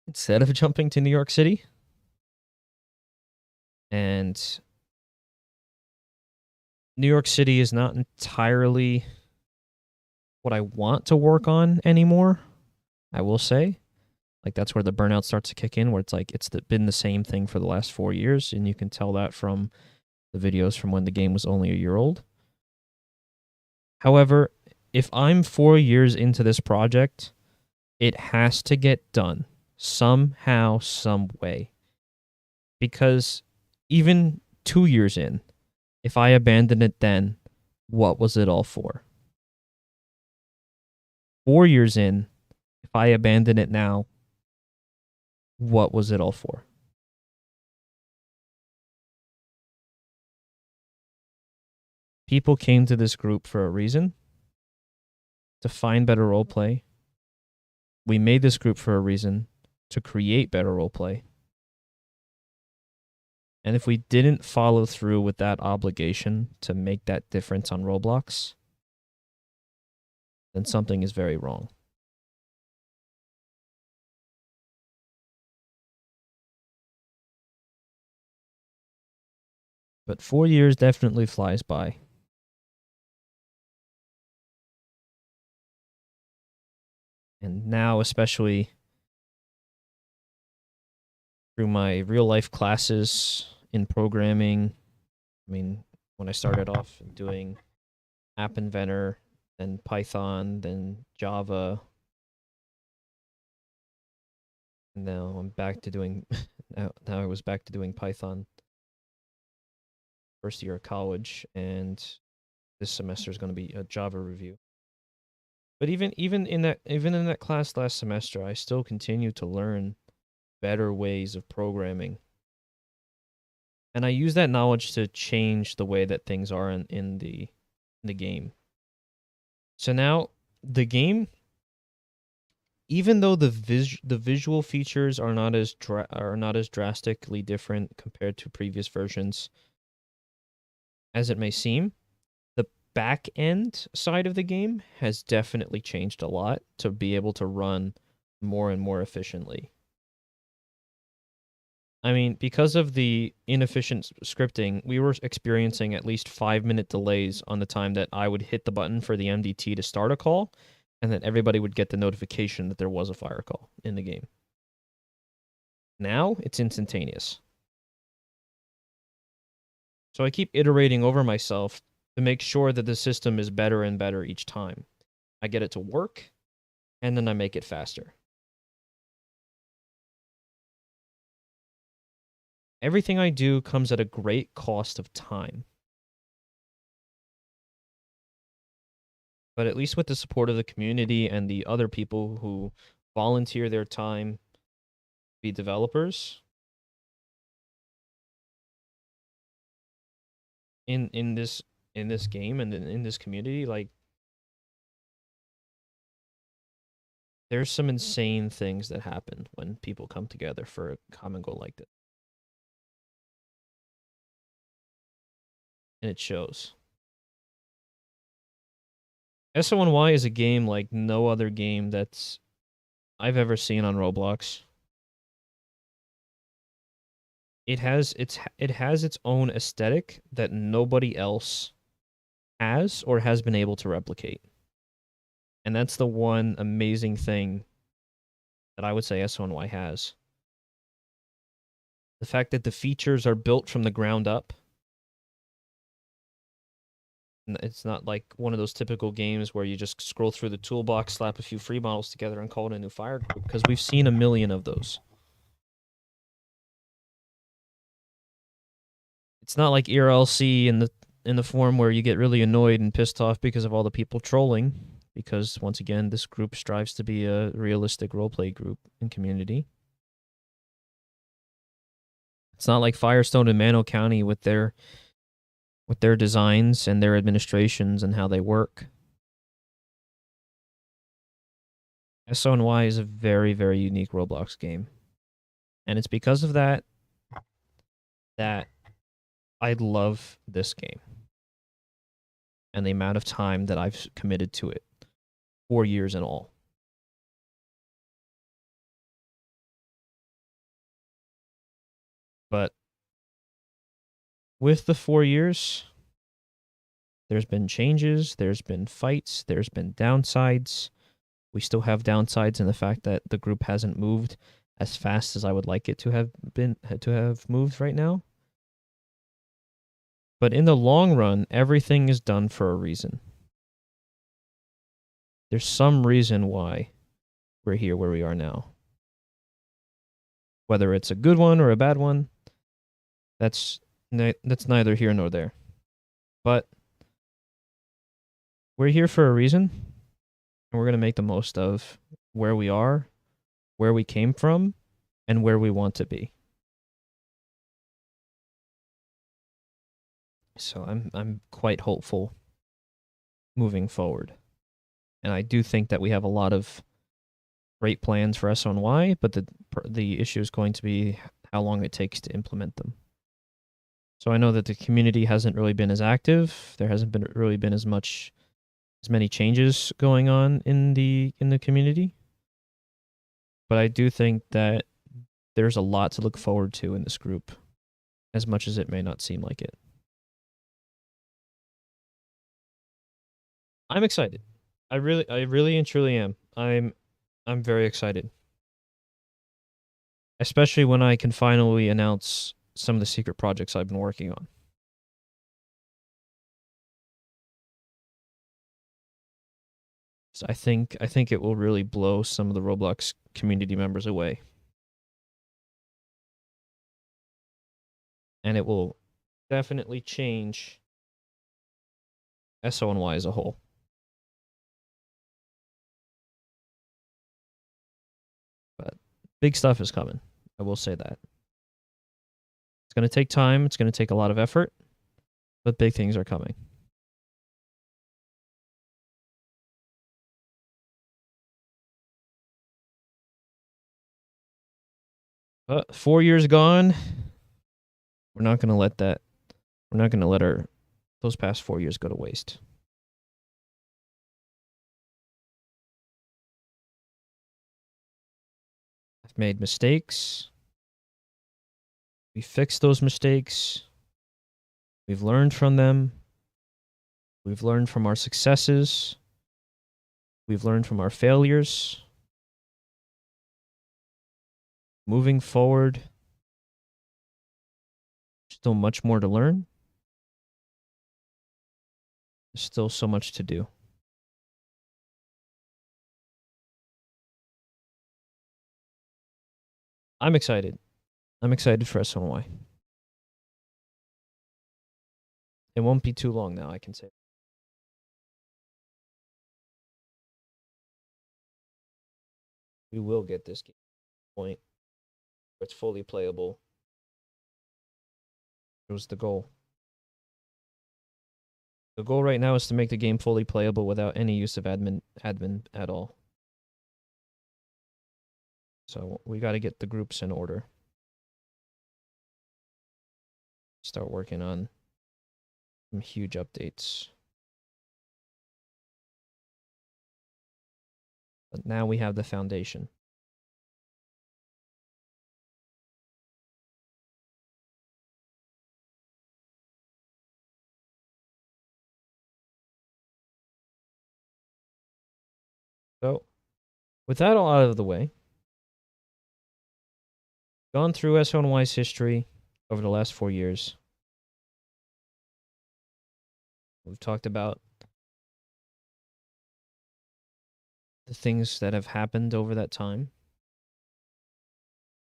instead of jumping to New York City. And New York City is not entirely what I want to work on anymore, I will say. Like, that's where the burnout starts to kick in, where it's like been the same thing for the last 4 years, and you can tell that from the videos from when the game was only a year old. However, if I'm 4 years into this project, it has to get done somehow, some way. Because even 2 years in, If I abandoned it then, what was it all for? 4 years in, if I abandon it now, what was it all for? People came to this group for a reason, to find better roleplay. We made this group for a reason, to create better roleplay. And if we didn't follow through with that obligation to make that difference on Roblox, then something is very wrong. But 4 years definitely flies by. And now, especially through my real life classes in programming, I mean, when I started off doing App Inventor, then Python, then Java, and now I'm back to doing, now I was back to doing Python first year of college, and this semester is going to be a Java review. But even in that class last semester, I still continue to learn better ways of programming. And I use that knowledge to change the way that things are in the game. So now the game, even though the visual features are not as drastically different compared to previous versions as it may seem, the back end side of the game has definitely changed a lot to be able to run more and more efficiently. I mean, because of the inefficient scripting, we were experiencing at least 5-minute delays on the time that I would hit the button for the MDT to start a call, and then everybody would get the notification that there was a fire call in the game. Now, it's instantaneous. So I keep iterating over myself to make sure that the system is better and better each time. I get it to work, and then I make it faster. Everything I do comes at a great cost of time. But at least with the support of the community and the other people who volunteer their time to be developers in this game and in this community, like, there's some insane things that happen when people come together for a common goal like this. And it shows. SoNY is a game like no other game that's I've ever seen on Roblox. It has its own aesthetic that nobody else has or has been able to replicate. And that's the one amazing thing that I would say SoNY has. The fact that the features are built from the ground up. It's not like one of those typical games where you just scroll through the toolbox, slap a few free models together, and call it a new fire group, because we've seen a million of those. It's not like ERLC in the form where you get really annoyed and pissed off because of all the people trolling, because once again, this group strives to be a realistic roleplay group and community. It's not like Firestone and Mano County with their designs and their administrations and how they work. SoNY is a very, very unique Roblox game. And it's because of that I love this game. And the amount of time that I've committed to it. 4 years in all. But with the 4 years, there's been changes, there's been fights, there's been downsides. We still have downsides in the fact that the group hasn't moved as fast as I would like it to have moved right now. But in the long run, everything is done for a reason. There's some reason why we're here where we are now. Whether it's a good one or a bad one, that's neither here nor there. But we're here for a reason, and we're going to make the most of where we are, where we came from, and where we want to be. So I'm quite hopeful moving forward. And I do think that we have a lot of great plans for SoNY, but the issue is going to be how long it takes to implement them. So I know that the community hasn't really been as active. There hasn't been really been as many changes going on in the community. But I do think that there's a lot to look forward to in this group, as much as it may not seem like it. I'm excited. I really and truly am. I'm very excited. Especially when I can finally announce some of the secret projects I've been working on. So I think it will really blow some of the Roblox community members away. And it will definitely change SoNY as a whole. But big stuff is coming. I will say that. It's going to take time. It's going to take a lot of effort. But big things are coming. But 4 years gone. We're not going to let that. We're not going to let those past 4 years go to waste. I've made mistakes. We fixed those mistakes. We've learned from them. We've learned from our successes. We've learned from our failures. Moving forward, still much more to learn. There's still so much to do. I'm excited. I'm excited for SoNY. It won't be too long now, I can say. We will get this game point where it's fully playable. It was the goal. The goal right now is to make the game fully playable without any use of admin at all. So we got to get the groups in order. Start working on some huge updates. But now we have the foundation. So, with that all out of the way, gone through SoNY's history over the last 4 years. We've talked about the things that have happened over that time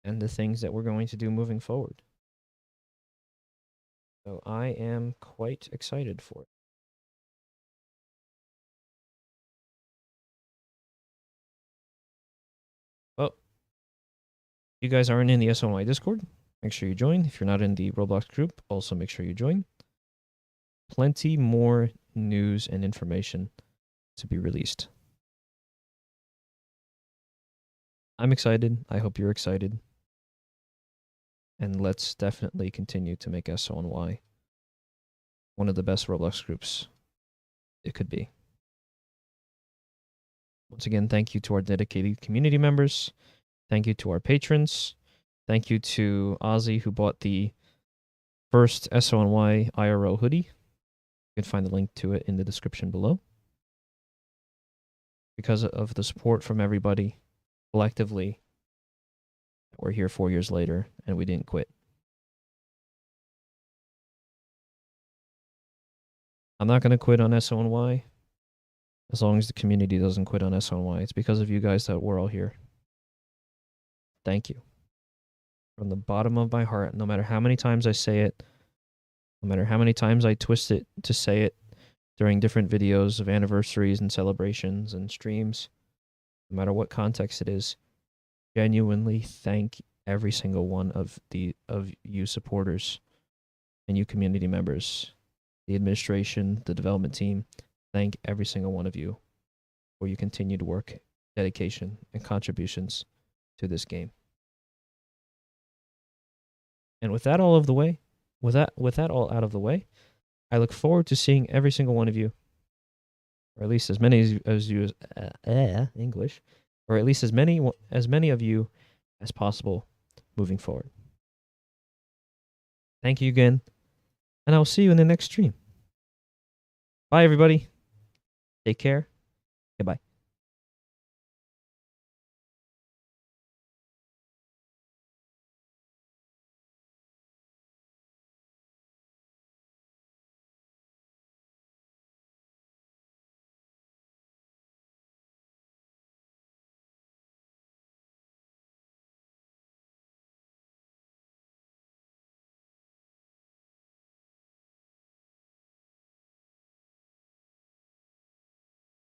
and the things that we're going to do moving forward. So I am quite excited for it. Well, if you guys aren't in the SoNY Discord, make sure you join. If you're not in the Roblox group, also make sure you join. Plenty more news and information to be released. I'm excited. I hope you're excited. And let's definitely continue to make SoNY one of the best Roblox groups it could be. Once again, thank you to our dedicated community members. Thank you to our patrons. Thank you to Ozzy, who bought the first SoNY IRL hoodie. You can find the link to it in the description below. Because of the support from everybody, collectively, we're here 4 years later, and we didn't quit. I'm not going to quit on SoNY as long as the community doesn't quit on SoNY. It's because of you guys that we're all here. Thank you. From the bottom of my heart, no matter how many times I say it, No matter how many times I twist it to say it during different videos of anniversaries and celebrations and streams, no matter what context it is, genuinely thank every single one of you supporters and you community members, the administration, the development team. Thank every single one of you for your continued work, dedication, and contributions to this game. And with that all of the way, with that all out of the way, I look forward to seeing every single one of you, or at least as many as you English, or at least as many of you as possible moving forward. Thank you again, and I'll see you in the next stream. Bye, everybody. Take care. Goodbye.